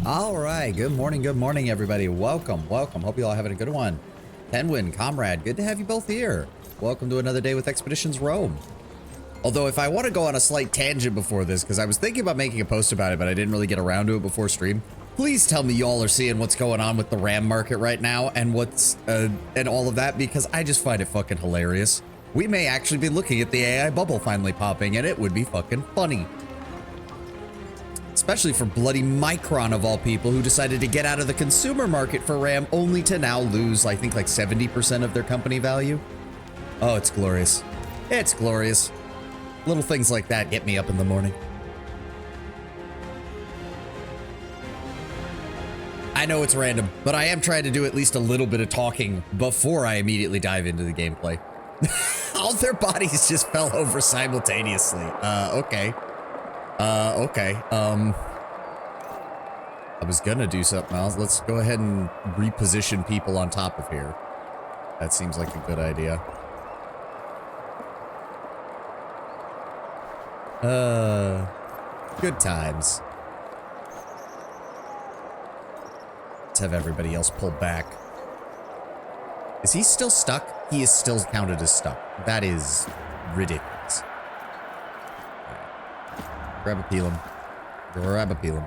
All right, good morning, everybody. Welcome. Hope you all having a good one. Tenwin, comrade, good to have you both here. Welcome to another day with Expeditions Rome. Although, if I want to go on a slight tangent before this, because I was thinking about making a post about it, but I didn't really get around to it before stream. Please tell me y'all are seeing what's going on with the RAM market right now and what's and all of that, because I just find it fucking hilarious. We may actually be looking at the AI bubble finally popping, and it would be fucking funny. Especially for bloody Micron of all people, who decided to get out of the consumer market for RAM only to now lose, I think, like 70% of their company value. Oh, it's glorious. It's glorious. Little things like that get me up in the morning. I know it's random, but I am trying to do at least a little bit of talking before I immediately dive into the gameplay. All their bodies just fell over simultaneously. Okay. Okay. I was gonna do something else. Let's go ahead and reposition people on top of here. That seems like a good idea. Good times. Let's have everybody else pull back. Is he still stuck? He is still counted as stuck. That is ridiculous. Grab a peel him. Grab a peel him.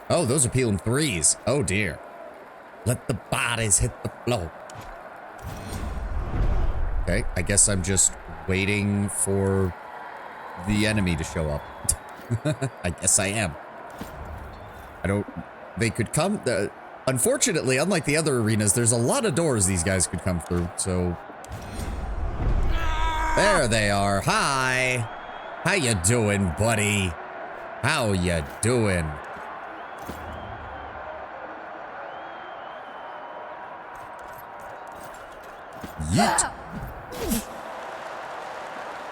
Oh, those are peel him threes. Oh dear. Let the bodies hit the floor. Okay, I guess I'm just waiting for the enemy to show up. I guess I am. I don't... They could come... unfortunately, unlike the other arenas, there's a lot of doors these guys could come through, so... There they are. Hi! How you doing, buddy? How you doing? Yeet.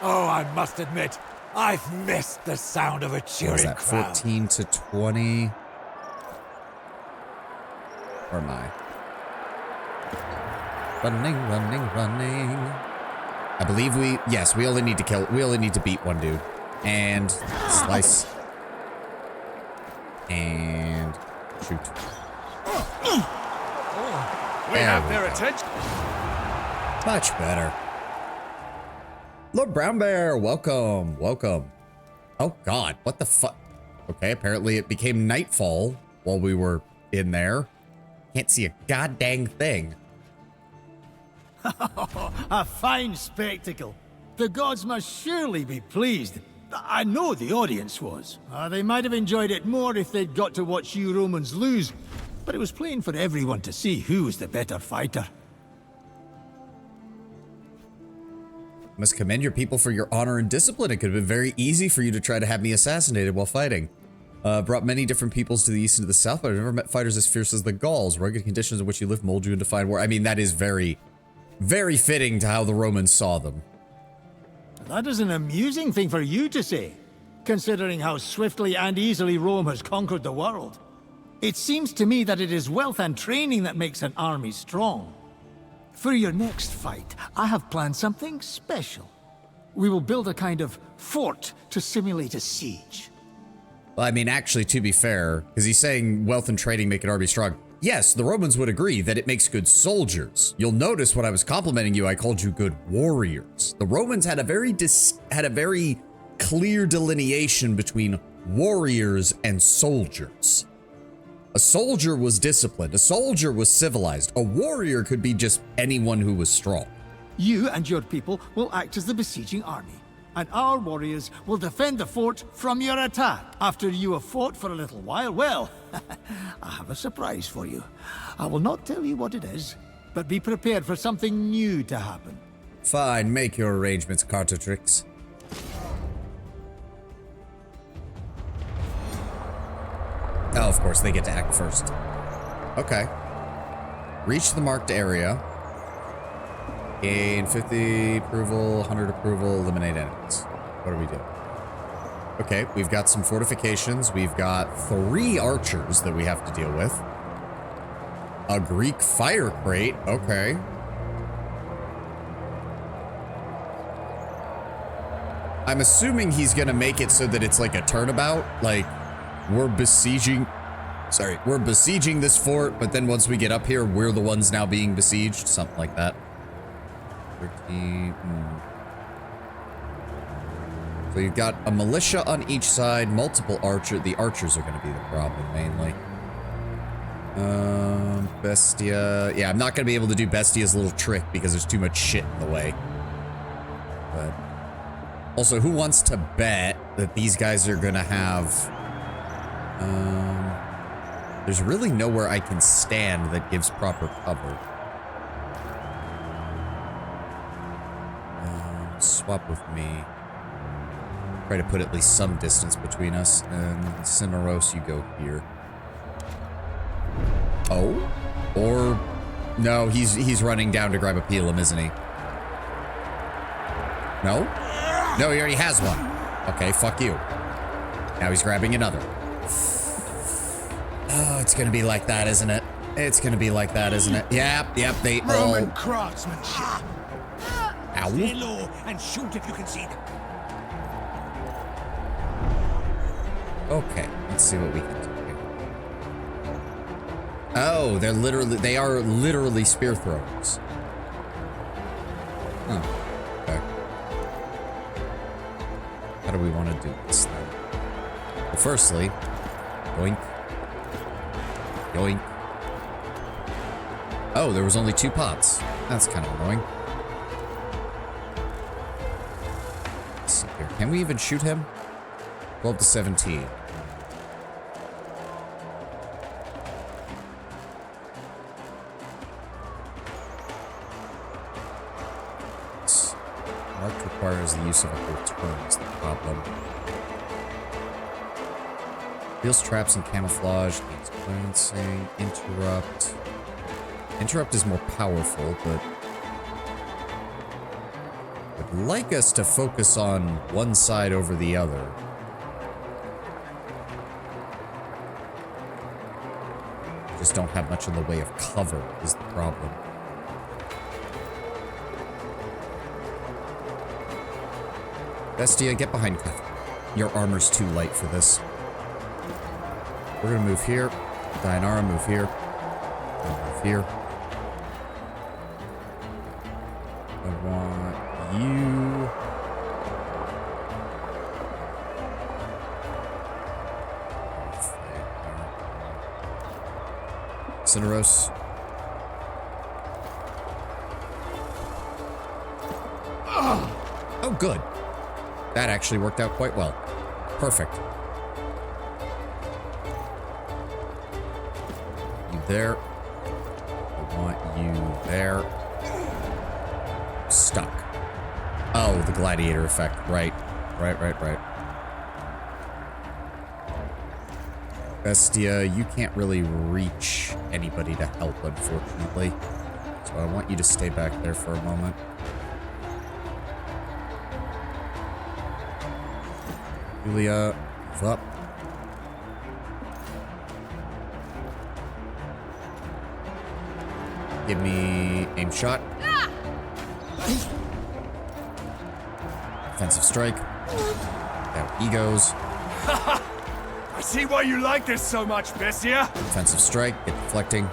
Oh, I must admit, I've missed the sound of a cheering What was that, crowd. 14 to 20? Where am I? Running. I believe yes, we only need to beat one dude. And slice. And shoot. We have their attention. Much better. Lord Brown Bear, welcome. Oh God, what the fuck? Okay, apparently it became nightfall while we were in there. Can't see a goddamn thing. A fine spectacle. The gods must surely be pleased. I know the audience was. They might have enjoyed it more if they'd got to watch you Romans lose, but it was plain for everyone to see who was the better fighter. Must commend your people for your honor and discipline. It could have been very easy for you to try to have me assassinated while fighting. Brought many different peoples to the east and to the south, but I've never met fighters as fierce as the Gauls. Rugged conditions in which you live mold you into fine war. I mean, that is very, very fitting to how the Romans saw them. That is an amusing thing for you to say, considering how swiftly and easily Rome has conquered the world. It seems to me that it is wealth and training that makes an army strong. For your next fight, I have planned something special. We will build a kind of fort to simulate a siege. Well, I mean, actually, to be fair, because he's saying wealth and training make an army strong. Yes, the Romans would agree that it makes good soldiers. You'll notice when I was complimenting you, I called you good warriors. The Romans had a very clear delineation between warriors and soldiers. A soldier was disciplined. A soldier was civilized. A warrior could be just anyone who was strong. You and your people will act as the besieging army, and our warriors will defend the fort from your attack. After you have fought for a little while, well, I have a surprise for you. I will not tell you what it is, but be prepared for something new to happen. Fine, make your arrangements, Cartatrix. Oh, of course, they get to act first. Okay. Reach the marked area. Gain 50 approval, 100 approval, eliminate enemies. What are we doing? Okay, we've got some fortifications. We've got 3 archers that we have to deal with. A Greek fire crate. Okay. I'm assuming he's gonna make it so that it's like a turnabout. Like, we're besieging Sorry, we're besieging this fort, but then once we get up here, we're the ones now being besieged. Something like that. 13. So you've got a militia on each side, multiple archers. The archers are going to be the problem, mainly. Bestia. Yeah, I'm not going to be able to do Bestia's little trick because there's too much shit in the way. But also, who wants to bet that these guys are going to have... there's really nowhere I can stand that gives proper cover. Swap with me. Try to put at least some distance between us. And Cineros, you go here. Oh? Or... No, he's running down to grab a Pelum, isn't he? No? No, he already has one. Okay, fuck you. Now he's grabbing another. Oh, it's gonna be like that, isn't it? It's gonna be like that, isn't it? Yep, they all... Roman craftsmanship. Ow. Stay low and shoot if you can see them. Okay, let's see what we can do here. Oh, they are literally spear throwers. Huh. Okay. How do we want to do this then? Well, firstly, yoink. Yoink. Oh, there was only 2 pots. That's kind of annoying. Let's see here. Can we even shoot him? 12 to 17. Mark requires the use of a whole turn is the problem. Deals traps and camouflage, gains cleansing, interrupt. Interrupt is more powerful, but I'd like us to focus on one side over the other. Just don't have much in the way of cover is the problem. Bestia, get behind Cuff. Your armor's too light for this. We're gonna move here. Dianara, move here. Move here. I want you. Cineros. Oh, good. That actually worked out quite well. Perfect. You there. I want you there. Stuck. Oh, the gladiator effect. Right. Right. Bestia, you can't really reach anybody to help, unfortunately. So I want you to stay back there for a moment. Julia, move up. Give me aim shot. Offensive strike. Down he goes. I see why you like this so much, Bestia. Offensive strike, get deflecting.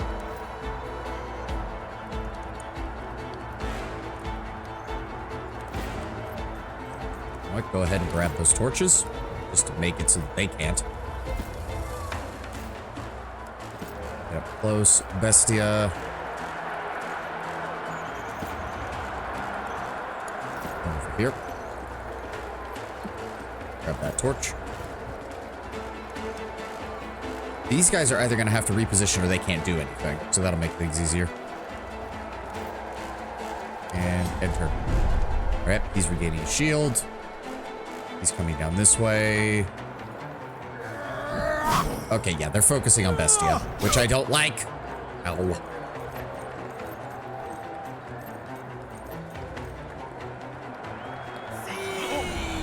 I might go ahead and grab those torches, just to make it so that they can't. Get up close. Bestia. Over here. Grab that torch. These guys are either going to have to reposition or they can't do anything, so that'll make things easier. And enter. Alright, he's regaining his shield. He's coming down this way. Okay, yeah, they're focusing on Bestia, which I don't like. Ow.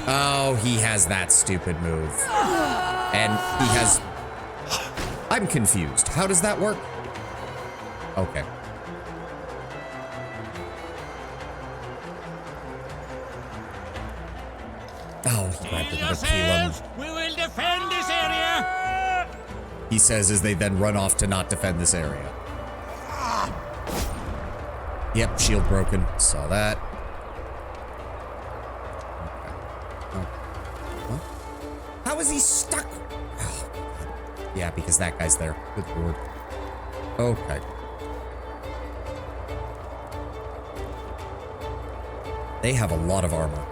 Oh, he has that stupid move. And he has... I'm confused. How does that work? Okay. Oh, he grabbed another Pelum. We will defend this area. he says as they then run off to not defend this area. Yep, shield broken. Saw that. Okay. Oh. How is he stuck? Oh, yeah, because that guy's there. Good lord. Okay. They have a lot of armor.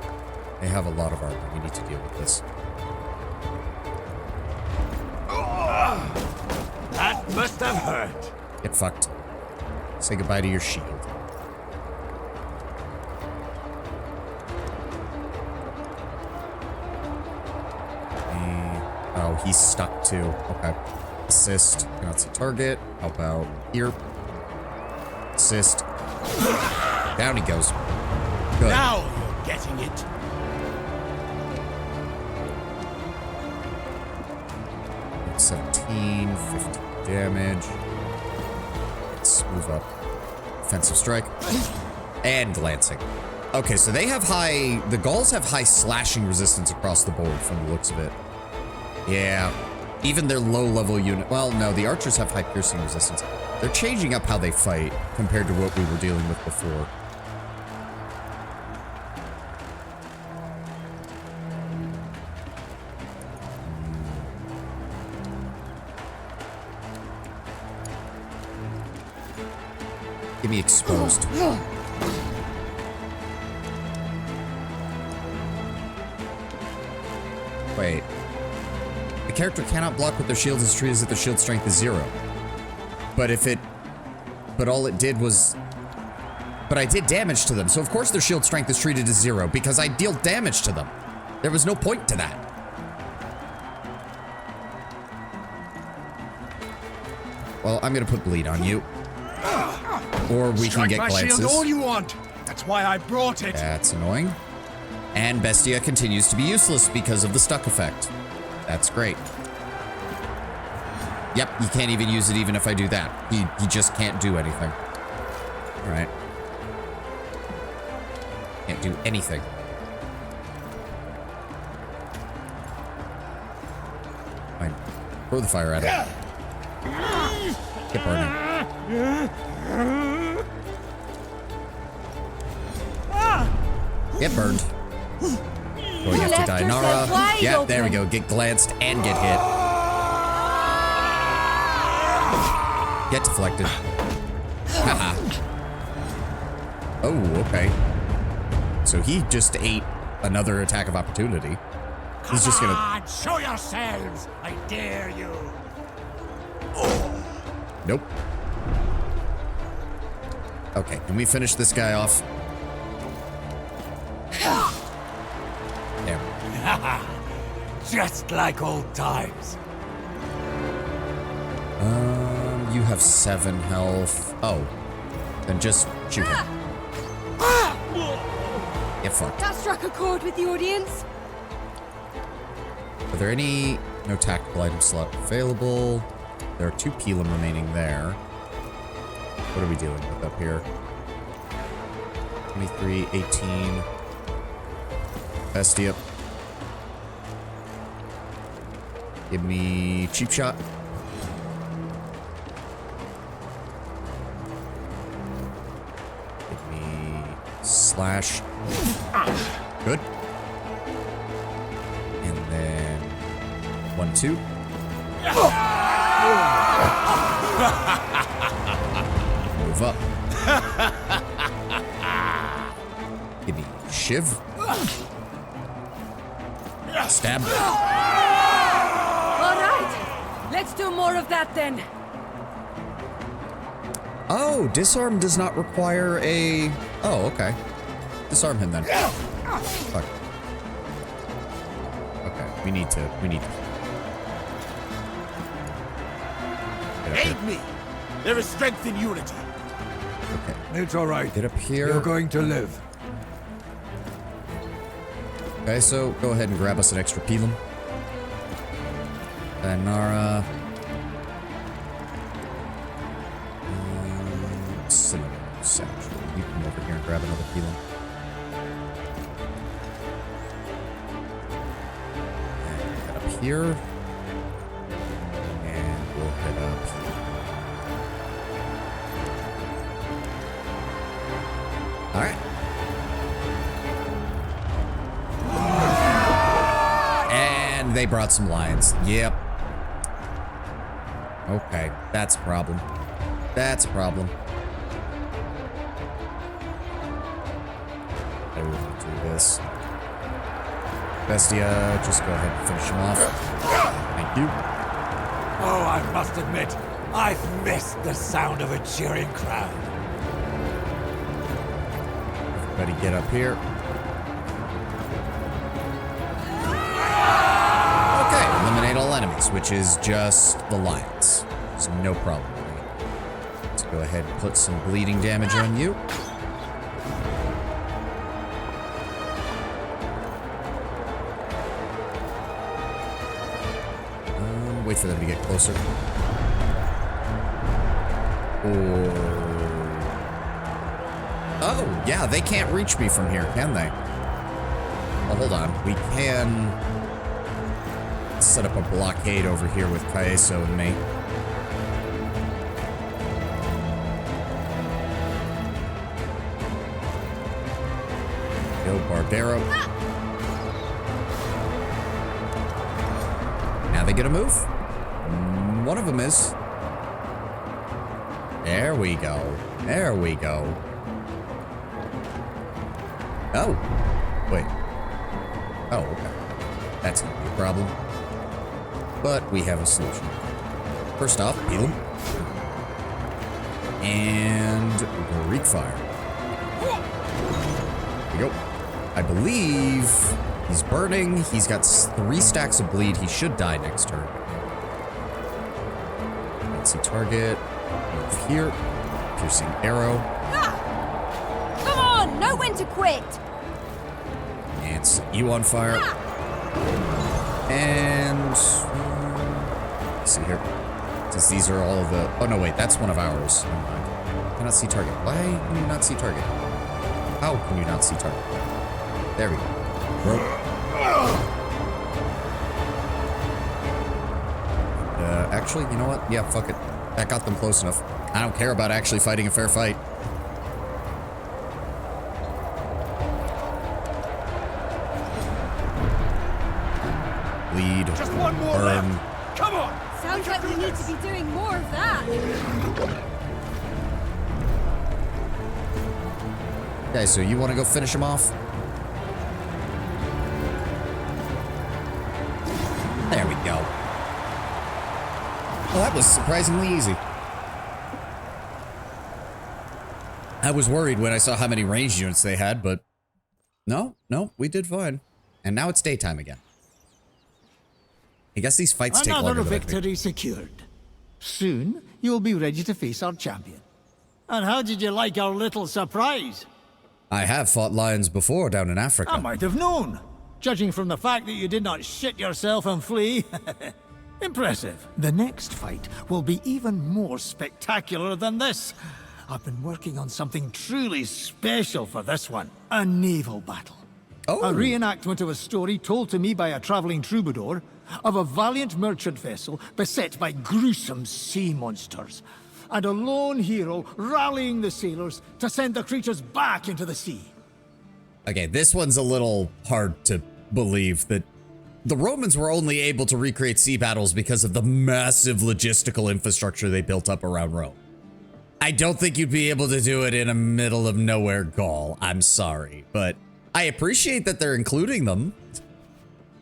They have a lot of armor. We need to deal with this. That must have hurt. Get fucked. Say goodbye to your shield. Oh, he's stuck too. Okay. Assist. That's a target. How about here? Assist. Down he goes. Good. Now you're getting it. It's 17, 50 damage. Let's move up. Offensive strike. And glancing. Okay, so they have high... The Gauls have high slashing resistance across the board from the looks of it. Yeah. Even their low-level unit... Well, no, the archers have high piercing resistance. They're changing up how they fight compared to what we were dealing with before. Give me exposed. Wait. The character cannot block with their shield is treated as if their shield strength is 0. But if it... But all it did was... But I did damage to them, so of course their shield strength is treated as 0, because I deal damage to them. There was no point to that. Well, I'm gonna put bleed on you. Or we can get glances. Shield all you want. That's why I brought it. That's annoying. And Bestia continues to be useless because of the stuck effect. That's great. Yep, you can't even use it even if I do that. He just can't do anything. Alright. Can't do anything. Fine. Throw the fire at it. Get burning. Get burned. Going after Dianara. Yep, there we go. Get glanced and get hit. Get deflected. Haha. Oh, okay. So he just ate another attack of opportunity. He's just gonna... Come on, show yourselves! I dare you! Nope. Okay, can we finish this guy off? There. Just like old times. You have 7 health. Oh. Then just shoot him. Get fucked. That struck a chord with the audience. Are there any... No tactical item slot available. There are 2 Pelum remaining there. What are we dealing with up here? 23, 18. Bestia. Give me cheap shot. Give me slash. Good. And then 1, 2. Move up. Give me shiv. Stab. All right, let's do more of that then. Oh, disarm does not require a... Oh, okay. Disarm him then. Fuck. Okay, we need to... Aid me! There is strength in unity. Okay. It's all right. Get up here. You're going to live. Okay, so go ahead and grab us an extra Pelum. Dianara. Cinnamon Satchel. You come over here and grab another Pelum. And get up here. And They brought some lions. Yep. Okay, that's a problem. That's a problem. I will do this. Bestia, just go ahead and finish him off. Thank you. Oh, I must admit, I've missed the sound of a cheering crowd. Everybody get up here. Okay, eliminate all enemies, which is just the lions. There's no problem. Let's go ahead and put some bleeding damage on you. Wait for them to get closer. Oh, yeah, they can't reach me from here, can they? Well, hold on. We can set up a blockade over here with Caeso and me. Go, Barbaro. Now they get a move. One of them is. There we go. There we go. Oh. Wait. Oh, okay. That's not a problem. But we have a solution. First off, heal him. And Greek fire. There we go. I believe he's burning. He's got 3 stacks of bleed. He should die next turn. Let's see, target. Move here. Piercing arrow. Come on, know when to quit. And set you on fire. And let's see here. Since these are all the. Oh no, wait, that's one of ours. Never mind. Cannot see target. Why can you not see target? How can you not see target? There we go. Actually, you know what? Yeah, fuck it. That got them close enough. I don't care about actually fighting a fair fight. Bleed. Just one more burn. left. Come on. Sounds like we need to be doing more of that. Okay, so you want to go finish him off? There we go. Well, that was surprisingly easy. I was worried when I saw how many ranged units they had, but no, we did fine. And now it's daytime again. I guess these fights take longer Another than I think. victory secured. Soon, you'll be ready to face our champion. And how did you like our little surprise? I have fought lions before down in Africa. I might have known, judging from the fact that you did not shit yourself and flee. Impressive. The next fight will be even more spectacular than this. I've been working on something truly special for this one. A naval battle. Oh. A reenactment of a story told to me by a traveling troubadour of a valiant merchant vessel beset by gruesome sea monsters, and a lone hero rallying the sailors to send the creatures back into the sea. Okay, this one's a little hard to believe that the Romans were only able to recreate sea battles because of the massive logistical infrastructure they built up around Rome. I don't think you'd be able to do it in a middle of nowhere Gaul. I'm sorry, but I appreciate that they're including them.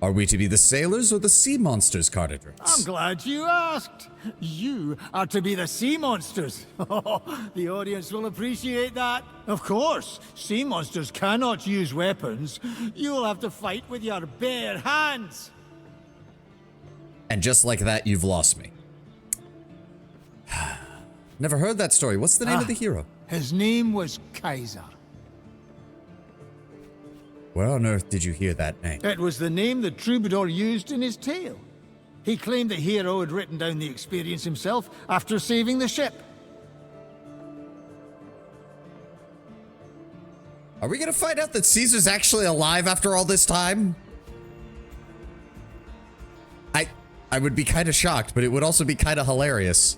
Are we to be the sailors or the sea monsters, Cartedrix? I'm glad you asked. You are to be the sea monsters. The audience will appreciate that. Of course, sea monsters cannot use weapons. You'll have to fight with your bare hands. And just like that, you've lost me. Never heard that story. What's the name of the hero? His name was Caesar. Where on earth did you hear that name? It was the name the troubadour used in his tale. He claimed the hero had written down the experience himself after saving the ship. Are we gonna find out that Caesar's actually alive after all this time? I would be kind of shocked, but it would also be kind of hilarious.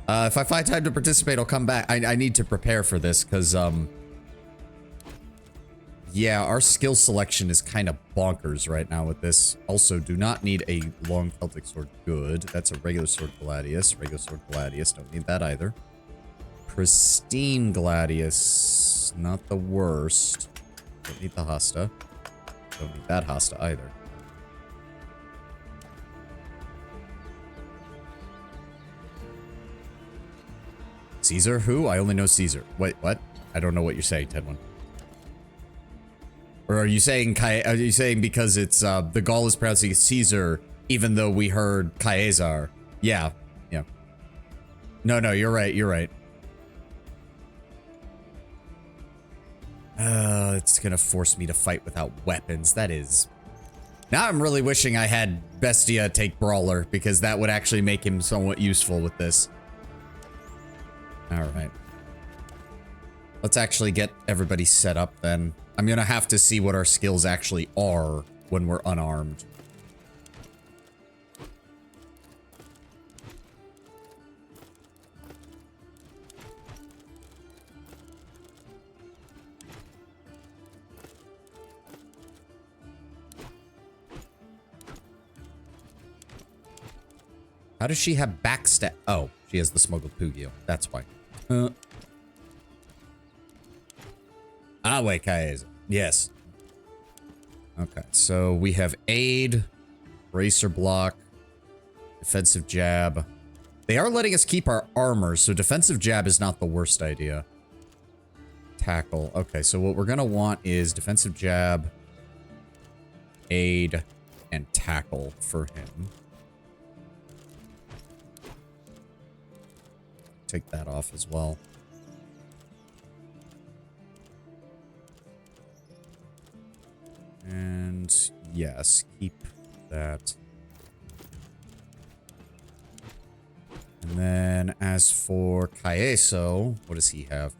If I find time to participate, I'll come back. I need to prepare for this, because, Yeah, our skill selection is kind of bonkers right now with this. Also, do not need a long Celtic sword. Good. That's a regular sword gladius. Regular sword gladius. Don't need that either. Pristine gladius. Not the worst. Don't need the hosta. Don't need that hosta either. Caesar? Who? I only know Caesar. Wait, what? I don't know what you're saying, Tedwin. Or are you saying because it's the Gaul is pronouncing it Caesar, even though we heard Caesar? Yeah, yeah. No, you're right. You're right. It's gonna force me to fight without weapons. That is. Now I'm really wishing I had Bestia take Brawler, because that would actually make him somewhat useful with this. Alright. Let's actually get everybody set up then. I'm gonna have to see what our skills actually are when we're unarmed. How does she have backstab? Oh, she has the smuggled Pugio. That's why. Wait, Caeso. Yes. Okay, so we have aid, racer block, defensive jab. They are letting us keep our armor, so defensive jab is not the worst idea. Tackle. Okay, so what we're gonna want is defensive jab, aid, and tackle for him. Take that off as well. And yes, keep that. And then as for Caeso, what does he have?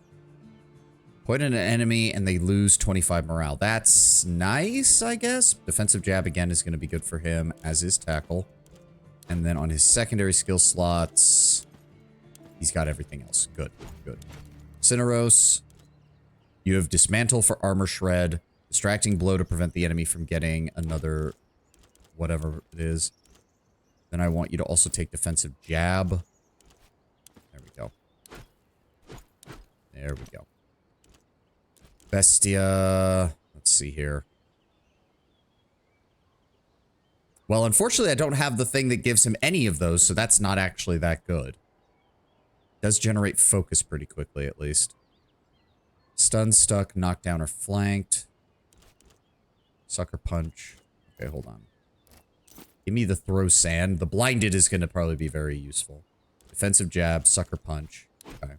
Point at an enemy and they lose 25 morale. That's nice, I guess. Defensive jab again is going to be good for him, as is tackle. And then on his secondary skill slots, he's got everything else. Good, good. Cineros, you have dismantle for armor shred. Distracting blow to prevent the enemy from getting another whatever it is. Then I want you to also take defensive jab. There we go. There we go. Bestia. Let's see here. Well, unfortunately, I don't have the thing that gives him any of those, so that's not actually that good. Does generate focus pretty quickly, at least. Stun, stuck, knockdown, or flanked. Sucker punch. Okay, hold on. Give me the throw sand. The blinded is going to probably be very useful. Defensive jab, sucker punch. Okay.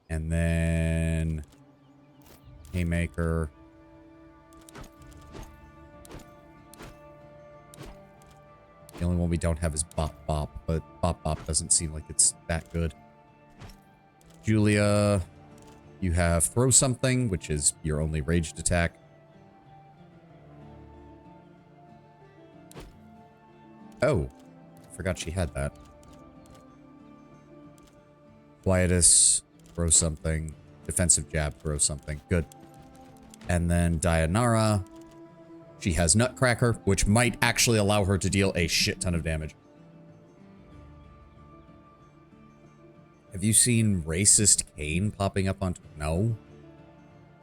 And then haymaker. The only one we don't have is Bop Bop, but Bop Bop doesn't seem like it's that good. Julia, you have throw something, which is your only raged attack. Oh, forgot she had that. Quietus, throw something. Defensive jab, throw something. Good. And then Dayanara, she has Nutcracker, which might actually allow her to deal a shit ton of damage. Have you seen Racist Kane popping up on... No?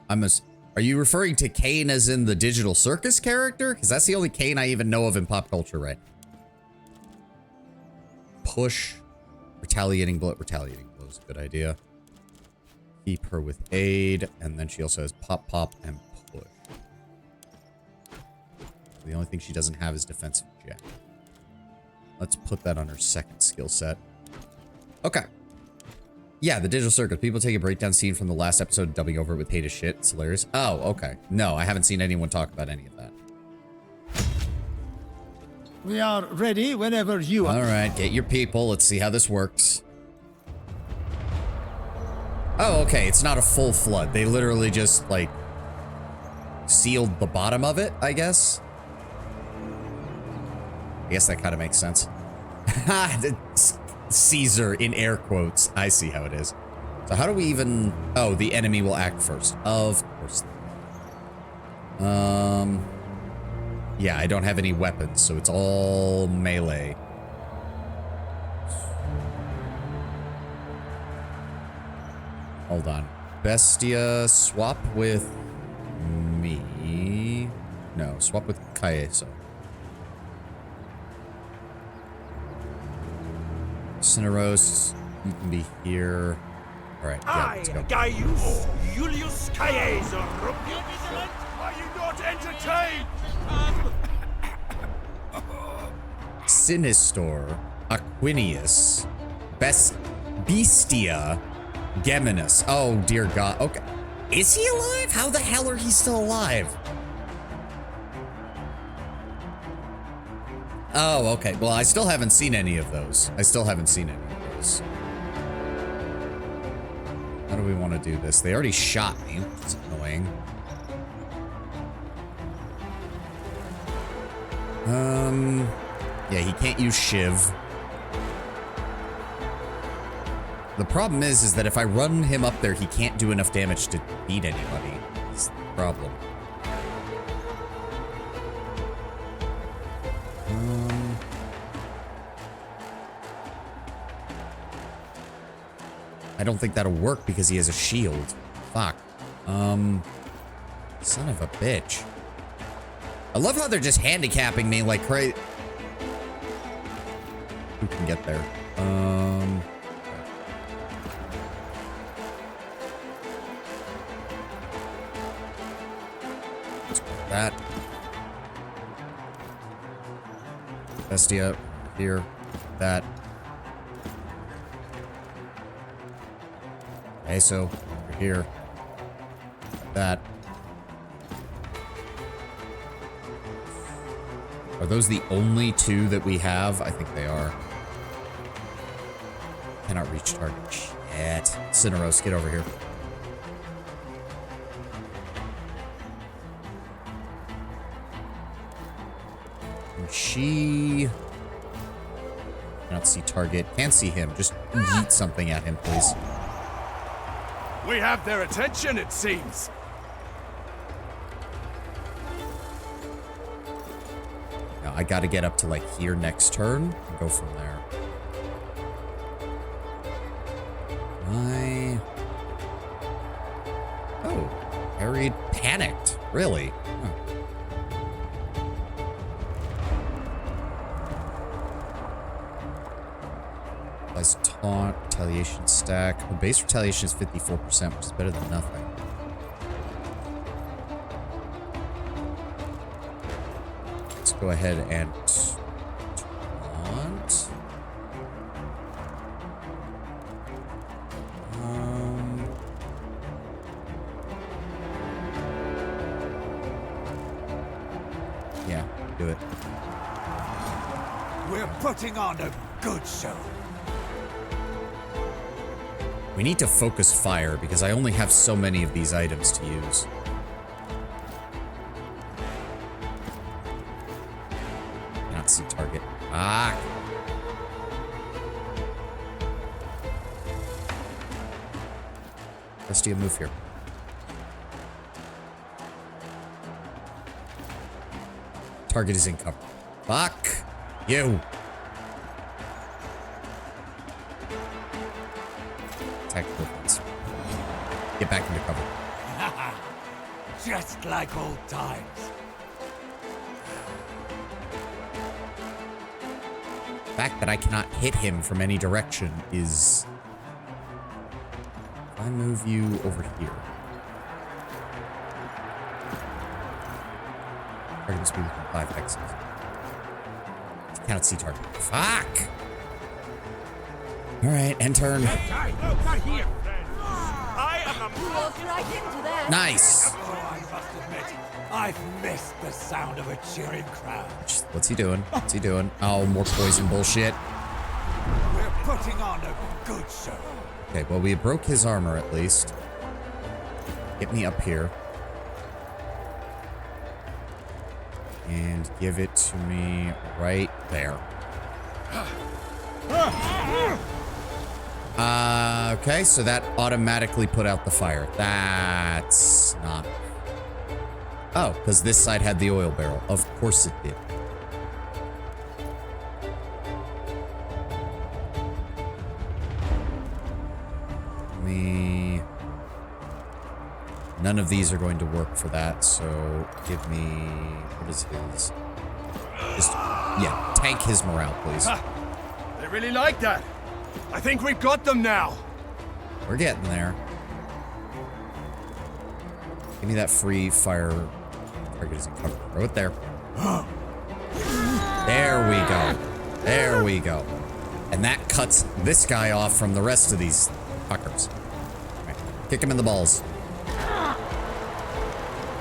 Are you referring to Kane as in the Digital Circus character? Because that's the only Kane I even know of in pop culture, right? Push. Retaliating blow. Retaliating blow is a good idea. Keep her with aid. And then she also has pop, pop, and push. The only thing she doesn't have is defensive jab. Let's put that on her second skill set. Okay. Yeah, the Digital Circus. People take a breakdown scene from the last episode, dubbing over it with hate as shit. It's hilarious. Oh, okay. No, I haven't seen anyone talk about any of that. We are ready whenever you are. All right, get your people. Let's see how this works. Oh, okay. It's not a full flood. They literally just, like, sealed the bottom of it, I guess. I guess that kind of makes sense. Caesar in air quotes. I see how it is. So how do we even... Oh, the enemy will act first. Of course. Yeah, I don't have any weapons, so it's all melee. Hold on. Bestia, swap with me. No, swap with Caeso. Cineros, you can be here. Alright, yeah, let's go. Gaius Julius Caeso. Are you not entertained? Sinistor, Aquinius, Bestia, Geminus. Oh, dear God. Okay. Is he alive? How the hell are he still alive? Oh, okay. Well, I still haven't seen any of those. How do we want to do this? They already shot me. It's annoying. Yeah, he can't use Shiv. The problem is that if I run him up there, he can't do enough damage to beat anybody. That's the problem. I don't think that'll work because he has a shield. Fuck. Son of a bitch. I love how they're just handicapping me like crazy. Who can get there? Let's go with that. Bestia, here. That. Caeso, over here. That. Are those the only two that we have? I think they are. Cannot reach target. Shit. Cineros, get over here. And she... cannot see target. Can't see him. Just yeet something at him, please. We have their attention, it seems. Now, I gotta get up to, like, here next turn and go from there. Oh. Harried panicked. Really? Huh. Plus taunt, retaliation stack. Well, base retaliation is 54%, which is better than nothing. Let's go ahead and taunt. Yeah, do it. We're putting on a good show. We need to focus fire because I only have so many of these items to use. Cannot see target. Ah! Bestia, move here. Target is in cover. Fuck you. Tactical defense. Get back into cover. Just like old times. The fact that I cannot hit him from any direction is... If I move you over here. Target speed within 5 hexes. Cannot see target. Fuck! Alright, end turn. No, not here. I am a Walked right into that. Nice! Oh, I must admit, I've missed the sound of a cheering crowd. What's he doing? What's he doing? Oh, more poison bullshit. We're putting on a good show. Okay, well, we broke his armor at least. Get me up here. And give it to me right there. Okay, so that automatically put out the fire. That's not... Oh, because this side had the oil barrel. Of course it did. None of these are going to work for that, so give me... What is his? Just, yeah, tank his morale, please. They really like that. I think we've got them now. We're getting there. Give me that free fire. Target isn't covered. Throw it there. There we go. There we go. And that cuts this guy off from the rest of these fuckers. Right. Kick him in the balls.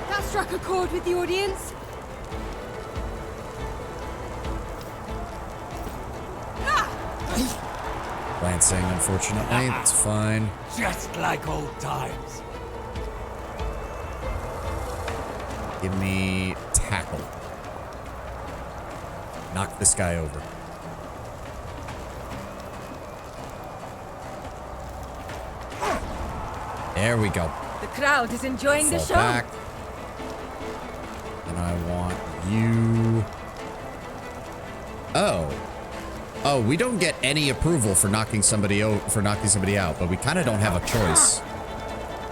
That struck a chord with the audience. Glancing, unfortunately. It's fine. Just like old times. Give me tackle. Knock this guy over. There we go. The crowd is enjoying the Fall show. back. And I want you. Oh. Oh, we don't get any approval for knocking somebody out, but we kind of don't have a choice.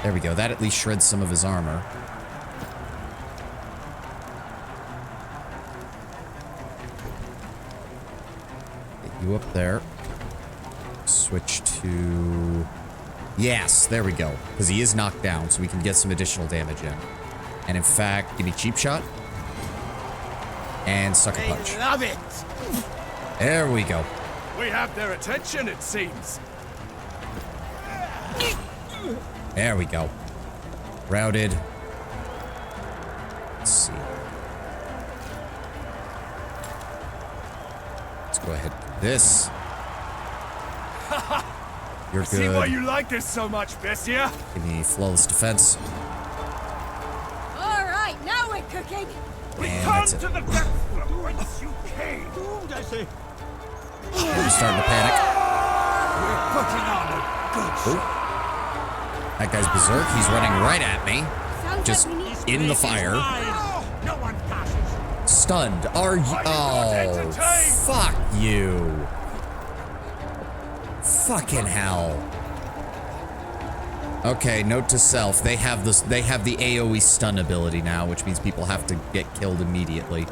There we go. That at least shreds some of his armor. Get you up there. Switch to... Yes, there we go. Because he is knocked down, so we can get some additional damage in. And in fact, give me cheap shot. And sucker punch. Love it. There we go. We have their attention, it seems. There we go. Routed. Let's see. Let's go ahead and do this. You're See why good. you like this so much, Bessia? Give me flawless defense. All right, now we're cooking. And Come that's it. to the depths from whence you came. We're starting to panic. We're putting on a good show. Ooh. That guy's berserk. He's running right at me. Sounds Just like we need in the fire. No one passes. Stunned. Are you? Oh, fuck you. Fucking hell. Okay, note to self. They have this. They have the AoE stun ability now, which means people have to get killed immediately.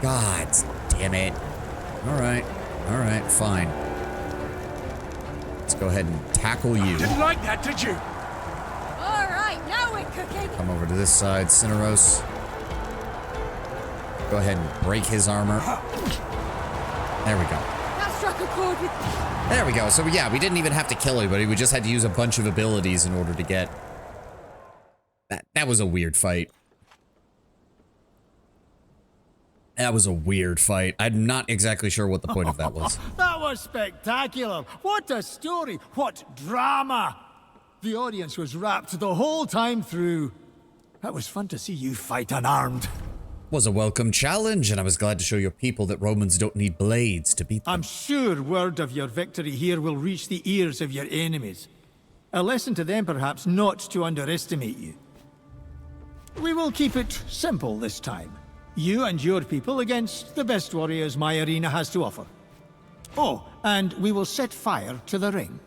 God damn it. All right, fine. Let's go ahead and tackle you. Didn't like that, did you? All right, now we're cooking. Come over to this side, Cineros. Go ahead and break his armor. There we go. That struck a chord with... There we go. So yeah, we didn't even have to kill anybody. We just had to use a bunch of abilities in order to get... That was a weird fight. That was a weird fight. I'm not exactly sure what the point of that was. That was spectacular. What a story. What drama. The audience was rapt the whole time through. That was fun to see you fight unarmed. Was a welcome challenge, and I was glad to show your people that Romans don't need blades to beat them. I'm sure word of your victory here will reach the ears of your enemies. A lesson to them, perhaps, not to underestimate you. We will keep it simple this time. You and your people against the best warriors my arena has to offer. Oh, and we will set fire to the ring.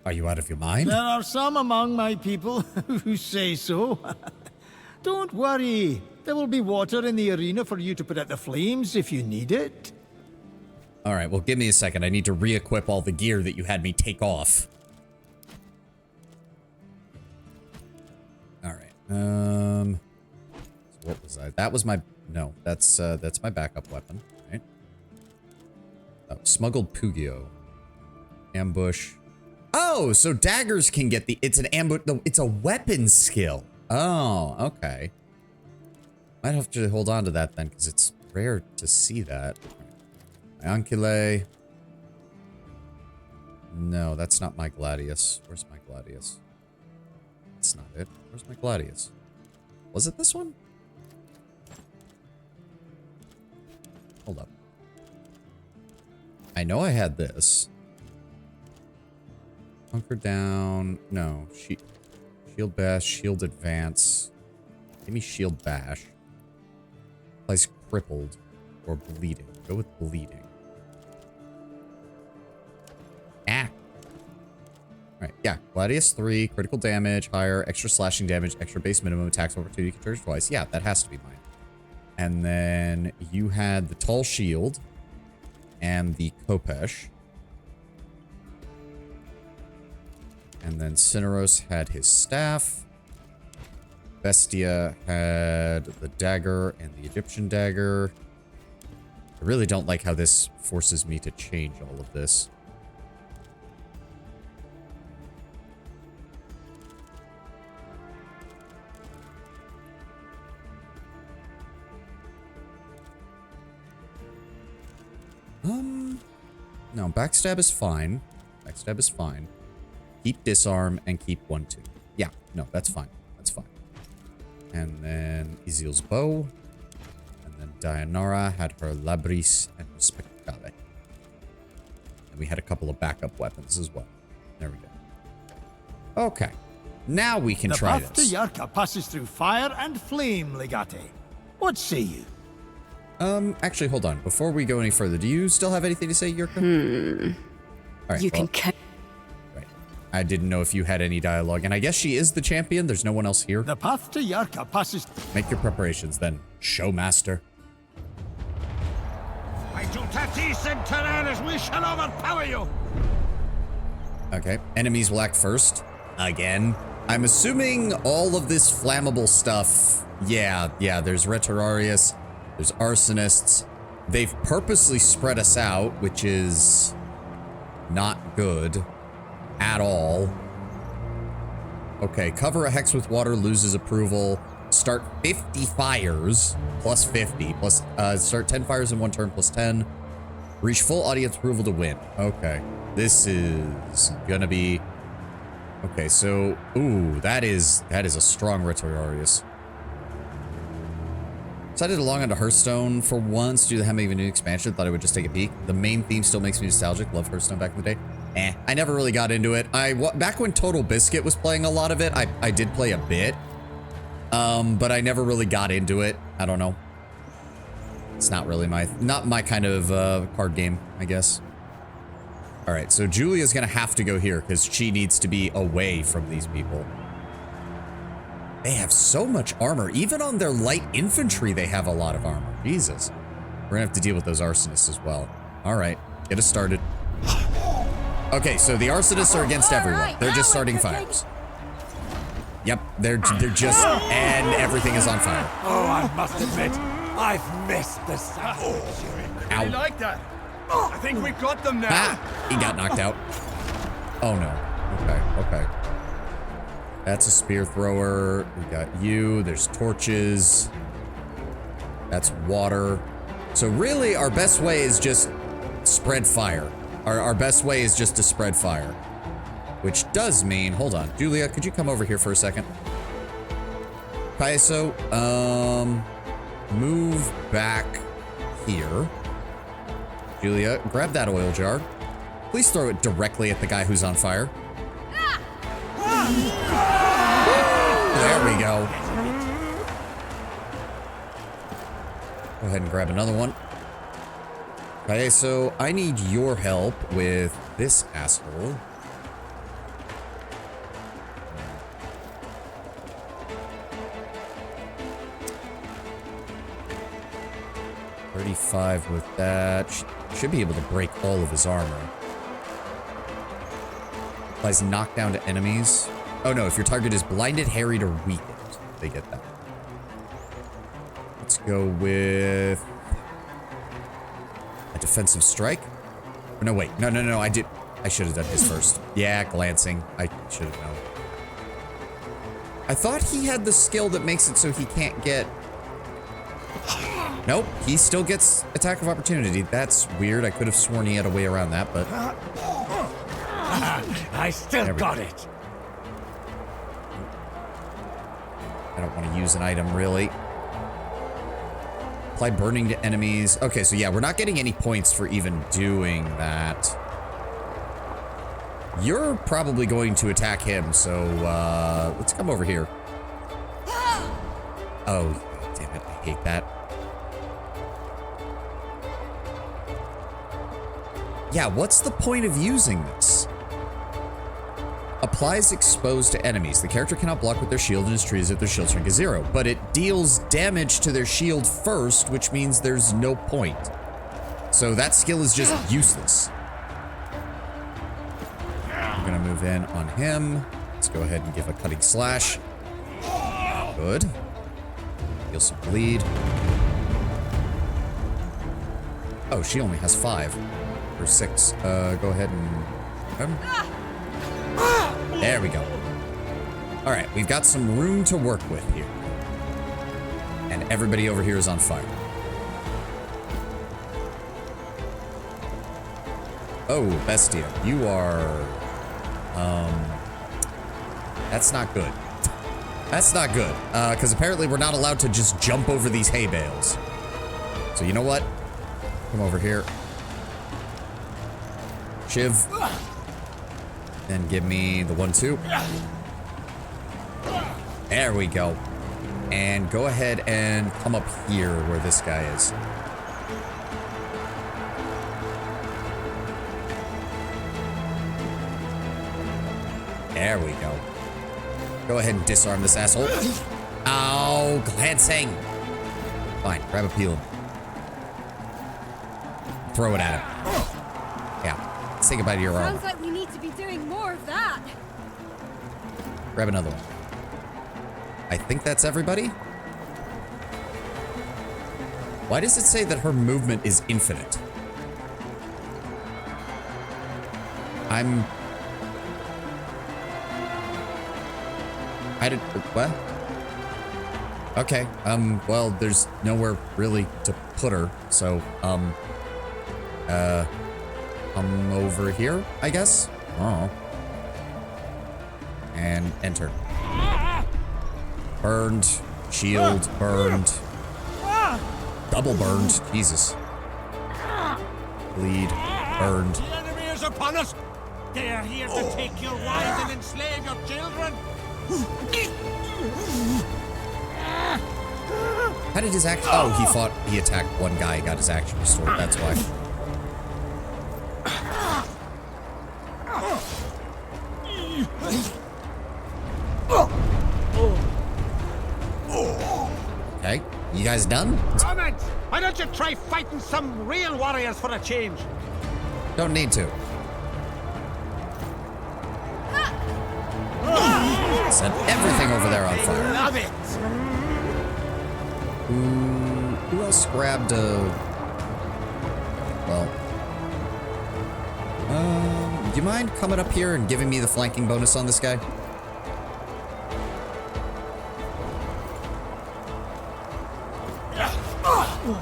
Are you out of your mind? There are some among my people who say so. Don't worry. There will be water in the arena for you to put out the flames if you need it. All right, well, give me a second. I need to re-equip all the gear that you had me take off. All right. So what was I? That was my... No, that's my backup weapon, right? Oh, smuggled Pugio. Ambush. Oh, so daggers can get the... It's an ambush... No, it's a weapon skill. Oh, okay. Might have to hold on to that then, because it's rare to see that. Anculae. No, that's not my Gladius. Where's my Gladius? That's not it. Where's my Gladius? Was it this one? Hold up. I know I had this. Hunker down. No. Shield bash, shield advance. Give me shield bash. Applies crippled or bleeding. Go with bleeding. Ah. Alright, yeah. Gladius 3, critical damage, higher, extra slashing damage, extra base minimum, attacks opportunity, can charge twice. Yeah, that has to be mine. And then you had the tall shield and the Kopesh. And then Cineros had his staff. Bestia had the dagger and the Egyptian dagger. I really don't like how this forces me to change all of this. No, backstab is fine. Backstab is fine. Keep disarm and keep 1-2. Yeah, no, that's fine. That's fine. And then Ezil's bow. And then Dianara had her Labris and her Spectrale. And we had a couple of backup weapons as well. There we go. Okay. Now we can try this. The path to Yarka passes through fire and flame, Legate. What say you? Actually, hold on. Before we go any further, do you still have anything to say, Yurka? All right, You can right. I didn't know if you had any dialogue, and I guess she is the champion. There's no one else here. The path to Yarka passes... Make your preparations, then. Showmaster. We shall overpower you. Okay. Enemies will act first. Again. I'm assuming all of this flammable stuff... Yeah, there's Reterarius. There's arsonists. They've purposely spread us out, which is not good at all. Okay, cover a hex with water, loses approval. Start 50 fires, plus 50, plus, start 10 fires in 1 turn, plus 10. Reach full audience approval to win. Okay, this is gonna be... Okay, so, ooh, that is a strong Reterarius. Decided to log onto Hearthstone for once due to having a new expansion. Thought I would just take a peek. The main theme still makes me nostalgic. Love Hearthstone back in the day. I never really got into it. Back when Total Biscuit was playing a lot of it, I did play a bit. But I never really got into it. I don't know. It's not really not my kind of card game, I guess. All right, so Julia's gonna have to go here because she needs to be away from these people. They have so much armor. Even on their light infantry, they have a lot of armor. Jesus. We're gonna have to deal with those arsonists as well. All right, get us started. Okay, so the arsonists are against everyone. They're just starting fires. Yep, they're just, and everything is on fire. Oh, I must admit, I've missed the sound of a cheering crowd. I like that. I think we've got them now. Ah, he got knocked out. Oh no. Okay. That's a spear thrower. We got you. There's torches. That's water. So really, our best way is just spread fire. Our best way is just to spread fire. Which does mean, hold on. Julia, could you come over here for a second? Caeso, move back here. Julia, grab that oil jar. Please throw it directly at the guy who's on fire. There we go. Go ahead and grab another one. Okay, so I need your help with this asshole. $35 with that. Should be able to break all of his armor. Applies knockdown to enemies. Oh no, if your target is blinded, harried, or weakened, they get that. Let's go with a defensive strike. Oh, no, wait. No. I should have done his first. Yeah, glancing. I should have known. I thought he had the skill that makes it so he can't get... Nope, he still gets attack of opportunity. That's weird. I could have sworn he had a way around that, but... I still got it. I don't want to use an item, really. Apply burning to enemies. Okay, so yeah, we're not getting any points for even doing that. You're probably going to attack him, so let's come over here. Oh, damn it, I hate that. Yeah, what's the point of using this? Applies exposed to enemies. The character cannot block with their shield and is treated if their shield strength is 0, but it deals damage to their shield first, which means there's no point. So that skill is just useless. I'm gonna move in on him. Let's go ahead and give a cutting slash. Good. Heal some bleed. Oh, she only has 5 or 6. Go ahead and... There we go. All right, we've got some room to work with here. And everybody over here is on fire. Oh, Bestia, you are... That's not good. That's not good, because apparently we're not allowed to just jump over these hay bales. So you know what? Come over here. Shiv. Then give me the 1-2. There we go. And go ahead and come up here where this guy is. There we go. Go ahead and disarm this asshole. Oh, glancing. Fine, grab a peel. Throw it at him. Yeah, say goodbye to your armor. Sounds like we need to be doing more of that. Grab another one. I think that's everybody. Why does it say that her movement is infinite? I did, what? Okay, well, there's nowhere really to put her, so, come over here, I guess? Oh. And enter. Burned, shield, burned. Double burned, Jesus. Bleed, burned. The enemy is upon us! They are here to take your wives and enslave your children! How did his action? Oh, he attacked one guy, got his action restored, that's why. Okay, you guys done? Roman, why don't you try fighting some real warriors for a change? Don't need to. Set everything over there on fire. Love it! Who else grabbed a... Well... do you mind coming up here and giving me the flanking bonus on this guy?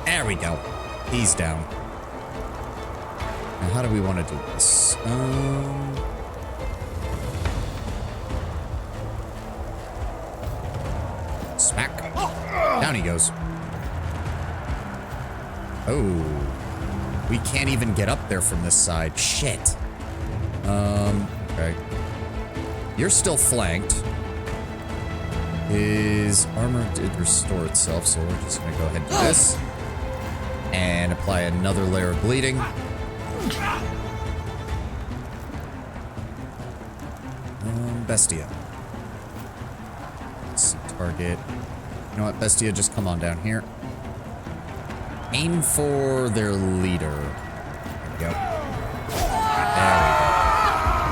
There we go. He's down. Now, how do we want to do this? Smack. Down he goes. Oh. We can't even get up there from this side. Shit. Okay. You're still flanked. His armor did restore itself, so we're just gonna go ahead and do this. And apply another layer of bleeding. Bestia. Let's see, target. You know what, Bestia, just come on down here. Aim for their leader. There we go. There we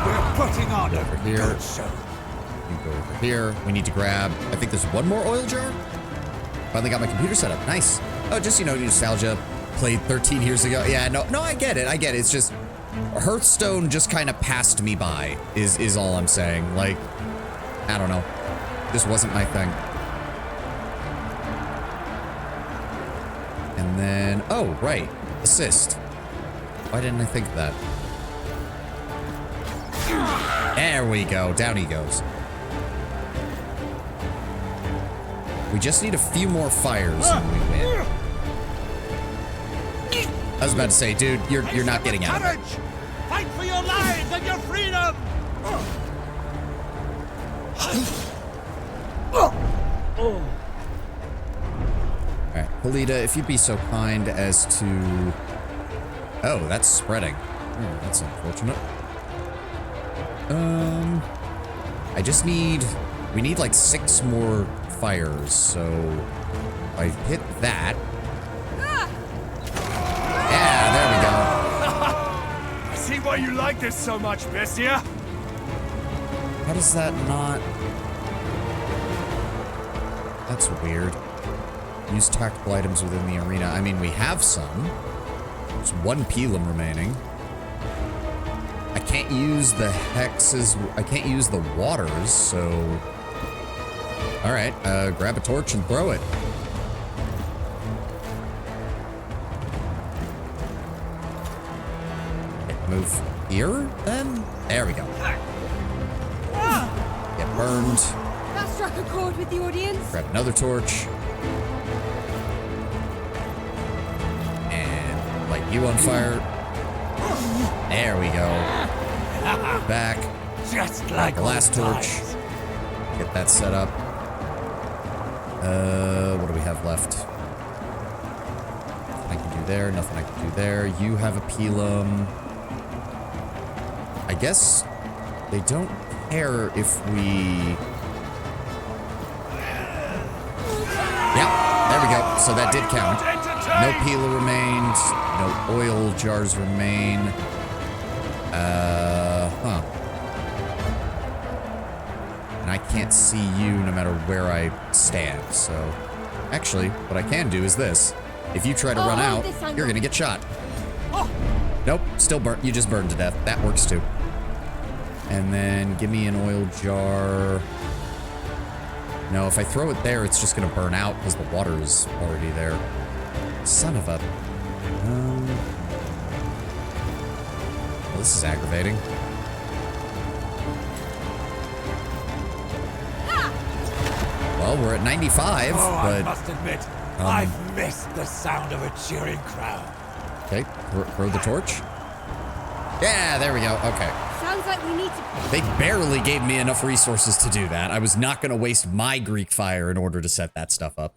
go. We're putting on Go over here. good show. You go over here. We need to grab, I think there's one more oil jar. Finally got my computer set up. Nice. Oh, just, you know, nostalgia. Played 13 years ago. Yeah, no, I get it. I get it. It's just Hearthstone just kind of passed me by is all I'm saying. Like, I don't know. This wasn't my thing. And then, oh, right. Assist. Why didn't I think of that? There we go. Down he goes. We just need a few more fires and we win. I was about to say, dude, you're not getting out of it. Fight for your lives and your freedom! Alright, Polita, if you'd be so kind as to... Oh, that's spreading. Oh, that's unfortunate. I just need... We need like 6 more fires, so... If I hit that... Yeah, there we go. I see why you like this so much, Bestia. How does that not... That's weird. Use tactical items within the arena. I mean, we have some. There's 1 Pelum remaining. I can't use the hexes. I can't use the waters, so... Alright, grab a torch and throw it. Okay, move here, then? There we go. Get burned. That struck a chord with the audience. Grab another torch. And light you on fire. There we go. Back. Just like The last old torch. times. Get that set up. What do we have left? Nothing I can do there. Nothing I can do there. You have a Pelum. I guess they don't care if we... Yep, there we go. So that did count. No Pila remained. No oil jars remain. Huh. And I can't see you no matter where I stand, so... Actually, what I can do is this. If you try to run out, you're gonna get shot. Nope, still burnt. You just burned to death. That works too. And then give me an oil jar. No, if I throw it there, it's just gonna burn out because the water is already there. Son of a... Well, this is aggravating. Well, we're at 95, Oh, I but... must admit, I've missed the sound of a cheering crowd. Okay, throw the torch. Yeah, there we go. Okay. Sounds like we need to... They barely gave me enough resources to do that. I was not going to waste my Greek fire in order to set that stuff up.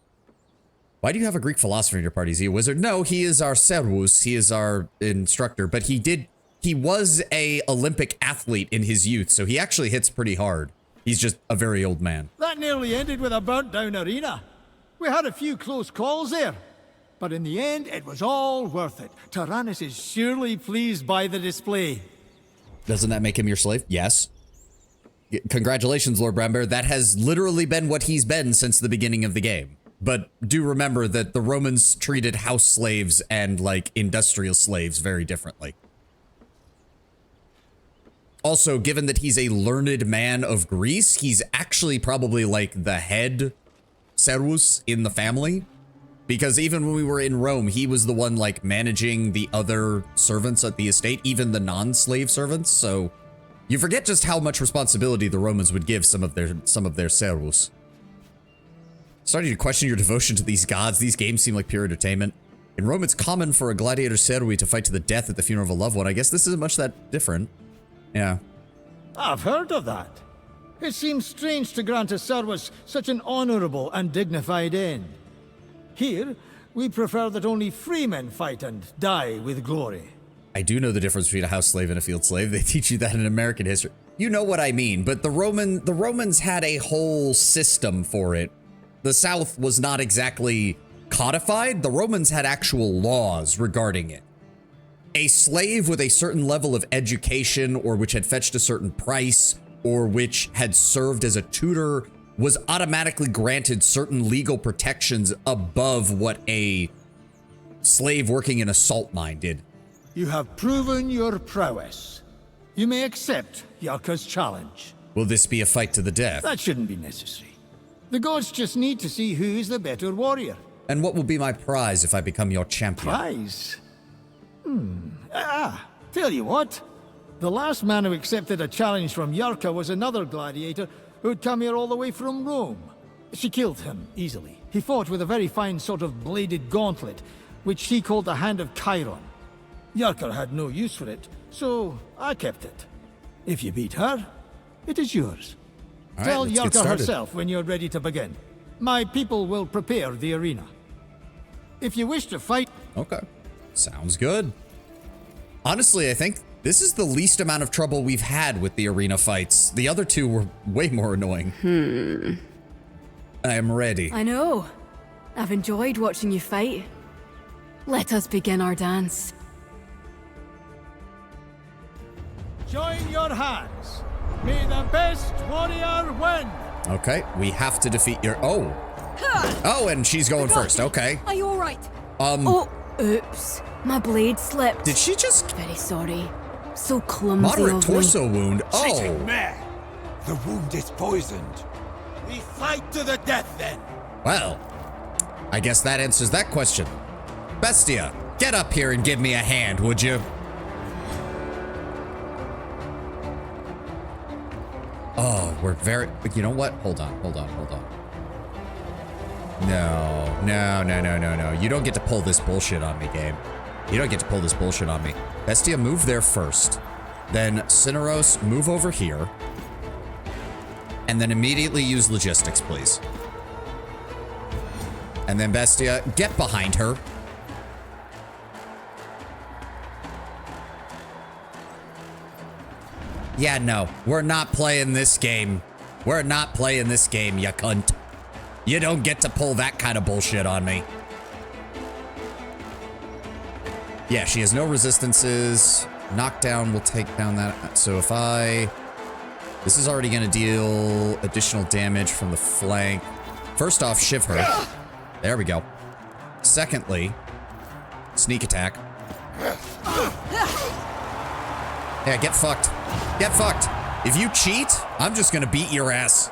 Why do you have a Greek philosopher in your party? Is he a wizard? No, he is our servus. He is our instructor, but he was a Olympic athlete in his youth, so he actually hits pretty hard. He's just a very old man. That nearly ended with a burnt-down arena. We had a few close calls there, but in the end, it was all worth it. Tyrannus is surely pleased by the display. Doesn't that make him your slave? Yes. Congratulations, Lord Bramber. That has literally been what he's been since the beginning of the game. But do remember that the Romans treated house slaves and, like, industrial slaves very differently. Also, given that he's a learned man of Greece, he's actually probably, like, the head servus in the family. Because even when we were in Rome, he was the one, like, managing the other servants at the estate, even the non-slave servants, so... You forget just how much responsibility the Romans would give some of their servus. Starting to question your devotion to these gods. These games seem like pure entertainment. In Rome, it's common for a gladiator servi to fight to the death at the funeral of a loved one. I guess this isn't much that different. Yeah. I've heard of that. It seems strange to grant a servus such an honorable and dignified end. Here, we prefer that only free men fight and die with glory. I do know the difference between a house slave and a field slave. They teach you that in American history. You know what I mean, but the Romans had a whole system for it. The South was not exactly codified. The Romans had actual laws regarding it. A slave with a certain level of education, or which had fetched a certain price, or which had served as a tutor, was automatically granted certain legal protections above what a slave working in a salt mine did. You have proven your prowess. You may accept Yarka's challenge. Will this be a fight to the death? That shouldn't be necessary. The gods just need to see who is the better warrior. And what will be my prize if I become your champion? Prize? Tell you what. The last man who accepted a challenge from Yarka was another gladiator who'd come here all the way from Rome. She killed him easily. He fought with a very fine sort of bladed gauntlet, which she called the Hand of Chiron. Yarka had no use for it, so I kept it. If you beat her, it is yours. All right, Tell let's get Yarka started. herself when you're ready to begin. My people will prepare the arena. If you wish to fight... Okay. Sounds good. Honestly, I think this is the least amount of trouble we've had with the arena fights. The other two were way more annoying. I am ready. I know. I've enjoyed watching you fight. Let us begin our dance. Join your hands. May the best warrior win. Okay, we have to defeat your... Oh. Oh, and she's going first. Okay. Are you alright? Oh, oops. My blade slipped. Did she just... Very sorry. So clumsy Moderate of me. torso wound. Cheating Oh. mare! The wound is poisoned. We fight to the death then. Well, I guess that answers that question. Bestia, get up here and give me a hand, would you? Oh, we're very... You know what? Hold on. No. You don't get to pull this bullshit on me, game. You don't get to pull this bullshit on me. Bestia, move there first. Then Cineros, move over here. And then immediately use logistics, please. And then Bestia, get behind her. Yeah, no, we're not playing this game. We're not playing this game, you cunt. You don't get to pull that kind of bullshit on me. Yeah, she has no resistances. Knockdown will take down that. So if I... This is already going to deal additional damage from the flank. First off, shiv her. There we go. Secondly, sneak attack. Yeah, get fucked. Get fucked. If you cheat, I'm just going to beat your ass.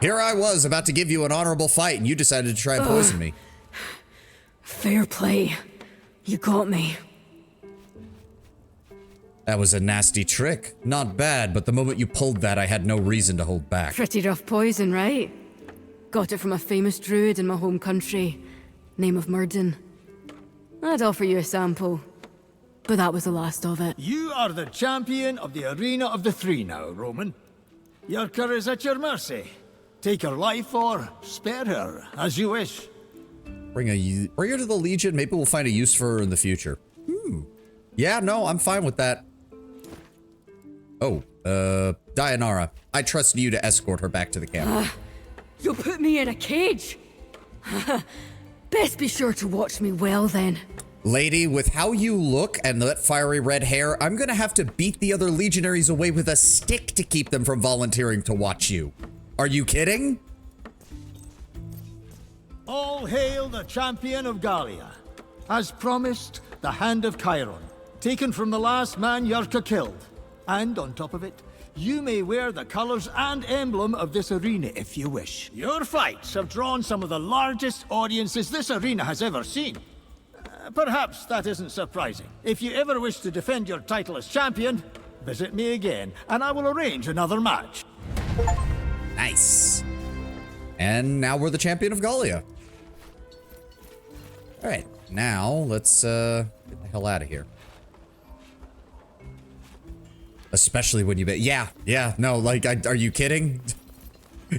Here I was about to give you an honorable fight, and you decided to try and poison me. Fair play. You got me. That was a nasty trick. Not bad, but the moment you pulled that, I had no reason to hold back. Pretty rough poison, right? Got it from a famous druid in my home country. Name of Murden. I'd offer you a sample. But that was the last of it. You are the champion of the Arena of the Three now, Roman. Yarka is at your mercy. Take her life or spare her, as you wish. Bring her to the Legion. Maybe we'll find a use for her in the future. Yeah, no, I'm fine with that. Oh, Dayanara, I trust you to escort her back to the camp. You'll put me in a cage? Best be sure to watch me well then. Lady, with how you look and that fiery red hair, I'm gonna have to beat the other legionaries away with a stick to keep them from volunteering to watch you. Are you kidding? All hail the champion of Gallia. As promised, the Hand of Chiron, taken from the last man Yarka killed. And on top of it, you may wear the colors and emblem of this arena if you wish. Your fights have drawn some of the largest audiences this arena has ever seen. Perhaps that isn't surprising. If you ever wish to defend your title as champion, visit me again, and I will arrange another match. Nice. And now we're the champion of Gallia. All right, now let's get the hell out of here. Especially when you bet. Yeah, no, like, are you kidding?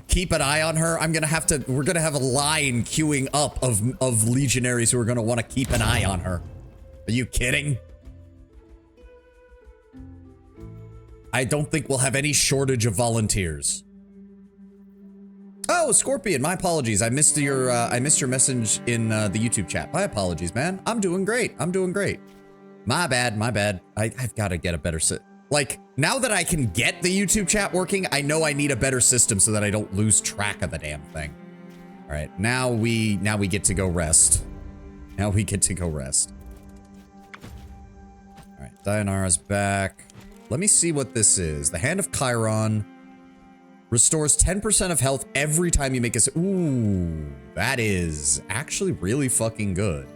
Keep an eye on her. We're gonna have a line queuing up of legionaries who are gonna want to keep an eye on her. Are you kidding? I don't think we'll have any shortage of volunteers. Oh, Scorpion, my apologies. I missed your message in the YouTube chat. My apologies, man. I'm doing great. My bad. I've got to get a better like, now that I can get the YouTube chat working, I know I need a better system so that I don't lose track of the damn thing. All right, now we get to go rest. All right, Dayanara's back. Let me see what this is. The Hand of Chiron restores 10% of health every time you make a... Ooh, that is actually really fucking good.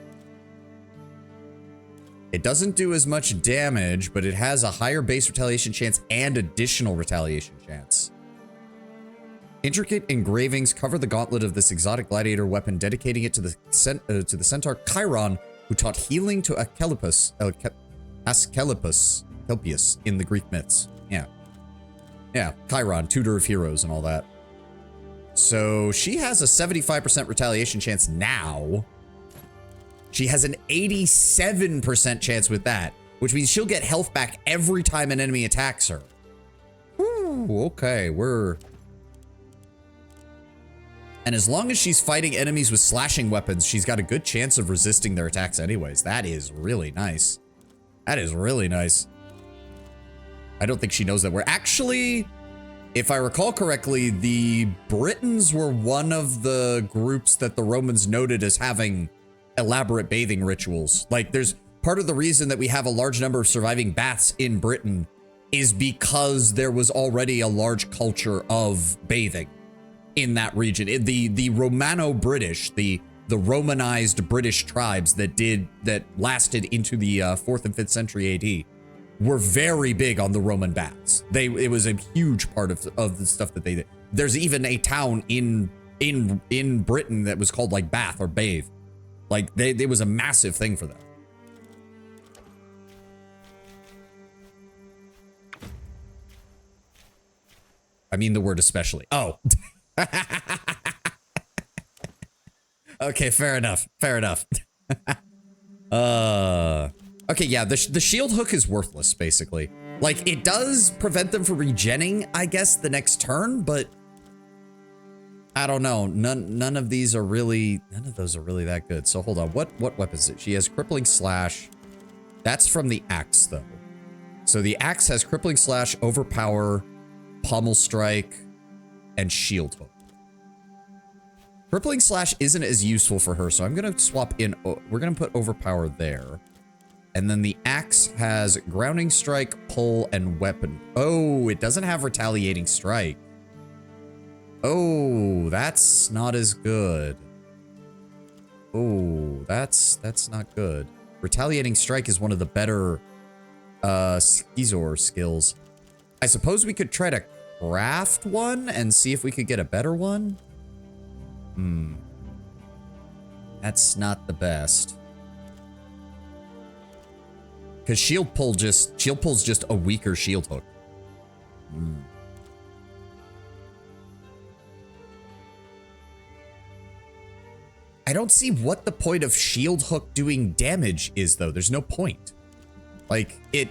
It doesn't do as much damage, but it has a higher base retaliation chance and additional retaliation chance. Intricate engravings cover the gauntlet of this exotic gladiator weapon, dedicating it to the centaur Chiron, who taught healing to Asclepius in the Greek myths. Yeah. Yeah, Chiron, tutor of heroes and all that. So she has a 75% retaliation chance now. She has an 87% chance with that, which means she'll get health back every time an enemy attacks her. Ooh, okay, And as long as she's fighting enemies with slashing weapons, she's got a good chance of resisting their attacks anyways. That is really nice. That is really nice. I don't think she knows that. We're actually, if I recall correctly, the Britons were one of the groups that the Romans noted as having elaborate bathing rituals. Like, there's part of the reason that we have a large number of surviving baths in Britain is because there was already a large culture of bathing in that region. The Romano-British, the Romanized British tribes that lasted into the 4th and 5th century AD were very big on the Roman baths. It was a huge part of the stuff that they did. There's even a town in Britain that was called like Bath or Bathe. Like it was a massive thing for them. I mean the word especially. Oh. Okay, fair enough. Fair enough. Okay, yeah, the shield hook is worthless, basically. Like, it does prevent them from regenning, I guess, the next turn, but I don't know. None of those are really that good. So hold on. What weapon is it? She has crippling slash. That's from the axe, though. So the axe has crippling slash, overpower, pommel strike, and shield hook. Crippling slash isn't as useful for her, so I'm gonna swap in. We're gonna put overpower there. And then the axe has grounding strike, pull, and weapon. Oh, it doesn't have retaliating strike. Oh, that's not as good. Oh, that's not good. Retaliating strike is one of the better Caeso skills. I suppose we could try to craft one and see if we could get a better one. That's not the best. Because shield pull's just a weaker shield hook. I don't see what the point of shield hook doing damage is, though. There's no point. Like, it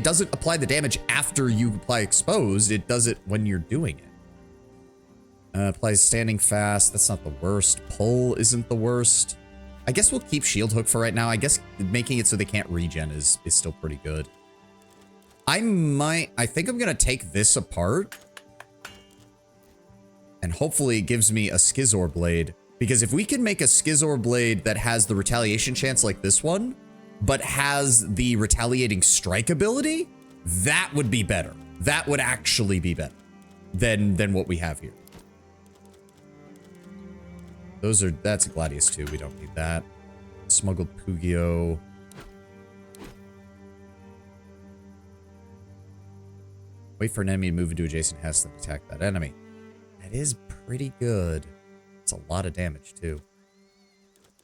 doesn't apply the damage after you apply exposed. It does it when you're doing it. Applies standing fast. That's not the worst. Pull isn't the worst. I guess we'll keep shield hook for right now. I guess making it so they can't regen is still pretty good. I think I'm gonna take this apart. And hopefully it gives me a Schizor blade. Because if we can make a Schizor blade that has the retaliation chance like this one, but has the retaliating strike ability, that would be better. That would actually be better than what we have here. That's a Gladius too. We don't need that. Smuggled Pugio. Wait for an enemy to move into adjacent Hess and attack that enemy. That is pretty good. It's a lot of damage too.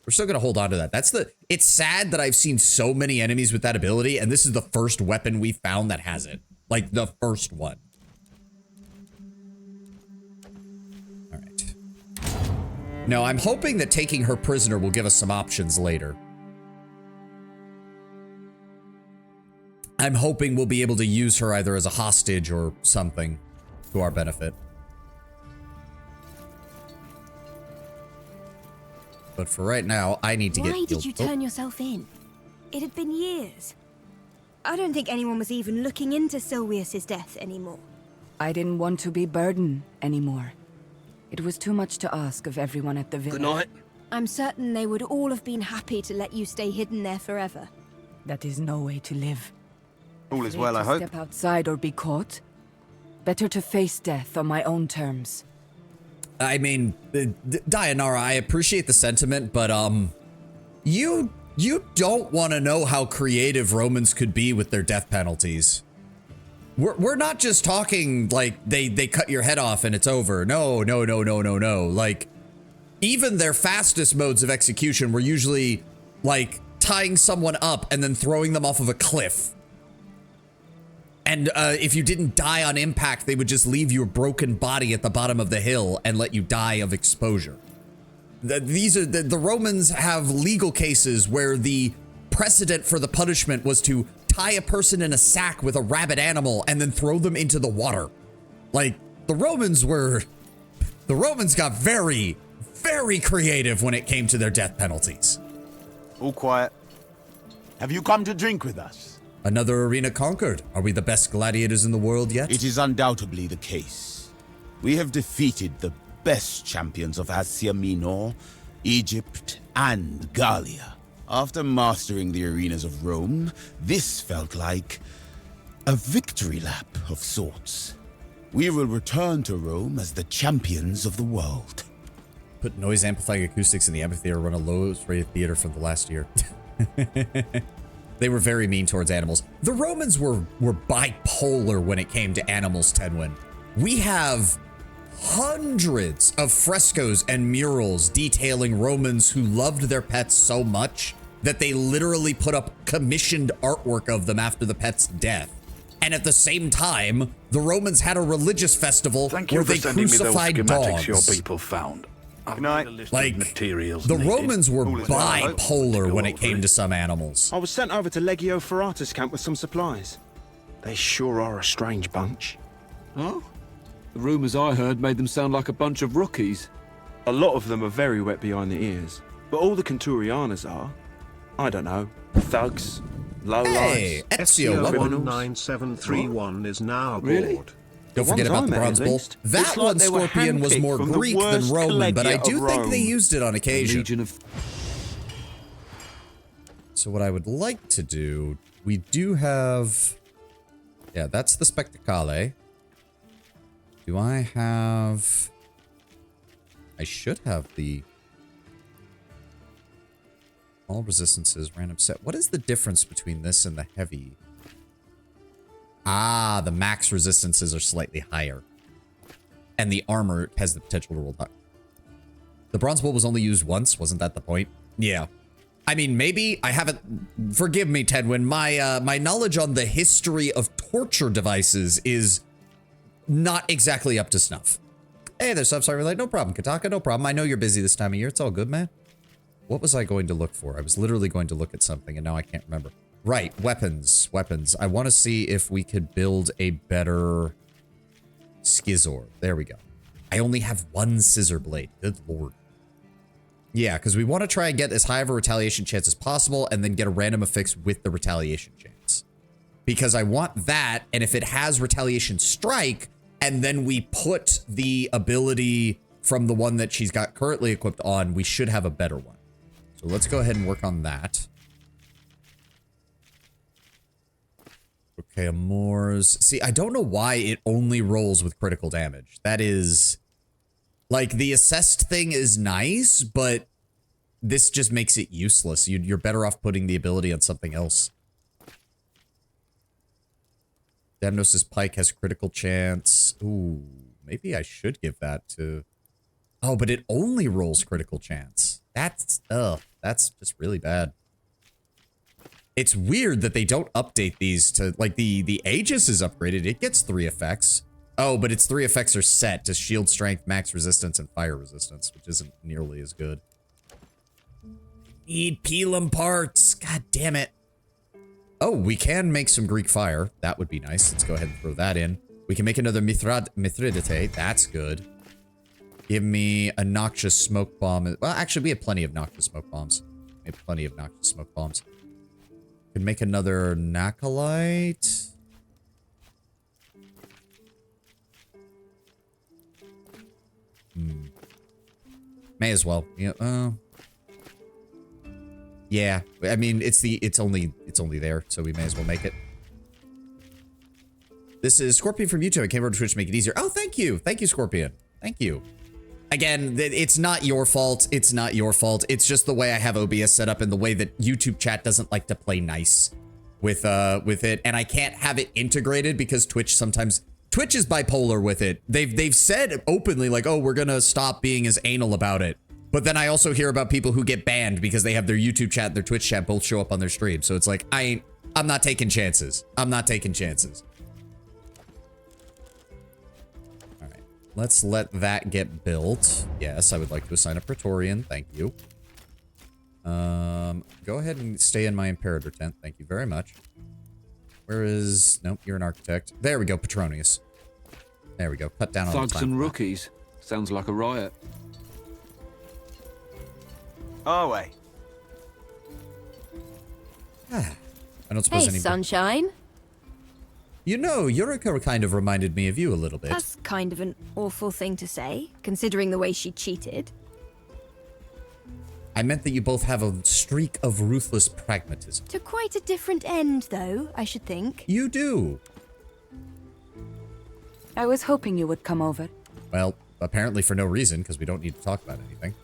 We're still gonna hold on to that. It's sad that I've seen so many enemies with that ability, and this is the first weapon we found that has it. Like the first one. No, I'm hoping that taking her prisoner will give us some options later. I'm hoping we'll be able to use her either as a hostage or something to our benefit. But for right now, I need to get... Why did you turn yourself in? It had been years. I don't think anyone was even looking into Silvius's death anymore. I didn't want to be burden anymore. It was too much to ask of everyone at the villa. Good night. I'm certain they would all have been happy to let you stay hidden there forever. That is no way to live. All is well, I hope. Step outside or be caught. Better to face death on my own terms. I mean, Dayanara, I appreciate the sentiment, but you don't want to know how creative Romans could be with their death penalties. We're not just talking like they cut your head off and it's over. No. Like, even their fastest modes of execution were usually like tying someone up and then throwing them off of a cliff. And if you didn't die on impact, they would just leave your broken body at the bottom of the hill and let you die of exposure. The Romans have legal cases where the precedent for the punishment was to tie a person in a sack with a rabid animal and then throw them into the water. Like, the Romans got very, very creative when it came to their death penalties. All quiet. Have you come to drink with us? Another arena conquered. Are we the best gladiators in the world yet? It is undoubtedly the case. We have defeated the best champions of Asia Minor, Egypt, and Gallia. After mastering the arenas of Rome, this felt like a victory lap of sorts. We will return to Rome as the champions of the world. Put noise amplifying acoustics in the amphitheater, run a low-rated theater from the last year. They were very mean towards animals. The Romans were bipolar when it came to animals, Tenwin. We have hundreds of frescoes and murals detailing Romans who loved their pets so much that they literally put up commissioned artwork of them after the pet's death. And at the same time, the Romans had a religious festival where they crucified dogs. Your people found. Good night. Like, the Romans were bipolar when it came to some animals. I was sent over to Legio Ferratus camp with some supplies. They sure are a strange bunch. Oh? The rumours I heard made them sound like a bunch of rookies. A lot of them are very wet behind the ears, but all the Conturianas are. I don't know, thugs, lowlifes. Hey, Ezio, welcome. 19731 is now aboard. Really? Don't forget about the Bronze Bull. That one, Scorpion, was more Greek than Roman, but I do think they used it on occasion. So what I would like to do, we do have... Yeah, that's the Spectacale. Do I have... I should have the... All resistances, random set. What is the difference between this and the heavy? Ah, the max resistances are slightly higher. And the armor has the potential to roll high. The Bronze Bull was only used once, wasn't that the point? Yeah. I mean, maybe I haven't... Forgive me, Tedwin. My knowledge on the history of torture devices is not exactly up to snuff. Hey, there's some sorry, like, no problem, Kataka, no problem. I know you're busy this time of year. It's all good, man. What was I going to look for? I was literally going to look at something, and now I can't remember. Right, weapons. I want to see if we could build a better Schizor. There we go. I only have one scissor blade. Good lord. Yeah, because we want to try and get as high of a retaliation chance as possible and then get a random affix with the retaliation chance. Because I want that, and if it has retaliation strike, and then we put the ability from the one that she's got currently equipped on, we should have a better one. So let's go ahead and work on that. Okay, Amores. See, I don't know why it only rolls with critical damage. That is... Like, the assessed thing is nice, but this just makes it useless. You're better off putting the ability on something else. Damnos' Pike has critical chance. Ooh, maybe I should give that to... Oh, but it only rolls critical chance. That's just really bad. It's weird that they don't update these to, like, the Aegis is upgraded. It gets 3 effects. Oh, but its 3 effects are set to shield strength, max resistance, and fire resistance, which isn't nearly as good. Need Pelum parts. God damn it. Oh, we can make some Greek fire. That would be nice. Let's go ahead and throw that in. We can make another Mithridate. That's good. Give me a noxious smoke bomb. Well, actually, we have plenty of noxious smoke bombs. Could make another Nacolite. May as well. Yeah. I mean, it's only there, so we may as well make it. This is Scorpion from YouTube. I came over to Twitch to make it easier. Oh, thank you. Thank you, Scorpion. Thank you. Again, it's not your fault. It's not your fault. It's just the way I have OBS set up and the way that YouTube chat doesn't like to play nice with it. And I can't have it integrated because Twitch is bipolar with it. They've said openly like, oh, we're gonna stop being as anal about it. But then I also hear about people who get banned because they have their YouTube chat and their Twitch chat both show up on their stream. So it's like, I'm not taking chances. I'm not taking chances. Let's let that get built. Yes, I would like to assign a Praetorian. Thank you. Go ahead and stay in my Imperator tent. Thank you very much. Where is... Nope, you're an architect. There we go, Petronius. There we go. Cut down on the time. Thugs and rookies. Sounds like a riot. Our way. I don't suppose Hey, sunshine. You know, Yurika kind of reminded me of you a little bit. That's kind of an awful thing to say, considering the way she cheated. I meant that you both have a streak of ruthless pragmatism. To quite a different end, though, I should think. You do. I was hoping you would come over. Well, apparently for no reason, because we don't need to talk about anything.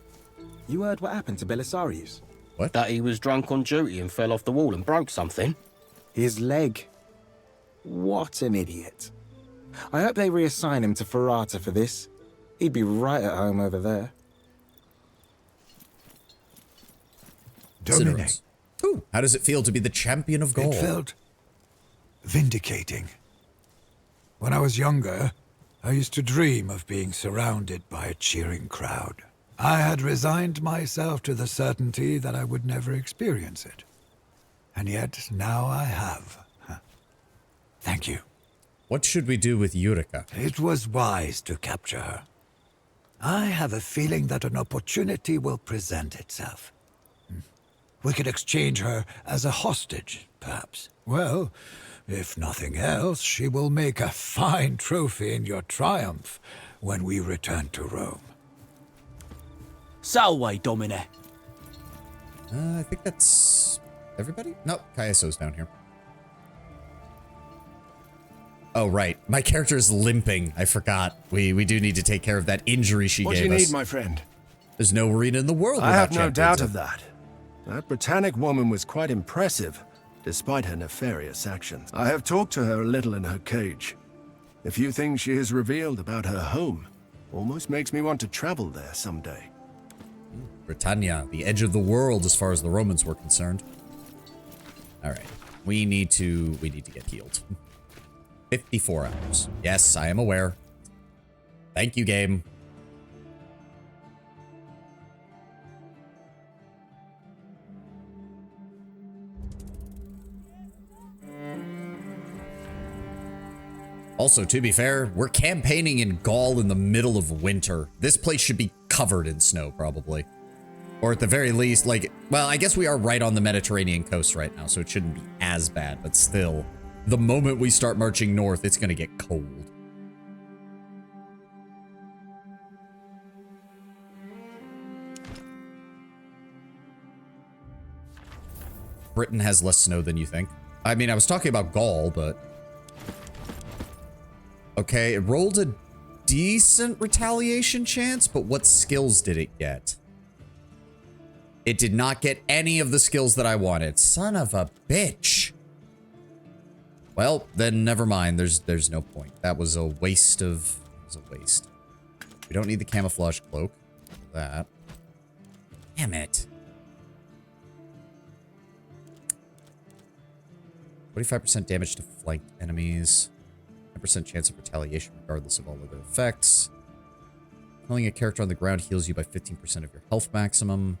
You heard what happened to Belisarius? What? That he was drunk on duty and fell off the wall and broke something. His leg. What an idiot. I hope they reassign him to Ferrata for this. He'd be right at home over there. Domine. Ooh, how does it feel to be the champion of Gaul? It felt vindicating. When I was younger, I used to dream of being surrounded by a cheering crowd. I had resigned myself to the certainty that I would never experience it. And yet, now I have. Thank you. What should we do with Yurika? It was wise to capture her. I have a feeling that an opportunity will present itself. We could exchange her as a hostage, perhaps. Well, if nothing else, she will make a fine trophy in your triumph when we return to Rome. Salve, Domine. I think that's everybody? No, Caeso's down here. Oh, right. My character is limping. I forgot. We do need to take care of that injury she What gave do you us. need, my friend? There's no arena in the world I without have no champions doubt in of it. that. That Britannic woman was quite impressive, despite her nefarious actions. I have talked to her a little in her cage. The few things she has revealed about her home almost makes me want to travel there someday. Britannia, the edge of the world as far as the Romans were concerned. All right. We need to get healed. 54 hours. Yes, I am aware. Thank you, game. Also, to be fair, we're campaigning in Gaul in the middle of winter. This place should be covered in snow, probably. Or at the very least, like, well, I guess we are right on the Mediterranean coast right now, so it shouldn't be as bad, but still. The moment we start marching north, it's gonna get cold. Britain has less snow than you think. I mean, I was talking about Gaul, but... Okay, it rolled a decent retaliation chance, but what skills did it get? It did not get any of the skills that I wanted. Son of a bitch. Well, then never mind. There's no point. That was a waste of... It was a waste. We don't need the camouflage cloak. That. Damn it. 45% damage to flanked enemies. 10% chance of retaliation regardless of all other effects. Killing a character on the ground heals you by 15% of your health maximum.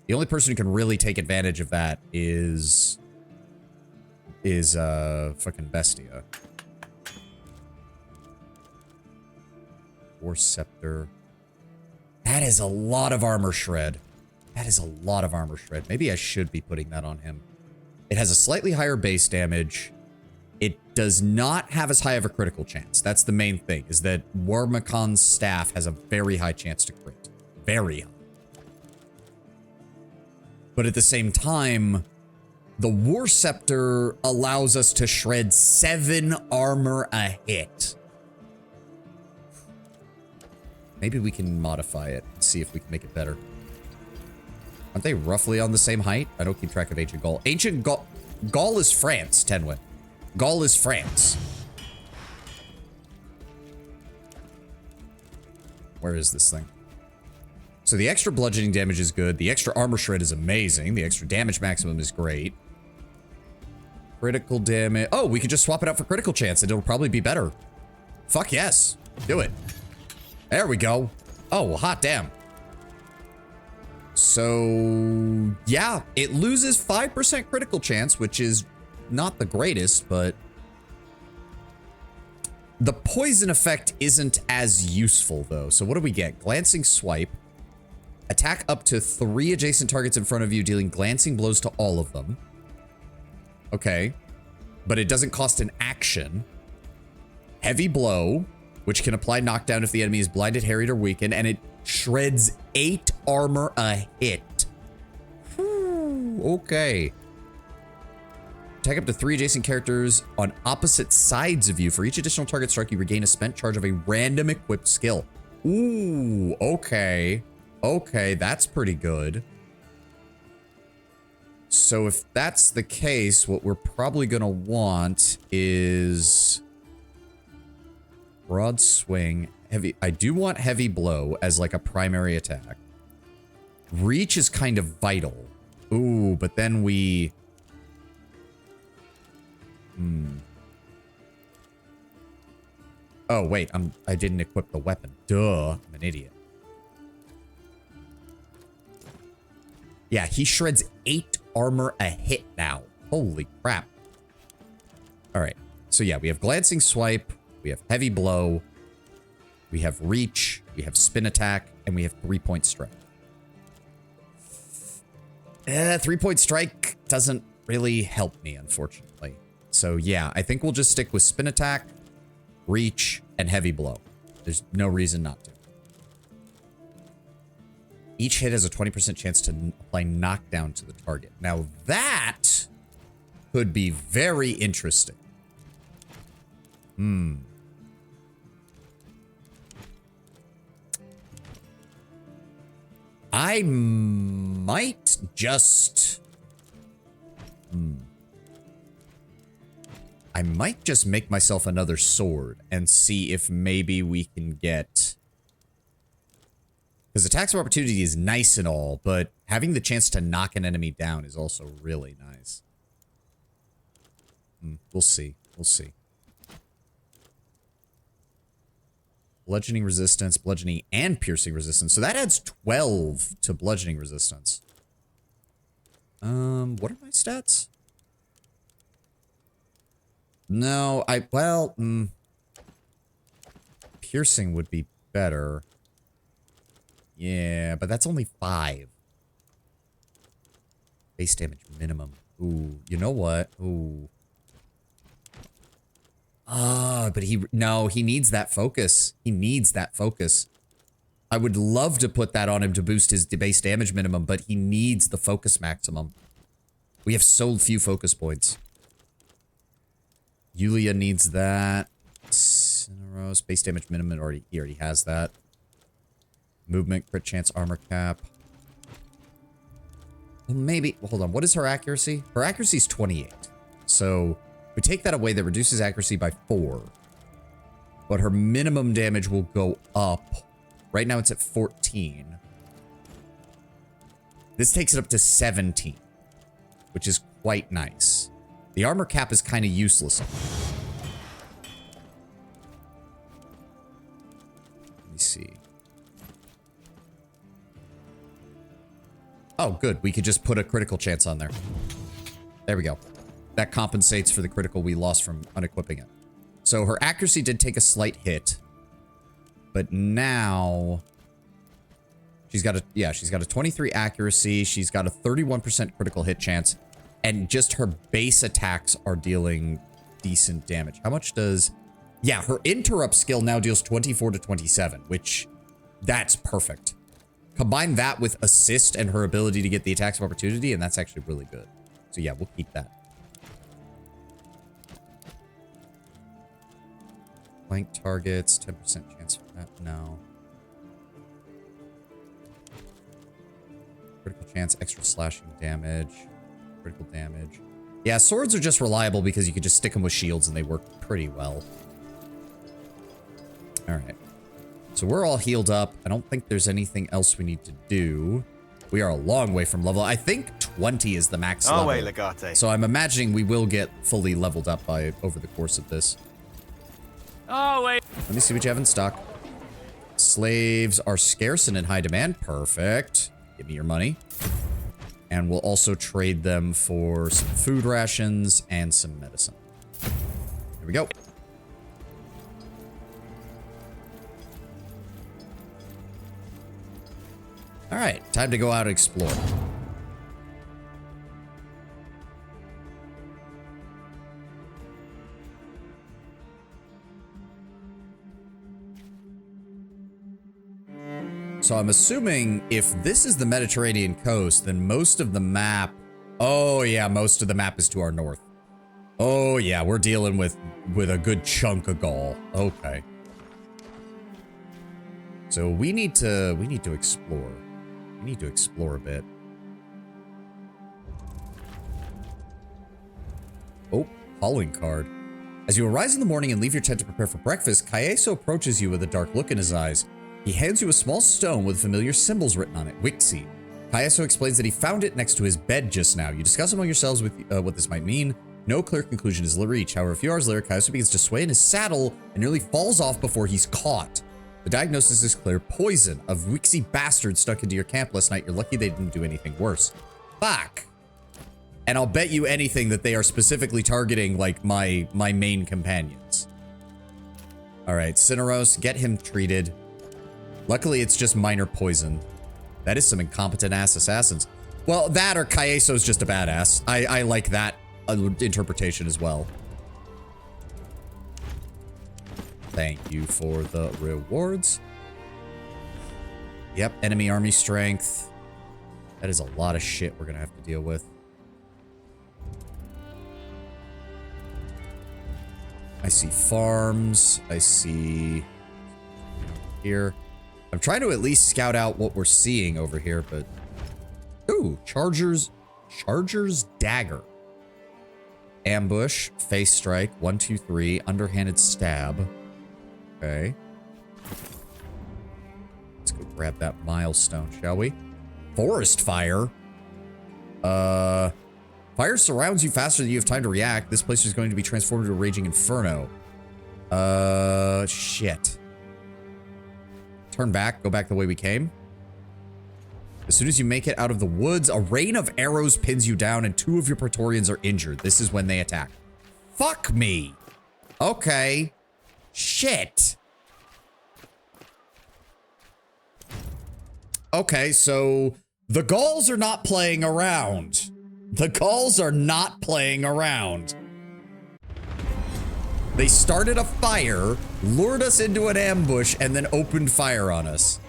The only person who can really take advantage of that is fucking Bestia. War Scepter. That is a lot of armor shred. That is a lot of armor shred. Maybe I should be putting that on him. It has a slightly higher base damage. It does not have as high of a critical chance. That's the main thing, is that Warmacon's staff has a very high chance to crit. Very high. But at the same time, the War Scepter allows us to shred 7 armor a hit. Maybe we can modify it and see if we can make it better. Aren't they roughly on the same height? I don't keep track of Ancient Gaul. Ancient Gaul... Gaul is France, Tenwin. Gaul is France. Where is this thing? So the extra bludgeoning damage is good. The extra armor shred is amazing. The extra damage maximum is great. Critical damage. Oh, we could just swap it out for critical chance and it'll probably be better. Fuck yes. Do it. There we go. Oh, well, hot damn. So, yeah, it loses 5% critical chance, which is not the greatest, but the poison effect isn't as useful, though. So what do we get? Glancing swipe. Attack up to 3 adjacent targets in front of you, dealing glancing blows to all of them. Okay. But it doesn't cost an action. Heavy blow, which can apply knockdown if the enemy is blinded, harried, or weakened, and it shreds 8 armor a hit. Whew, okay. Attack up to 3 adjacent characters on opposite sides of you. For each additional target strike, you regain a spent charge of a random equipped skill. Ooh, okay. Okay, that's pretty good. So if that's the case, what we're probably going to want is broad swing, heavy. I do want heavy blow as like a primary attack. Reach is kind of vital. Ooh, but then we... Oh, wait, I didn't equip the weapon. Duh, I'm an idiot. Yeah, he shreds 8 armor a hit now. Holy crap. All right. So yeah, we have glancing swipe, we have heavy blow, we have reach, we have spin attack, and we have 3-point strike. 3-point strike doesn't really help me, unfortunately. So yeah, I think we'll just stick with spin attack, reach, and heavy blow. There's no reason not to. Each hit has a 20% chance to apply knockdown to the target. Now that could be very interesting. I might just... I might just make myself another sword and see if maybe we can get... Because attacks of opportunity is nice and all, but having the chance to knock an enemy down is also really nice. We'll see. We'll see. Bludgeoning resistance, bludgeoning and piercing resistance. So that adds 12 to bludgeoning resistance. What are my stats? No, piercing would be better. Yeah, but that's only 5. Base damage minimum. Ooh, you know what? Ooh. But he needs that focus. He needs that focus. I would love to put that on him to boost his base damage minimum, but he needs the focus maximum. We have so few focus points. Yulia needs that. Cineros, base damage minimum, he already has that. Movement, crit chance, armor cap. Well, maybe, hold on, what is her accuracy? Her accuracy is 28. So, if we take that away, that reduces accuracy by 4. But her minimum damage will go up. Right now it's at 14. This takes it up to 17. Which is quite nice. The armor cap is kind of useless. Let me see. Oh, good. We could just put a critical chance on there. There we go. That compensates for the critical we lost from unequipping it. So her accuracy did take a slight hit. But now... she's got a 23 accuracy. She's got a 31% critical hit chance. And just her base attacks are dealing decent damage. How much does... yeah, her interrupt skill now deals 24 to 27, which... that's perfect. Combine that with assist and her ability to get the attacks of opportunity, and that's actually really good. So yeah, we'll keep that. Flank targets, 10% chance for that. No. Critical chance, extra slashing damage. Critical damage. Yeah, swords are just reliable because you can just stick them with shields and they work pretty well. Alright. So we're all healed up. I don't think there's anything else we need to do. We are a long way from level. I think 20 is the max level. Wait, Legate. So I'm imagining we will get fully leveled up by over the course of this. Oh, wait. Let me see what you have in stock. Slaves are scarce and in high demand. Perfect. Give me your money. And we'll also trade them for some food rations and some medicine. Here we go. All right, time to go out and explore. So I'm assuming if this is the Mediterranean coast, then most of the map... Oh yeah, most of the map is to our north. Oh yeah, we're dealing with a good chunk of Gaul. Okay. So we need to explore. We need to explore a bit. Oh, calling card. As you arise in the morning and leave your tent to prepare for breakfast, Caeso approaches you with a dark look in his eyes. He hands you a small stone with familiar symbols written on it, Wixi. Caeso explains that he found it next to his bed just now. You discuss among yourselves with what this might mean. No clear conclusion is reached. However, a few hours later, Caeso begins to sway in his saddle and nearly falls off before he's caught. The diagnosis is clear. Poison. A Wixi bastard stuck into your camp last night. You're lucky they didn't do anything worse. Fuck. And I'll bet you anything that they are specifically targeting, like, my main companions. Alright, Cineros, get him treated. Luckily, it's just minor poison. That is some incompetent-ass assassins. Well, that or Caeso's just a badass. I like that interpretation as well. Thank you for the rewards. Yep, enemy army strength. That is a lot of shit we're gonna have to deal with. I see farms. I see... here. I'm trying to at least scout out what we're seeing over here, but... Ooh, Charger's Dagger. Ambush, face strike, 1, 2, 3, underhanded stab. Okay. Let's go grab that milestone, shall we? Forest fire? Fire surrounds you faster than you have time to react. This place is going to be transformed into a raging inferno. Shit. Turn back, go back the way we came. As soon as you make it out of the woods, a rain of arrows pins you down and 2 of your Praetorians are injured. This is when they attack. Fuck me. Okay. Shit. Okay, so the Gauls are not playing around. The Gauls are not playing around. They started a fire, lured us into an ambush, and then opened fire on us.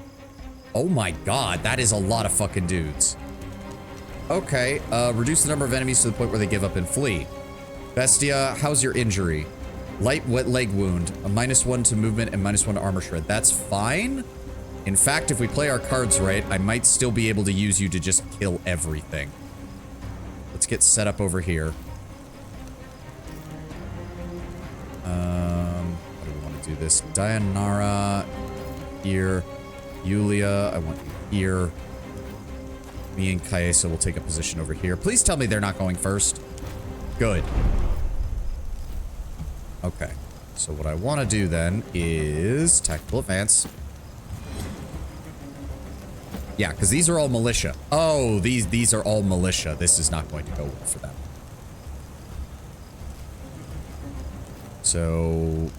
Oh my god, that is a lot of fucking dudes. Okay, reduce the number of enemies to the point where they give up and flee. Bestia, how's your injury? Light leg wound, a -1 to movement and -1 to armor shred. That's fine. In fact, if we play our cards right, I might still be able to use you to just kill everything. Let's get set up over here. How do we want to do this? Dianara, here. Yulia, I want you here. Me and Caeso will take a position over here. Please tell me they're not going first. Good. Okay. So what I want to do then is tactical advance. Yeah, because these are all militia. Oh, these are all militia. This is not going to go well for them. So,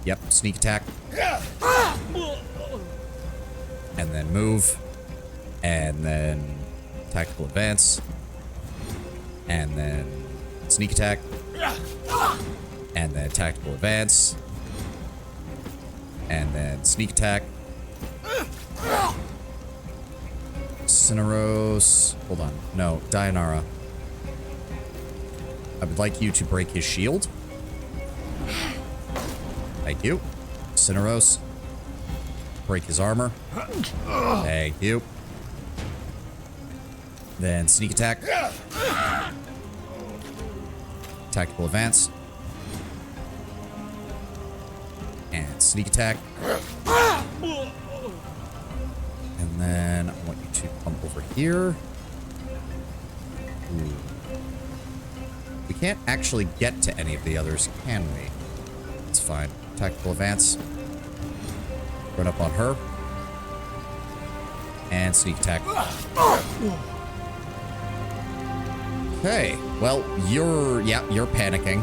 yep, sneak attack. And then move. And then tactical advance. And then sneak attack. And then tactical advance. And then sneak attack. Cineros. Hold on. No, Dianara. I would like you to break his shield. Thank you. Cineros. Break his armor. Thank you. Then sneak attack. Tactical advance. And sneak attack. And then I want you to come over here. Ooh. We can't actually get to any of the others, can we? It's fine. Tactical advance. Run up on her. And sneak attack. Okay. Well, you're panicking.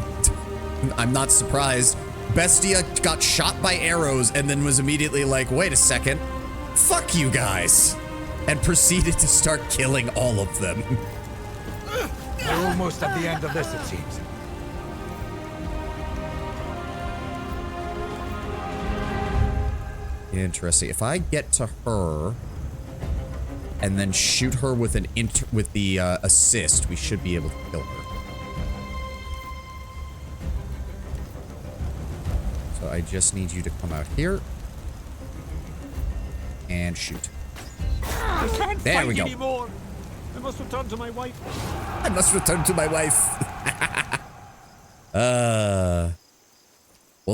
I'm not surprised. Bestia got shot by arrows and then was immediately like, wait a second. Fuck you guys. And proceeded to start killing all of them. We're almost at the end of this, it seems. Interesting. If I get to her and then shoot her with an assist, we should be able to kill her. So I just need you to come out here and shoot. I can't There we go. anymore. I must return to my wife. I must return to my wife. Well,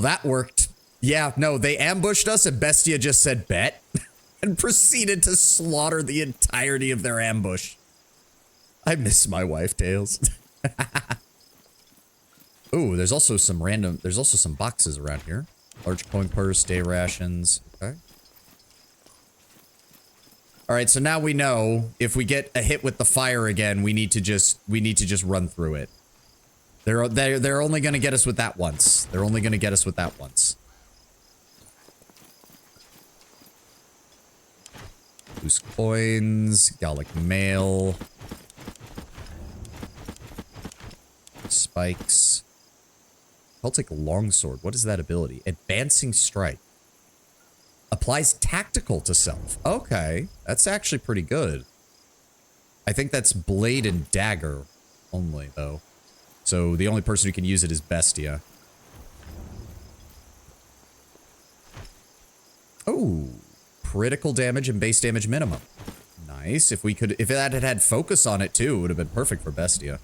that worked. Yeah, no, they ambushed us and Bestia just said bet and proceeded to slaughter the entirety of their ambush. I miss my wife, Tails. Ooh, there's also some boxes around here. Large coin purse, day rations. Okay. All right, so now we know if we get a hit with the fire again, we need to just run through it. They're only going to get us with that once. They're only going to get us with that once. Loose coins, Gallic mail, spikes, Celtic longsword. What is that ability? Advancing strike. Applies tactical to self. Okay, that's actually pretty good. I think that's blade and dagger only, though. So the only person who can use it is Bestia. Oh, critical damage and base damage minimum. Nice. If that had had focus on it too, it would have been perfect for Bestia.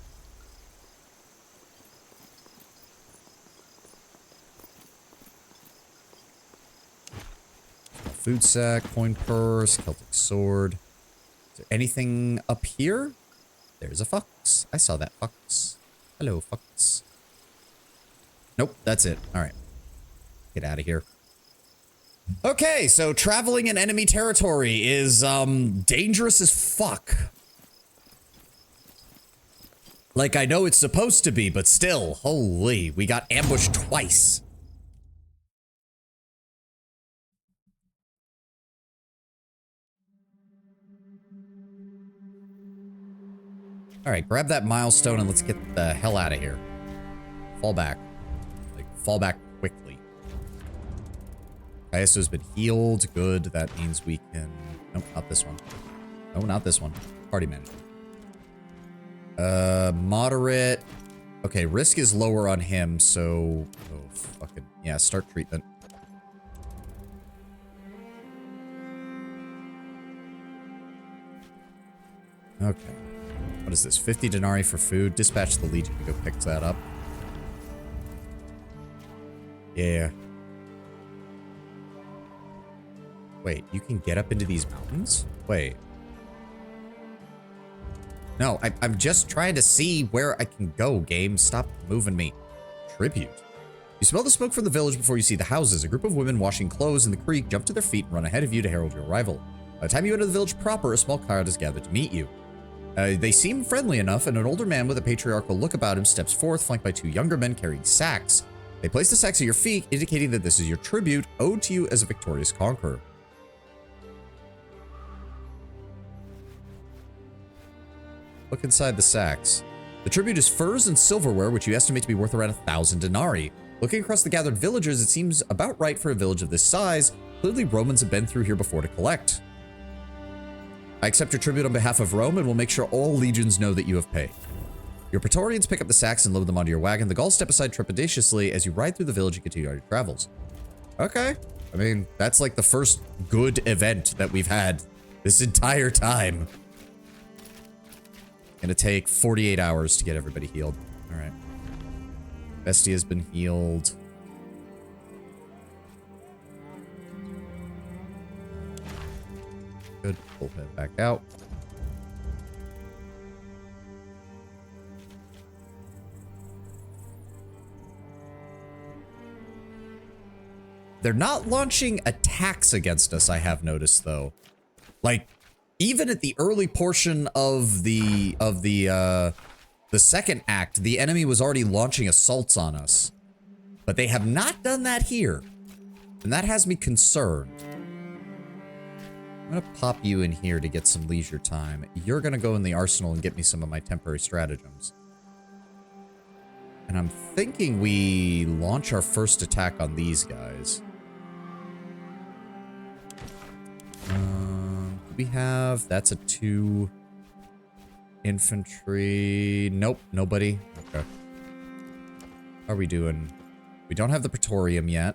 Food sack, coin purse, Celtic sword. Is there anything up here? There's a fox. I saw that fox. Hello, fox. Nope, that's it. All right. Get out of here. Okay, so traveling in enemy territory is dangerous as fuck. Like, I know it's supposed to be, but still, holy, we got ambushed twice. All right, grab that milestone and let's get the hell out of here. Fall back. Like, fall back quickly. Caeso's been healed. Good. That means we can... Nope, not this one. No, not this one. Party management. Moderate. Okay, risk is lower on him, so... Oh, fucking... Yeah, start treatment. Okay. What is this? 50 denarii for food. Dispatch the Legion to go pick that up. Yeah. Wait, you can get up into these mountains? Wait. No, I'm just trying to see where I can go, game. Stop moving me. Tribute. You smell the smoke from the village before you see the houses. A group of women washing clothes in the creek jump to their feet and run ahead of you to herald your arrival. By the time you enter the village proper, a small crowd is gathered to meet you. They seem friendly enough, and an older man with a patriarchal look about him steps forth, flanked by two younger men carrying sacks. They place the sacks at your feet, indicating that this is your tribute, owed to you as a victorious conqueror. Look inside the sacks. The tribute is furs and silverware, which you estimate to be worth around 1,000 denarii. Looking across the gathered villagers, it seems about right for a village of this size. Clearly, Romans have been through here before to collect. I accept your tribute on behalf of Rome and will make sure all legions know that you have paid. Your Praetorians pick up the sacks and load them onto your wagon. The Gauls step aside trepidatiously as you ride through the village and continue on your travels. Okay. I mean, that's like the first good event that we've had this entire time. Gonna take 48 hours to get everybody healed. All right. Bestia's been healed. Good. Pull that back out. They're not launching attacks against us, I have noticed, though. Like, even at the early portion of the second act, the enemy was already launching assaults on us. But they have not done that here. And that has me concerned. I'm gonna pop you in here to get some leisure time. You're gonna go in the arsenal and get me some of my temporary stratagems. And I'm thinking we launch our first attack on these guys. We have, that's a 2 infantry. Nope, nobody. Okay. How are we doing? We don't have the Praetorium yet.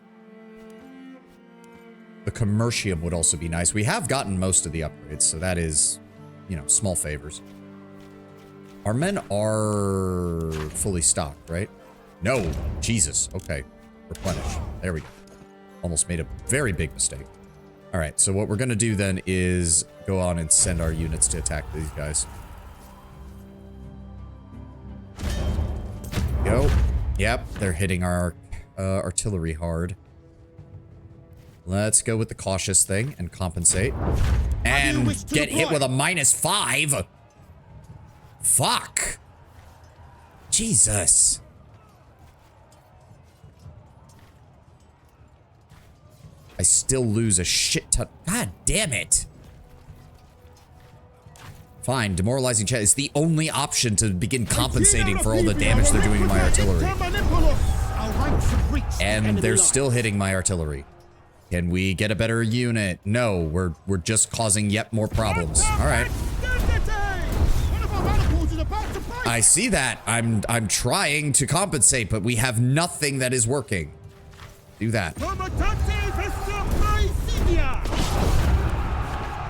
The Commercium would also be nice. We have gotten most of the upgrades, so that is, you know, small favors. Our men are fully stocked, right? No, Jesus. Okay, replenish. There we go. Almost made a very big mistake. All right, so what we're gonna do then is go on and send our units to attack these guys. Go. Yep, they're hitting our artillery hard. Let's go with the cautious thing and compensate. And get hit with a -5. Fuck. Jesus. I still lose a shit ton. God damn it. Fine, demoralizing chat is the only option to begin compensating for all the damage they're doing to my artillery. And they're still hitting my artillery. Can we get a better unit? No, we're just causing yet more problems. All right. I see that. I'm trying to compensate, but we have nothing that is working. Do that.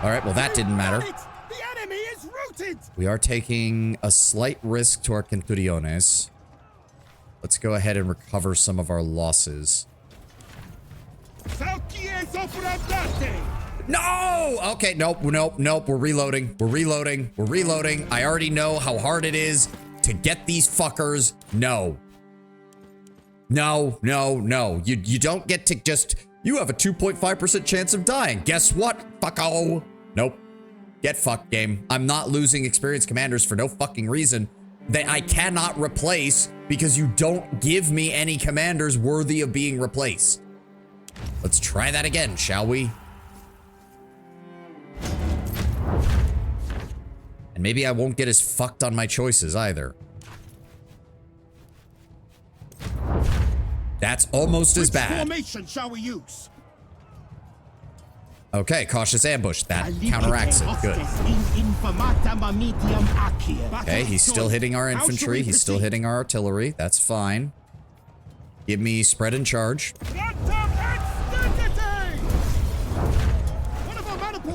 All right, well, that didn't matter. The enemy is routed. We are taking a slight risk to our Centuriones. Let's go ahead and recover some of our losses. No! Okay, nope. We're reloading. We're reloading. I already know how hard it is to get these fuckers. No. You don't get to just... You have a 2.5% chance of dying. Guess what, fucko? Nope. Get fucked, game. I'm not losing experienced commanders for no fucking reason that I cannot replace because you don't give me any commanders worthy of being replaced. Let's try that again, shall we? And maybe I won't get as fucked on my choices either. That's almost as bad. Formation shall we use? Okay, cautious ambush. That counteracts it. Good. Okay, he's still hitting our infantry. He's still hitting our artillery. That's fine. Give me spread and charge.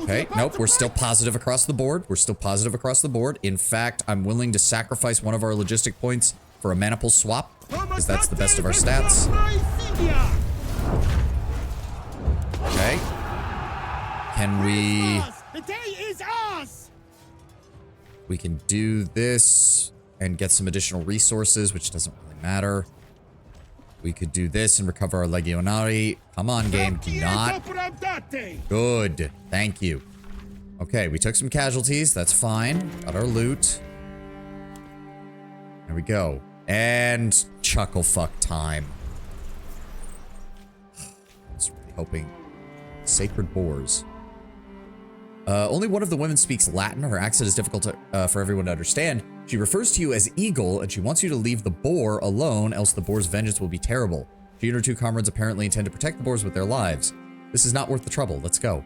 Okay, nope, we're still positive across the board. In fact, I'm willing to sacrifice one of our logistic points for a maniple swap, because that's the best of our stats. Okay. Can we... We can do this and get some additional resources, which doesn't really matter. We could do this and recover our Legionari. Come on, game. Do not. Good. Thank you. Okay, we took some casualties. That's fine. Got our loot. There we go. And chuckle fuck time. I was really hoping. Sacred boars. Only one of the women speaks Latin. Her accent is difficult for everyone to understand. She refers to you as Eagle, and she wants you to leave the boar alone, else the boar's vengeance will be terrible. She and her 2 comrades apparently intend to protect the boars with their lives. This is not worth the trouble. Let's go.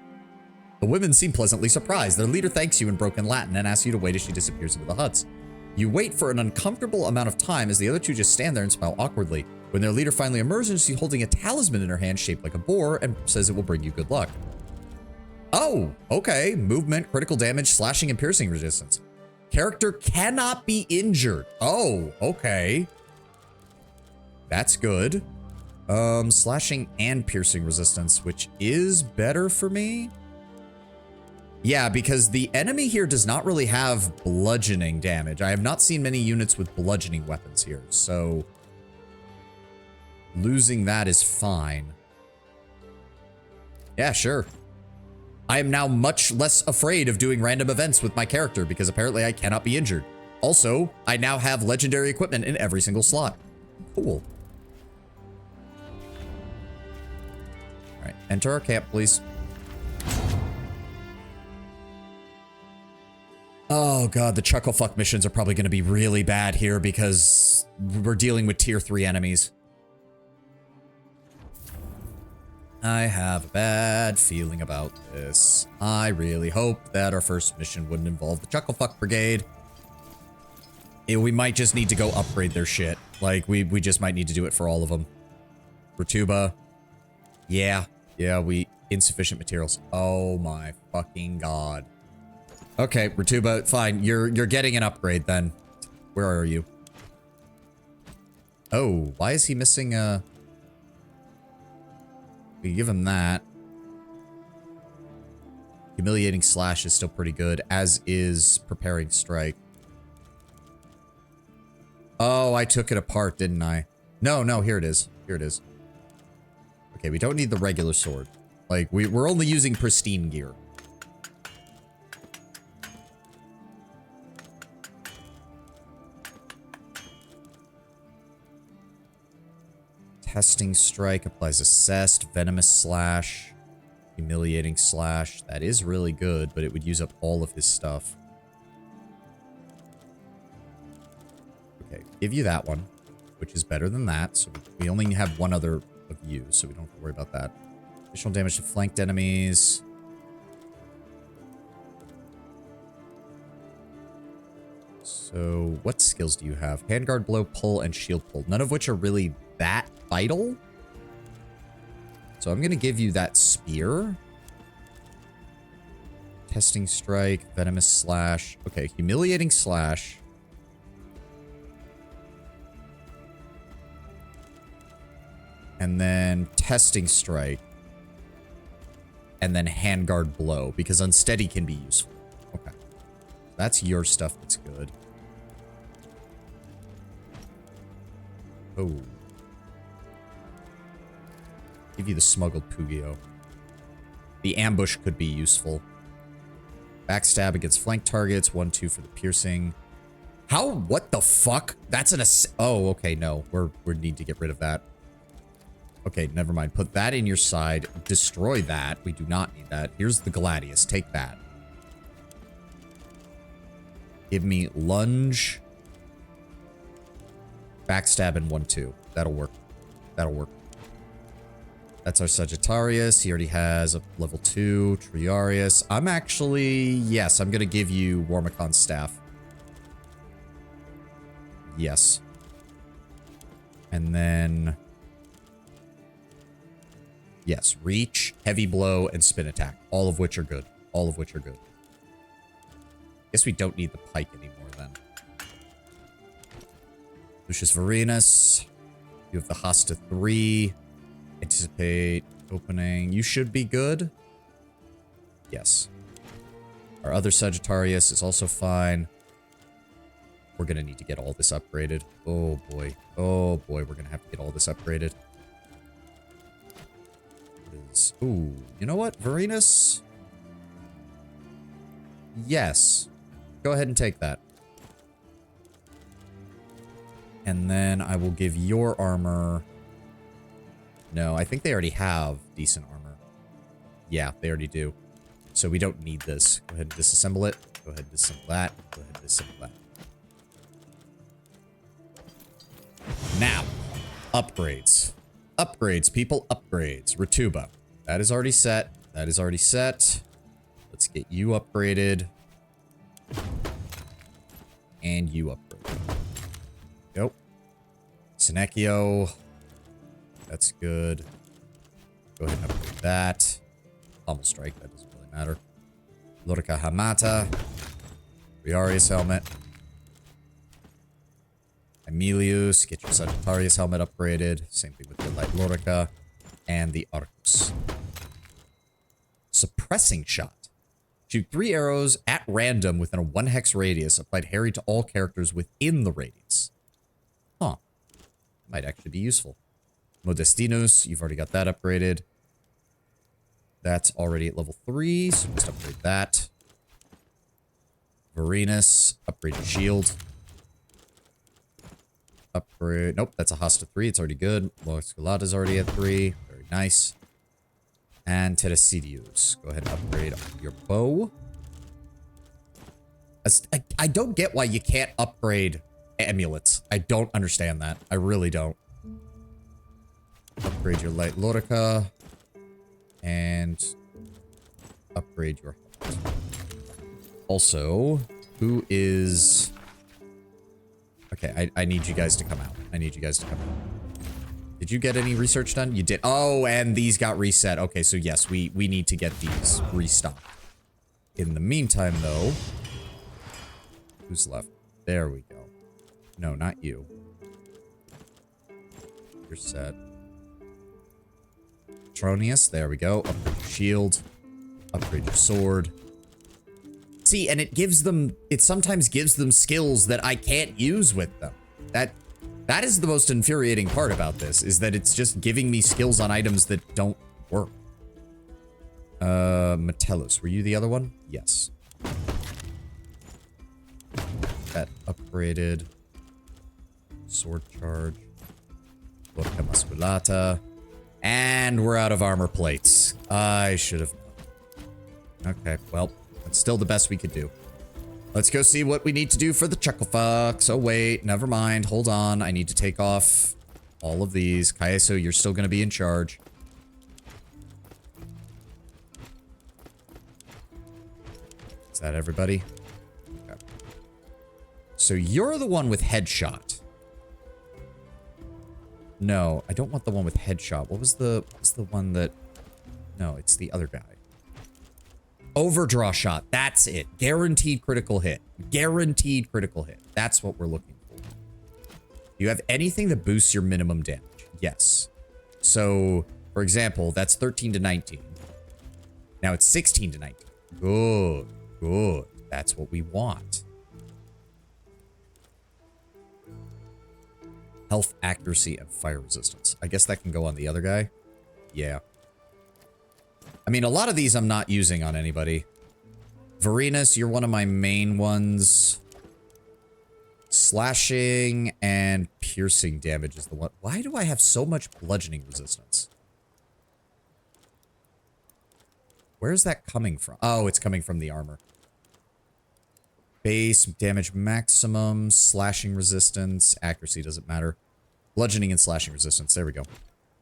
The women seem pleasantly surprised. Their leader thanks you in broken Latin and asks you to wait as she disappears into the huts. You wait for an uncomfortable amount of time as the other 2 just stand there and smile awkwardly. When their leader finally emerges, she's holding a talisman in her hand shaped like a boar and says it will bring you good luck. Oh, okay. Movement, critical damage, slashing, and piercing resistance. Character cannot be injured. Oh, okay. That's good. Slashing and piercing resistance, which is better for me. Yeah, because the enemy here does not really have bludgeoning damage. I have not seen many units with bludgeoning weapons here, so losing that is fine. Yeah, sure. I am now much less afraid of doing random events with my character because apparently I cannot be injured. Also, I now have legendary equipment in every single slot. Cool. All right, enter our camp, please. Oh god, the chucklefuck missions are probably going to be really bad here because we're dealing with tier 3 enemies. I have a bad feeling about this. I really hope that our first mission wouldn't involve the chucklefuck brigade. We might just need to go upgrade their shit. Like, we just might need to do it for all of them. Ratuba. Yeah, insufficient materials. Oh my fucking god. Okay, Ratuba, fine. You're getting an upgrade then. Where are you? Oh, why is he missing we give him that. Humiliating Slash is still pretty good, as is Preparing Strike. Oh, I took it apart, didn't I? No, here it is. Here it is. Okay, we don't need the regular sword. Like, we're only using pristine gear. Testing Strike applies Assessed, Venomous Slash, Humiliating Slash. That is really good, but it would use up all of his stuff. Okay, give you that one, which is better than that. So we only have one other of you, so we don't have to worry about that. Additional damage to flanked enemies. So what skills do you have? Handguard Blow, Pull, and Shield Pull. None of which are really that vital. So I'm going to give you that Spear. Testing Strike, Venomous Slash. Okay, Humiliating Slash. And then Testing Strike. And then Handguard Blow, because Unsteady can be useful. Okay. That's your stuff that's good. Oh. Give you the Smuggled Pugio. The Ambush could be useful. Backstab against flank targets. 1-2 for the piercing. How? What the fuck? That's an oh, okay, no. We need to get rid of that. Okay, never mind. Put that in your side. Destroy that. We do not need that. Here's the Gladius. Take that. Give me Lunge. Backstab and 1-2. That'll work. That'll work. That's our Sagittarius. He already has a level 2. Triarius. I'm actually... Yes, I'm going to give you Warmacon's Staff. Yes. And then... Yes, Reach, Heavy Blow, and Spin Attack. All of which are good. All of which are good. Guess we don't need the Pike anymore then. Lucius Varenus. You have the Hosta 3. Anticipate opening. You should be good. Yes. Our other Sagittarius is also fine. We're going to need to get all this upgraded. Oh boy. Oh boy, we're going to have to get all this upgraded. Ooh, you know what? Varenus? Yes. Go ahead and take that. And then I will give your armor... No, I think they already have decent armor. Yeah, they already do. So we don't need this. Go ahead and disassemble it. Go ahead and disassemble that. Go ahead and disassemble that. Now, upgrades. Upgrades, people. Upgrades. Ratuba. That is already set. That is already set. Let's get you upgraded. And you upgraded. Go. Senecchio. That's good. Go ahead and upgrade that. Pummel Strike, that doesn't really matter. Lorica Hamata. Riarius helmet. Emilius, get your Sagittarius helmet upgraded. Same thing with the Light Lorica. And the Arcus. Suppressing Shot. Shoot 3 arrows at random within a 1 hex radius, applied Harry to all characters within the radius. Huh. That might actually be useful. Modestinus, you've already got that upgraded. That's already at level 3, so just upgrade that. Varinus, upgrade your shield. Upgrade, nope, that's a Hosta 3, it's already good. Losculata's already at 3, very nice. And Teresidius, go ahead and upgrade your bow. I don't get why you can't upgrade amulets. I don't understand that. I really don't. Upgrade your light lorica. And upgrade your helmet. Also, who is... Okay, I need you guys to come out. I need you guys to come out. Did you get any research done? You did. Oh, and these got reset. Okay, so yes, we need to get these restocked. In the meantime, though... Who's left? There we go. No, not you. You're set. Tronius, there we go. Upgrade your shield. Upgrade your sword. See, and it gives them... It sometimes gives them skills that I can't use with them. That is the most infuriating part about this, is that it's just giving me skills on items that don't work. Metellus, were you the other one? Yes. That upgraded. Sword charge. Lorica musculata. And we're out of armor plates. I should have known. Okay, well, that's still the best we could do. Let's go see what we need to do for the Chucklefucks. Oh, wait, never mind. Hold on. I need to take off all of these. Caeso, you're still going to be in charge. Is that everybody? Okay. So you're the one with headshot. No, I don't want the one with headshot. What's the one that... No, it's the other guy. Overdraw shot. That's it. Guaranteed critical hit. Guaranteed critical hit. That's what we're looking for. Do you have anything that boosts your minimum damage? Yes. So, for example, that's 13 to 19. Now it's 16 to 19. Good. Good. That's what we want. Health, accuracy, and fire resistance. I guess that can go on the other guy. Yeah. I mean, a lot of these I'm not using on anybody. Varinus, you're one of my main ones. Slashing and piercing damage is the one. Why do I have so much bludgeoning resistance? Where's that coming from? Oh, it's coming from the armor. Base, damage maximum, slashing resistance, accuracy doesn't matter. Bludgeoning and slashing resistance, there we go.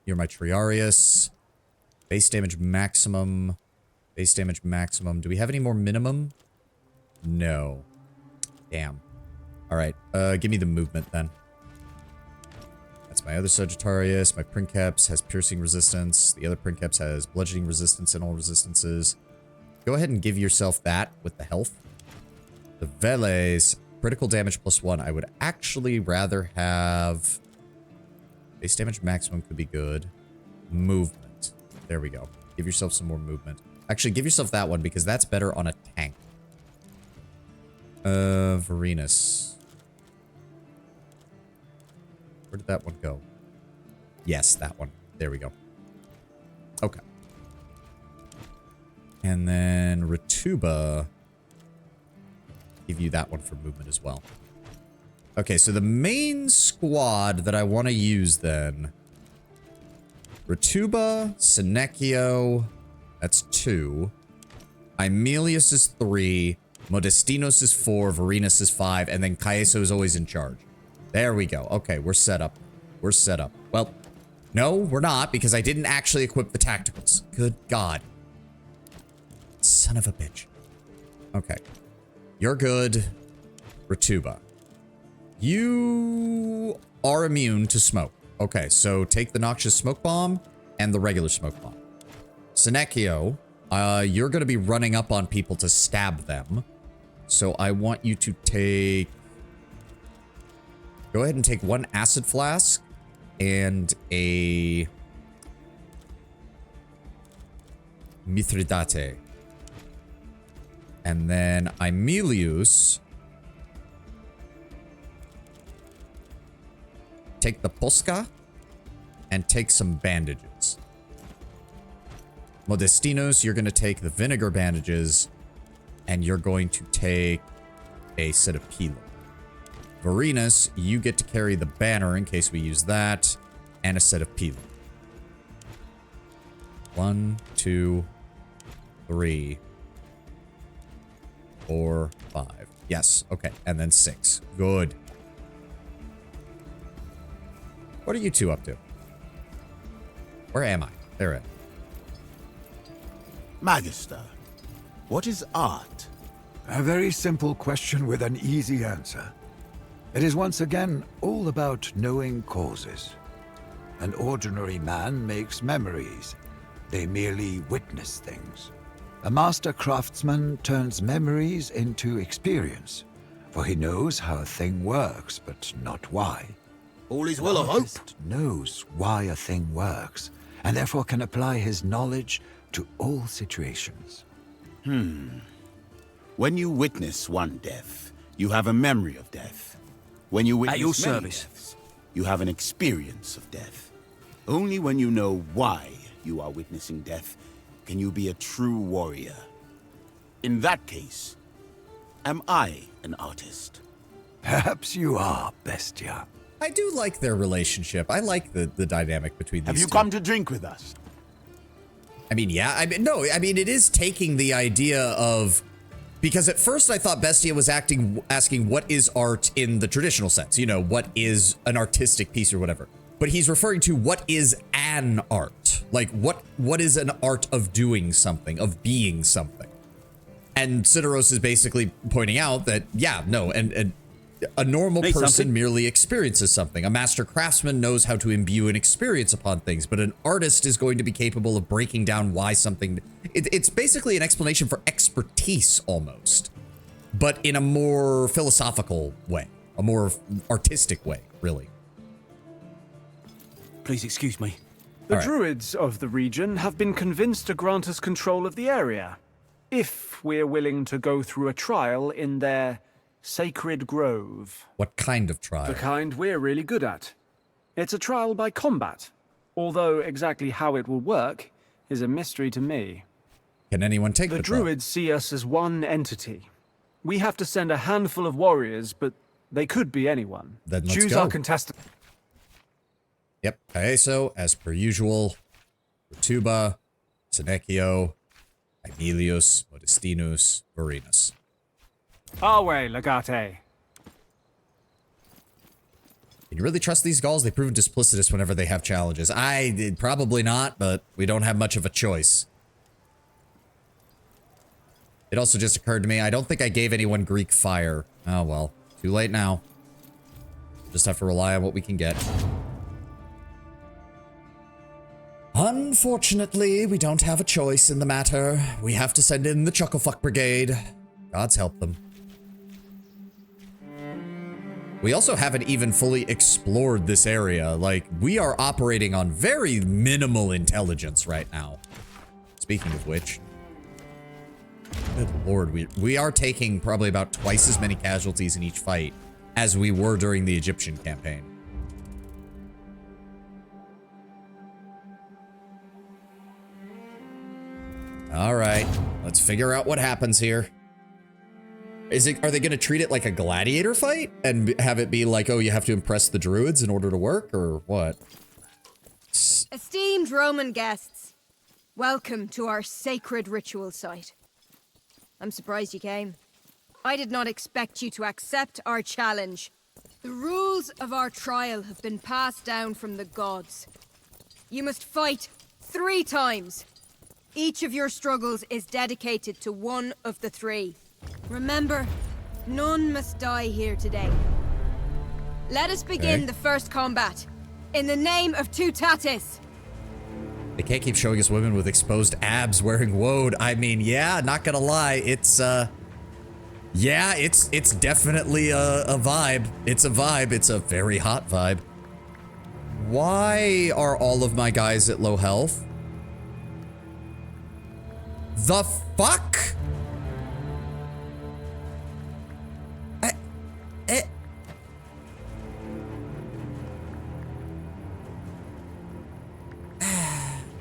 You're my Triarius. Base damage maximum. Base damage maximum. Do we have any more minimum? No. Damn. Alright, give me the movement then. That's my other Sagittarius. My Princeps has piercing resistance. The other Princeps has bludgeoning resistance and all resistances. Go ahead and give yourself that with the health. The Veles, critical damage +1. I would actually rather have... Base damage maximum could be good. Movement. There we go. Give yourself some more movement. Actually, give yourself that one because that's better on a tank. Varinus. Where did that one go? Yes, that one. There we go. Okay. And then Rituba. Give you that one for movement as well. Okay, so the main squad that I want to use then... Rituba, Senecio, that's 2. Aemilius is 3. Modestinos is 4. Varinus is 5. And then Caeso is always in charge. There we go. Okay, we're set up. We're set up. Well, no, we're not, because I didn't actually equip the tacticals. Good God. Son of a bitch. Okay. You're good. Rituba. You are immune to smoke. Okay, so take the noxious smoke bomb and the regular smoke bomb. Senecio, you're going to be running up on people to stab them. So I want you to take... Go ahead and take 1 acid flask and a... Mithridate. And then Aemilius... Take the Posca and take some bandages. Modestinus, you're going to take the vinegar bandages, and you're going to take a set of pilum. Varinus, you get to carry the banner in case we use that, and a set of pilum. 1, 2, 3, 4, 5. Yes, okay, and then 6. Good. What are you two up to? Where am I? There I am. Magister, what is art? A very simple question with an easy answer. It is once again all about knowing causes. An ordinary man makes memories. They merely witness things. A master craftsman turns memories into experience, for he knows how a thing works, but not why. All is well, I hope. Knows why a thing works, and therefore can apply his knowledge to all situations. When you witness one death, you have a memory of death. When you witness your many service. deaths, you have an experience of death. Only when you know why you are witnessing death can you be a true warrior. In that case, am I an artist? Perhaps you are, Bestia. I do like their relationship. I like the dynamic between these Have you two. come to drink with us? I mean, yeah. I mean, it is taking the idea of... Because at first I thought Bestia was asking what is art in the traditional sense. You know, what is an artistic piece or whatever. But he's referring to what is an art. Like, what is an art of doing something, of being something. And Sideros is basically pointing out that, yeah, no, and a normal person merely experiences something. A master craftsman knows how to imbue an experience upon things, but an artist is going to be capable of breaking down why something... It's basically an explanation for expertise, almost. But in a more philosophical way. A more artistic way, really. Please excuse me. The druids of the region have been convinced to grant us control of the area, if we're willing to go through a trial in their sacred grove. What kind of trial? The kind we're really good at. It's a trial by combat, although exactly how it will work is a mystery to me. Can anyone take the trial? The druids see us as one entity. We have to send a handful of warriors, but they could be anyone. Then let's Choose go. our contestant. Yep, Caeso, as per usual. Rutuba, Senecchio, Aemilius, Modestinus, Varinus. Our way, Legate. Can you really trust these Gauls? They prove duplicitous whenever they have challenges. Probably not, but we don't have much of a choice. It also just occurred to me, I don't think I gave anyone Greek fire. Oh well, too late now. Just have to rely on what we can get. Unfortunately, we don't have a choice in the matter. We have to send in the Chucklefuck Brigade. God's help them. We also haven't even fully explored this area. Like, we are operating on very minimal intelligence right now. Speaking of which, good lord, we are taking probably about twice as many casualties in each fight as we were during the Egyptian campaign. All right, let's figure out what happens here. Are they going to treat it like a gladiator fight and have it be like, oh, you have to impress the druids in order to work, or what? Esteemed Roman guests, welcome to our sacred ritual site. I'm surprised you came. I did not expect you to accept our challenge. The rules of our trial have been passed down from the gods. You must fight 3 times. Each of your struggles is dedicated to one of the 3. Remember, none must die here today. Let us begin the first combat. In the name of Tutatis. They can't keep showing us women with exposed abs wearing woad. I mean, yeah, not gonna lie. It's, yeah, it's definitely a vibe. It's a vibe. It's a very hot vibe. Why are all of my guys at low health? The fuck?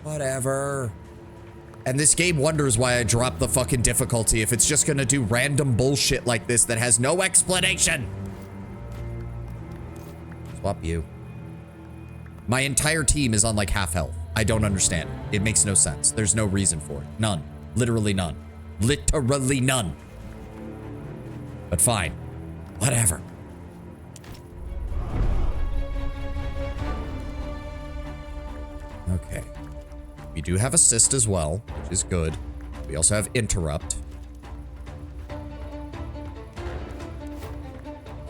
Whatever. And this game wonders why I dropped the fucking difficulty if it's just gonna do random bullshit like this that has no explanation. Swap you. My entire team is on like half health. I don't understand it. It makes no sense. There's no reason for it. None. Literally none. Literally none. But fine. Whatever. Okay. We do have assist as well, which is good. We also have interrupt.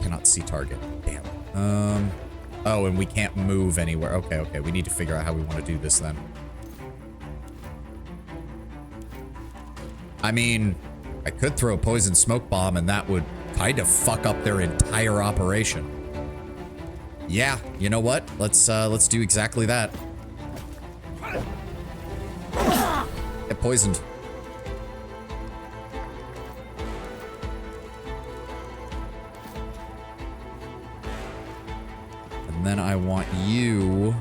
Cannot see target. Damn. Oh, and we can't move anywhere. Okay, okay. We need to figure out how we want to do this then. I mean, I could throw a poison smoke bomb and that would kind of fuck up their entire operation. Yeah, you know what? Let's do exactly that. Get poisoned. And then I want you...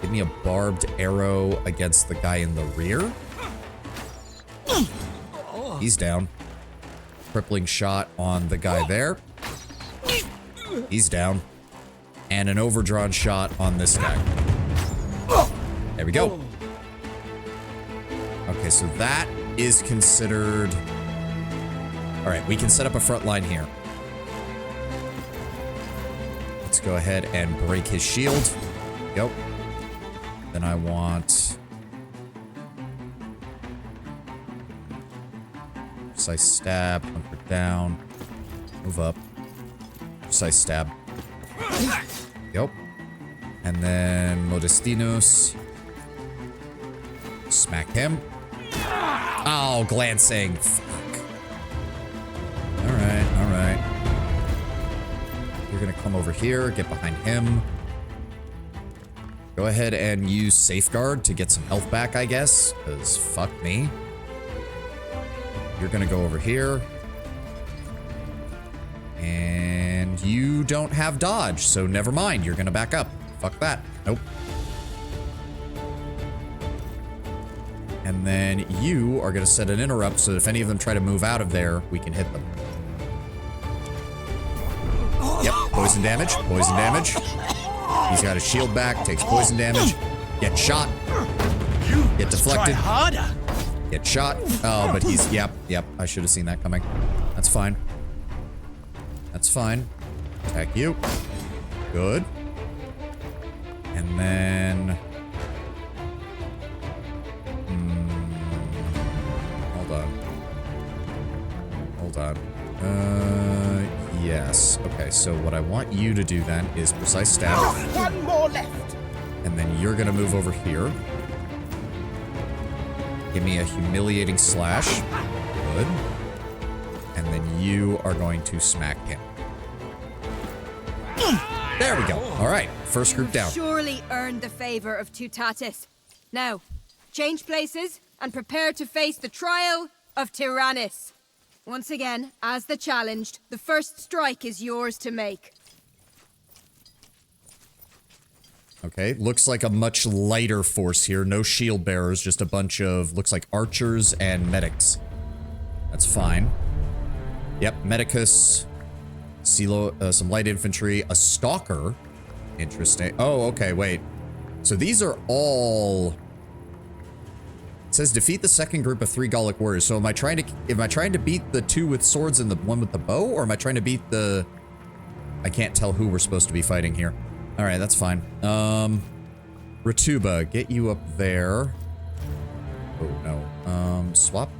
Give me a barbed arrow against the guy in the rear. He's down. Crippling shot on the guy there. He's down. And an overdrawn shot on this guy. There we go. Okay, so that is considered... Alright, we can set up a front line here. Let's go ahead and break his shield. Go. Then I want... Precise stab, hunker down, move up, precise stab. Yep. And then Modestinus. Smack him. Oh, glancing. Fuck. Alright, alright. You're gonna come over here, get behind him. Go ahead and use Safeguard to get some health back, I guess, because fuck me. You're gonna go over here. And you don't have dodge, so never mind. You're gonna back up. Fuck that. Nope. And then you are gonna set an interrupt so that if any of them try to move out of there, we can hit them. Yep, poison damage, poison damage. He's got his shield back, takes poison damage. Get shot. Get deflected. Try harder. Get shot. Oh, but he's... Yep, I should have seen that coming. That's fine. That's fine. Attack you. Good. And then... Hold on. Hold on. Yes. Okay, so what I want you to do then is precise stab. One more left. And then you're gonna move over here. Give me a humiliating slash. Good. And then you are going to smack him. There we go. All right. First group down. Surely earned the favor of Tutatis. Now, change places and prepare to face the trial of Tyrannus. Once again, as the challenged, the first strike is yours to make. Okay, looks like a much lighter force here. No shield bearers, just a bunch of, looks like archers and medics. That's fine. Yep, medicus, some light infantry, a stalker. Interesting. Oh, okay, wait. So these are all... It says defeat the second group of 3 Gallic warriors. So am I trying to beat the 2 with swords and the 1 with the bow? Or am I trying to beat the... I can't tell who we're supposed to be fighting here. All right, that's fine. Ratuba, get you up there. Oh, no. Swap.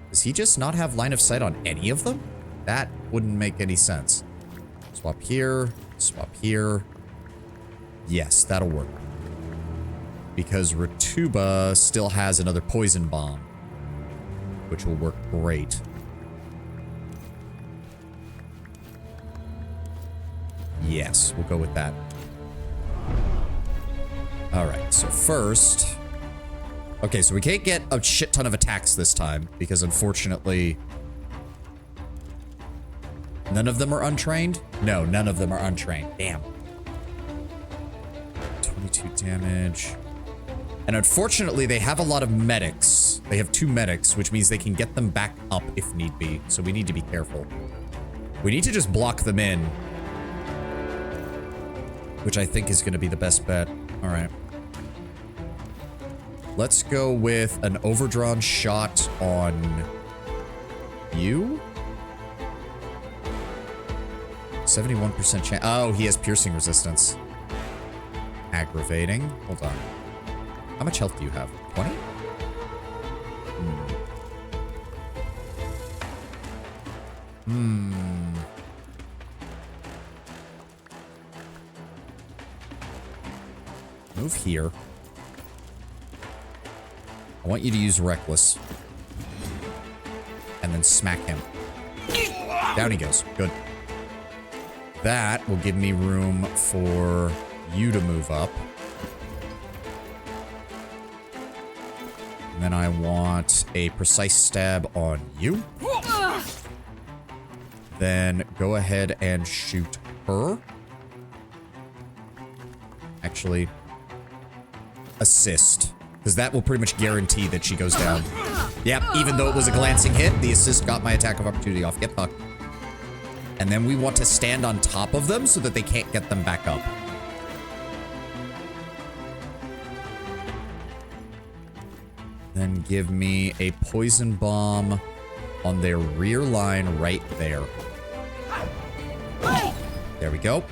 Does he just not have line of sight on any of them? That wouldn't make any sense. Swap here. Swap here. Yes, that'll work. Because Ratuba still has another poison bomb, which will work great. Yes, we'll go with that. All right, so first... Okay, so we can't get a shit ton of attacks this time, because unfortunately... None of them are untrained? No, none of them are untrained. Damn. 22 damage. And unfortunately, they have a lot of medics. They have 2 medics, which means they can get them back up if need be. So we need to be careful. We need to just block them in, which I think is going to be the best bet. All right. Let's go with an overdrawn shot on you. 71% chance. Oh, he has piercing resistance. Aggravating. Hold on. How much health do you have? 20? Move here. I want you to use Reckless. And then smack him. Down he goes. Good. That will give me room for you to move up. And then I want a precise stab on you. Then go ahead and shoot her. Actually, assist. Because that will pretty much guarantee that she goes down. Yep, even though it was a glancing hit, the assist got my attack of opportunity off. Get fucked. And then we want to stand on top of them so that they can't get them back up. Then give me a poison bomb on their rear line right there. There we go.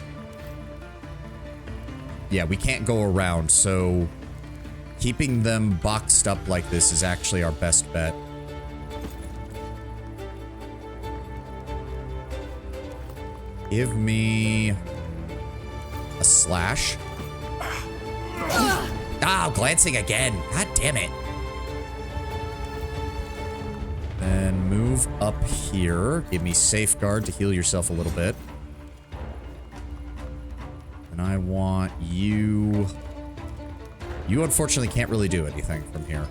Yeah, we can't go around, so keeping them boxed up like this is actually our best bet. Give me a slash. Ah, glancing again. God damn it. Then move up here. Give me safeguard to heal yourself a little bit. And I want you... You unfortunately can't really do anything from here.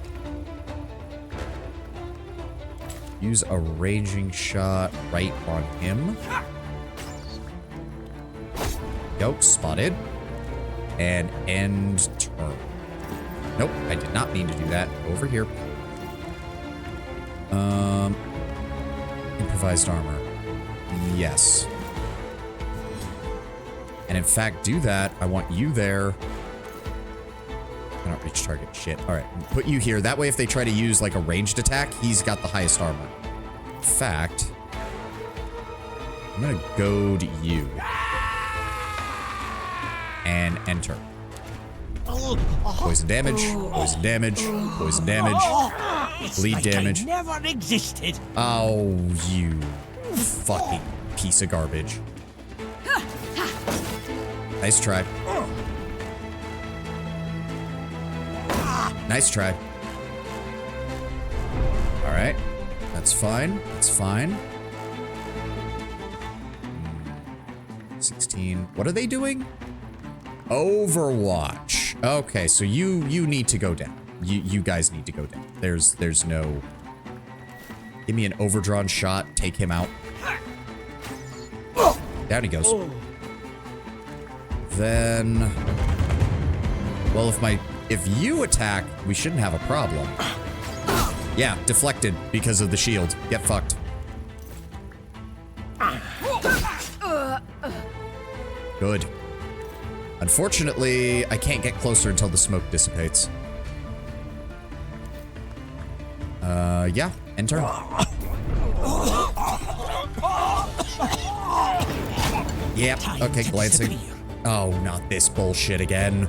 Use a raging shot right on him. Go, spotted. And end turn. Nope, I did not mean to do that. Over here. Improvised armor. Yes. And in fact, do that. I want you there. Cannot reach target. Shit. All right, put you here. That way, if they try to use like a ranged attack, he's got the highest armor. In fact, I'm gonna goad you. And enter. Poison damage, poison damage, poison damage, bleed damage. Never existed. Oh, you fucking piece of garbage. Nice try. Nice try. All right. That's fine. That's fine. 16. What are they doing? Overwatch. Okay, so you need to go down. You guys need to go down. There's no... Give me an overdrawn shot. Take him out. Down he goes. Then... Well, if you attack, we shouldn't have a problem. Yeah, deflected because of the shield. Get fucked. Good. Unfortunately, I can't get closer until the smoke dissipates. Yeah, end turn. Yep, okay, glancing. Oh, not this bullshit again.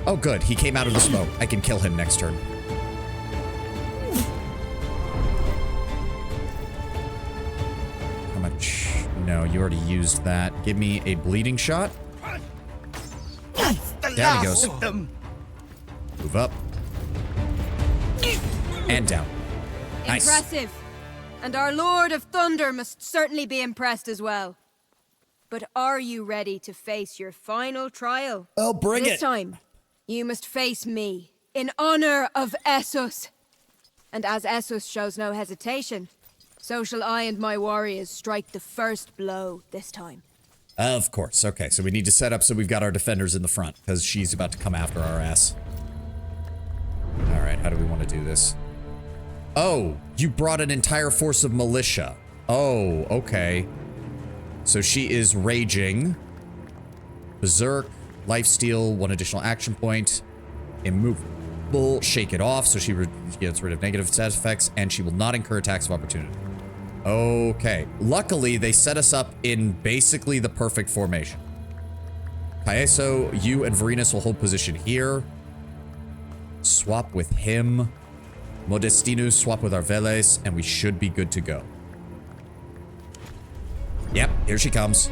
Oh, good, he came out of the smoke. I can kill him next turn. How much? No, you already used that. Give me a bleeding shot. Down he goes. Move up. And down. Nice. Impressive. And our Lord of Thunder must certainly be impressed as well. But are you ready to face your final trial? Oh, bring it. This time, you must face me in honor of Essos. And as Essos shows no hesitation, so shall I and my warriors strike the first blow this time. Of course. Okay, so we need to set up so we've got our defenders in the front, because she's about to come after our ass. Alright, how do we want to do this? Oh, you brought an entire force of militia. Oh, okay. So she is raging. Berserk, lifesteal, 1 additional action point. Immovable, shake it off, so she gets rid of negative stat effects, and she will not incur attacks of opportunity. Okay. Luckily, they set us up in basically the perfect formation. Caeso, you and Varinus will hold position here. Swap with him. Modestinus, swap with Arveles, and we should be good to go. Yep, here she comes.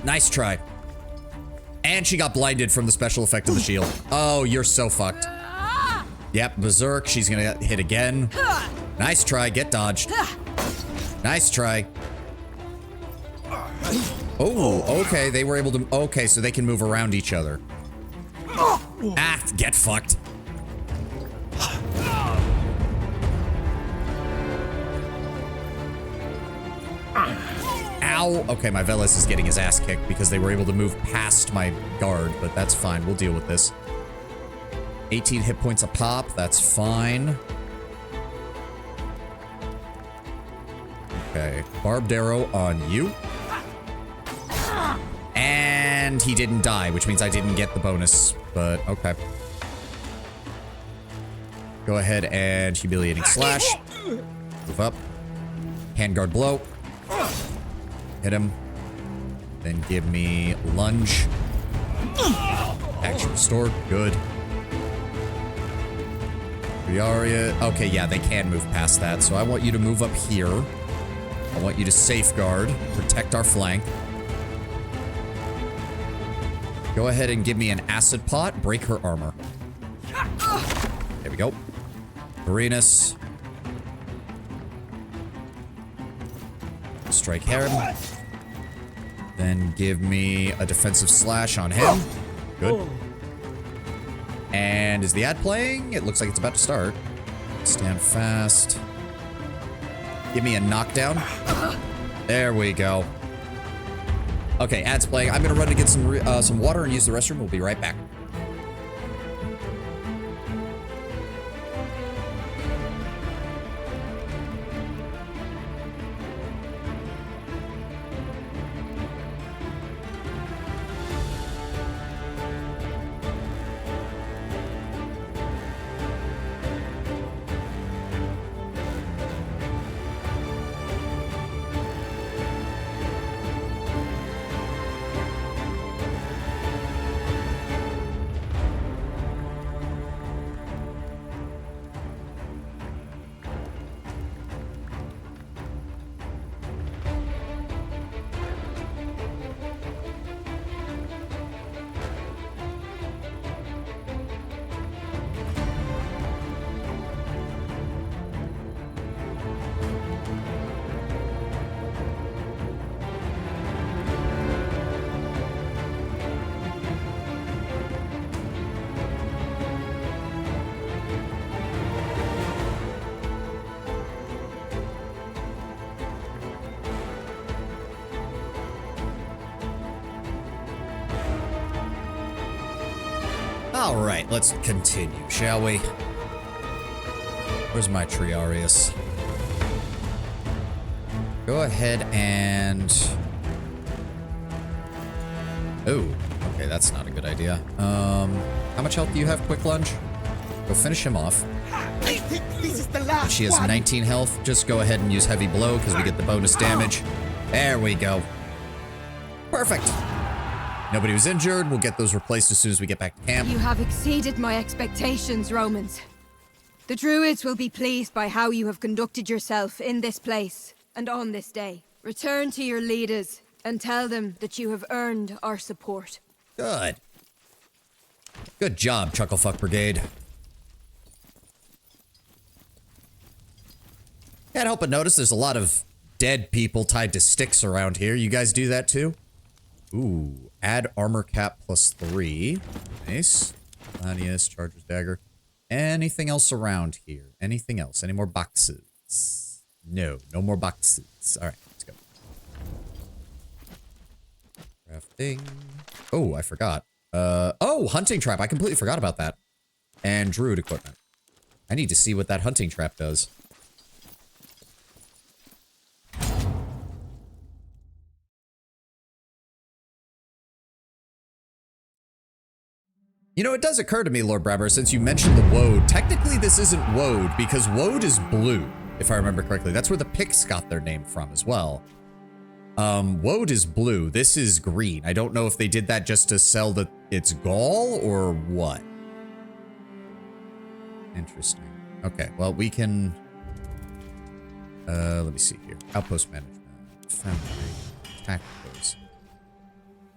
Nice try. And she got blinded from the special effect of the shield. Oh, you're so fucked. Yep, Berserk, she's gonna get hit again. Nice try, get dodged. Nice try. Oh, okay, they were able to... Okay, so they can move around each other. Ah, get fucked. Ow. Okay, my Veles is getting his ass kicked because they were able to move past my guard, but that's fine. We'll deal with this. 18 hit points a pop. That's fine. Okay. Barbed arrow on you. And he didn't die, which means I didn't get the bonus, but okay. Go ahead and humiliating slash. Move up. Handguard blow. Hit him. Then give me lunge. Action restored. Good. Briaria. Okay, yeah, they can move past that. So I want you to move up here. I want you to safeguard. Protect our flank. Go ahead and give me an acid pot. Break her armor. There we go. Varinus. Strike him. Then give me a defensive slash on him. Good. And is the ad playing? It looks like it's about to start. Stand fast. Give me a knockdown. There we go. Okay, ad's playing. I'm gonna run to get some water and use the restroom. We'll be right back. All right, let's continue, shall we? Where's my Triarius? Go ahead and... Oh, okay, that's not a good idea. How much health do you have, Quick Lunge? Go finish him off. This is the last She has 19 health. Just go ahead and use Heavy Blow because we get the bonus damage. There we go. Perfect. Nobody was injured. We'll get those replaced as soon as we get back to camp. You have exceeded my expectations, Romans. The Druids will be pleased by how you have conducted yourself in this place and on this day. Return to your leaders and tell them that you have earned our support. Good. Good job, Chucklefuck Brigade. Can't help but notice there's a lot of dead people tied to sticks around here. You guys do that too? Ooh, add armor cap +3. Nice. Gladius, Charger's Dagger. Anything else around here? Anything else? Any more boxes? No, no more boxes. All right, let's go. Crafting. Oh, I forgot. Oh, hunting trap. I completely forgot about that. And druid equipment. I need to see what that hunting trap does. You know, it does occur to me, Lord Brammer, since you mentioned the woad, technically this isn't woad because woad is blue, if I remember correctly. That's where the Picts got their name from as well. Woad is blue. This is green. I don't know if they did that just to sell the its gall or what. Interesting. Okay, well, we can... let me see here. Outpost management. Foundry. Tacticals.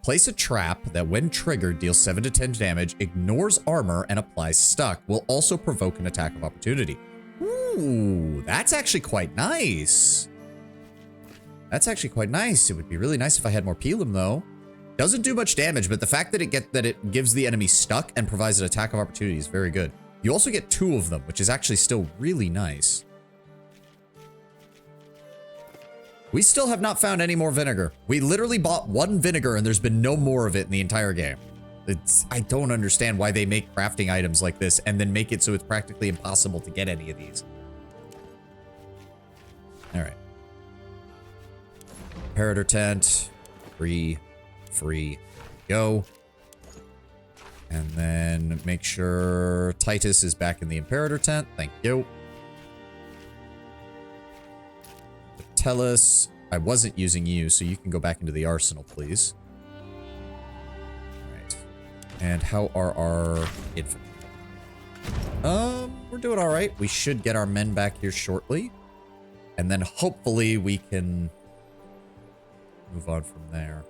Place a trap that, when triggered, deals 7 to 10 damage, ignores armor, and applies stuck. Will also provoke an attack of opportunity. Ooh, that's actually quite nice. That's actually quite nice. It would be really nice if I had more Pelum, though. Doesn't do much damage, but the fact that it gives the enemy stuck and provides an attack of opportunity is very good. You also get 2 of them, which is actually still really nice. We still have not found any more vinegar. We literally bought 1 vinegar and there's been no more of it in the entire game. I don't understand why they make crafting items like this and then make it so it's practically impossible to get any of these. All right. Imperator tent. Free. Go. And then make sure Titus is back in the Imperator tent. Thank you. Tellus, I wasn't using you, so you can go back into the arsenal, please. All right. And how are our infantry? We're doing all right. We should get our men back here shortly. And then hopefully we can move on from there.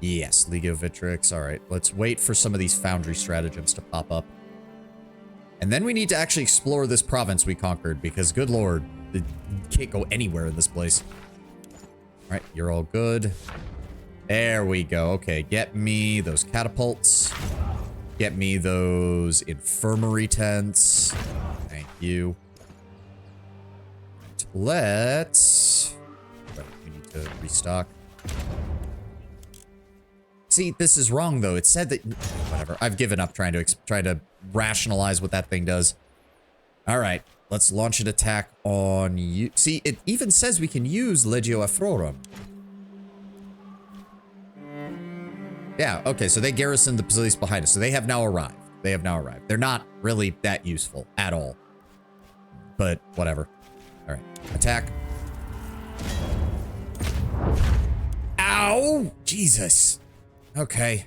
Yes, Legio Vitrix. All right, let's wait for some of these foundry stratagems to pop up. And then we need to actually explore this province we conquered, because good lord, you can't go anywhere in this place. All right, you're all good. There we go. Okay, get me those catapults. Get me those infirmary tents. Thank you. Let's... we need to restock. See, this is wrong, though. It said that... Whatever. I've given up trying to rationalize what that thing does. All right. Let's launch an attack on you. See, it even says we can use Legio Afrorum. Yeah, okay. So they garrisoned the police behind us. So they have now arrived. They have now arrived. They're not really that useful at all. But whatever. All right. Attack. Ow! Jesus. Okay.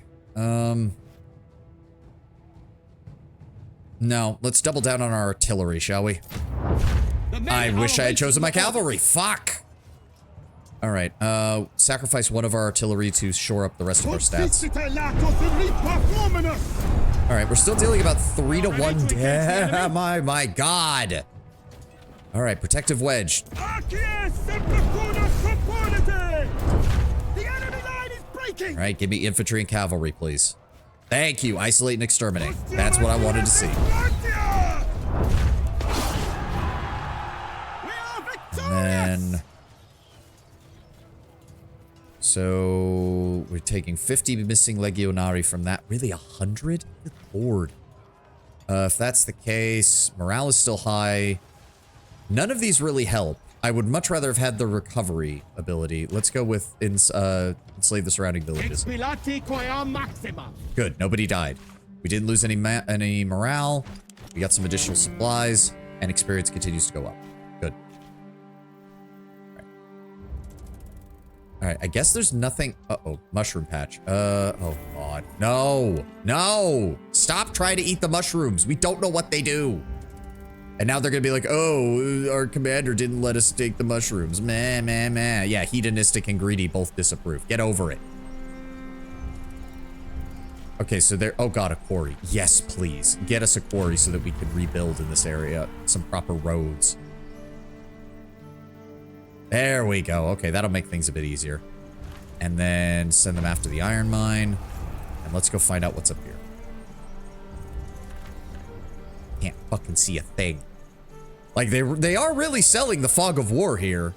No, let's double down on our artillery, shall we? I wish I had chosen my cavalry. Fuck! Alright, sacrifice one of our artillery to shore up the rest of our stats. Alright, we're still dealing about 3 to 1 damage. My god! Alright, protective wedge. Alright, give me infantry and cavalry, please. Thank you. Isolate and exterminate. That's what I wanted to see. And then... So... we're taking 50 missing legionari from that. Really, 100? Good lord. If that's the case, morale is still high. None of these really help. I would much rather have had the recovery ability. Let's go with enslave the surrounding villages. Good, nobody died. We didn't lose any morale. We got some additional supplies, and experience continues to go up. Good. All right, I guess there's nothing. Uh-oh, mushroom patch. Oh god. No, no! Stop trying to eat the mushrooms. We don't know what they do. And now they're gonna be like, oh, our commander didn't let us take the mushrooms. Meh, meh, meh. Yeah, hedonistic and greedy both disapprove. Get over it. Okay, so there, oh god, a quarry. Yes, please. Get us a quarry so that we can rebuild in this area. Some proper roads. There we go. Okay, that'll make things a bit easier. And then send them after the iron mine. And let's go find out what's up here. Can't fucking see a thing. Like, they are really selling the fog of war here.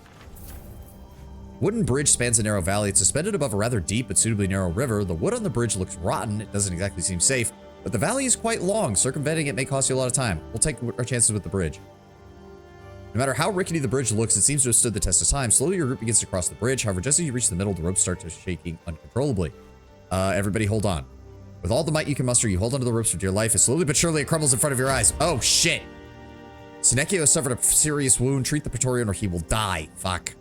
Wooden bridge spans a narrow valley. It's suspended above a rather deep but suitably narrow river. The wood on the bridge looks rotten. It doesn't exactly seem safe, but the valley is quite long. Circumventing it may cost you a lot of time. We'll take our chances with the bridge. No matter how rickety the bridge looks, it seems to have stood the test of time. Slowly, your group begins to cross the bridge. However, just as you reach the middle, the ropes start to shaking uncontrollably. Everybody hold on. With all the might you can muster, you hold onto the ropes for dear life. As slowly but surely, it crumbles in front of your eyes. Oh, shit. Senecio has suffered a serious wound. Treat the Praetorian or he will die. Fuck.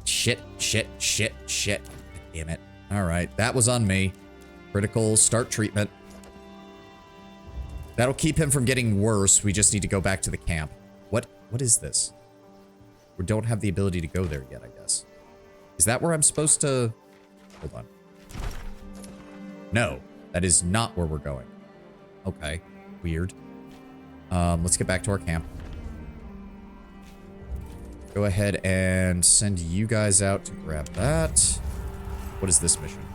Shit. Damn it. All right, that was on me. Critical, start treatment. That'll keep him from getting worse. We just need to go back to the camp. What is this? We don't have the ability to go there yet, I guess. Is that where I'm supposed to... Hold on. No, that is not where we're going. Okay, weird. Let's get back to our camp. Go ahead and send you guys out to grab that. What is this mission?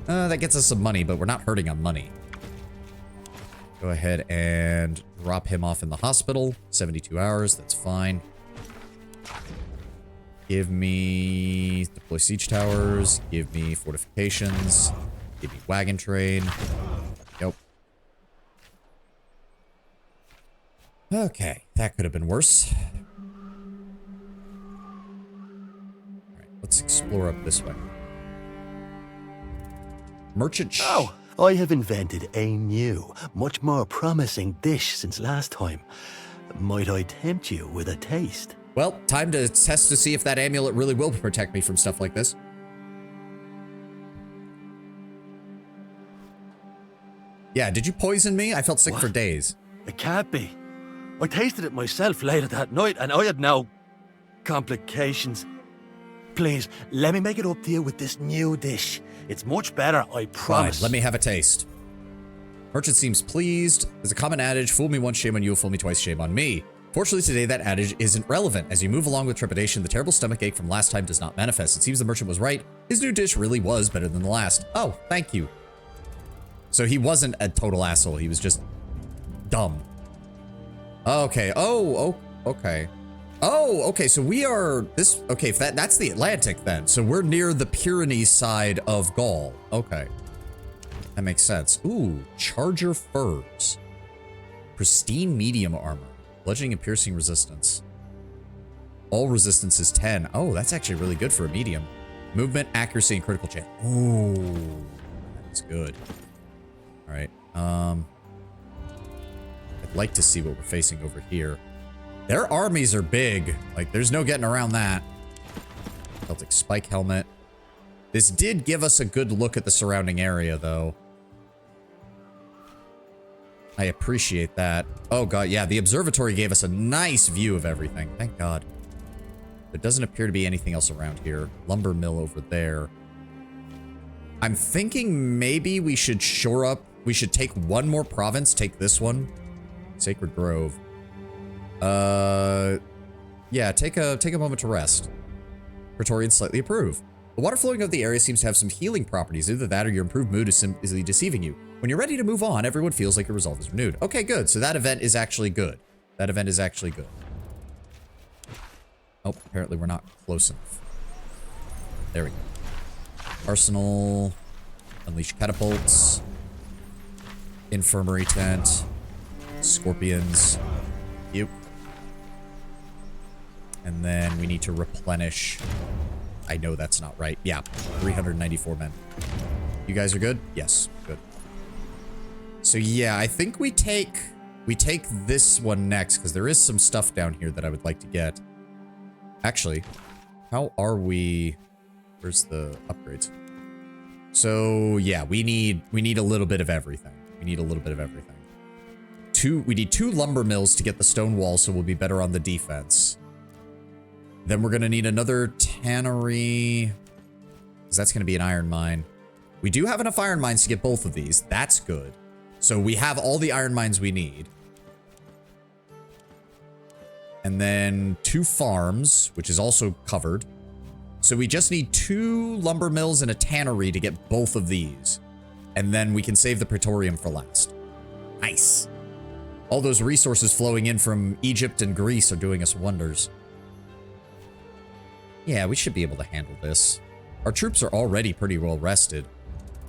That gets us some money, but we're not hurting on money. Go ahead and drop him off in the hospital. 72 hours, that's fine. Give me deploy siege towers. Give me fortifications. Give me wagon train. Nope. Okay, that could have been worse. Alright, let's explore up this way. Merchant Oh, I have invented a new, much more promising dish since last time. Might I tempt you with a taste? Well, time to test to see if that amulet really will protect me from stuff like this. Yeah, did you poison me? I felt sick for days. It can't be. I tasted it myself later that night and I had no complications. Please, let me make it up to you with this new dish. It's much better, I promise. Fine, let me have a taste. Merchant seems pleased. There's a common adage, fool me once, shame on you, fool me twice, shame on me. Fortunately today, that adage isn't relevant. As you move along with trepidation, the terrible stomachache from last time does not manifest. It seems the merchant was right. His new dish really was better than the last. Oh, thank you. So he wasn't a total asshole. He was just dumb. Okay. Oh, okay. Oh, okay. So we are this. Okay, if that's the Atlantic then. So we're near the Pyrenees side of Gaul. Okay. That makes sense. Ooh, charger furs. Pristine medium armor. Bludgeoning and piercing resistance. All resistance is 10. Oh, that's actually really good for a medium. Movement, accuracy, and critical chance. Ooh, that's good. All right. I'd like to see what we're facing over here. Their armies are big. Like, there's no getting around that. Celtic spike helmet. This did give us a good look at the surrounding area, though. I appreciate that. Oh, God, yeah. The observatory gave us a nice view of everything. Thank God. There doesn't appear to be anything else around here. Lumber mill over there. I'm thinking maybe we should shore up. We should take one more province. Take this one. Sacred Grove. Yeah, take a moment to rest. Praetorians slightly approve. The water flowing of the area seems to have some healing properties. Either that or your improved mood is simply deceiving you. When you're ready to move on, everyone feels like your resolve is renewed. Okay, good. So that event is actually good. That event is actually good. Oh, apparently we're not close enough. There we go. Arsenal. Unleash catapults. Infirmary tent. Scorpions. Yep. And then we need to replenish. I know that's not right. Yeah, 394 men. You guys are good? Yes, good. So yeah, I think we take this one next because there is some stuff down here that I would like to get. Actually, how are we? Where's the upgrades? So yeah, we need a little bit of everything. We need a little bit of everything. We need 2 lumber mills to get the stone wall, so we'll be better on the defense. Then we're gonna need another tannery, because that's gonna be an iron mine. We do have enough iron mines to get both of these. That's good. So we have all the iron mines we need. And then 2 farms, which is also covered. So we just need 2 lumber mills and a tannery to get both of these. And then we can save the Praetorium for last. Nice. All those resources flowing in from Egypt and Greece are doing us wonders. Yeah, we should be able to handle this. Our troops are already pretty well rested.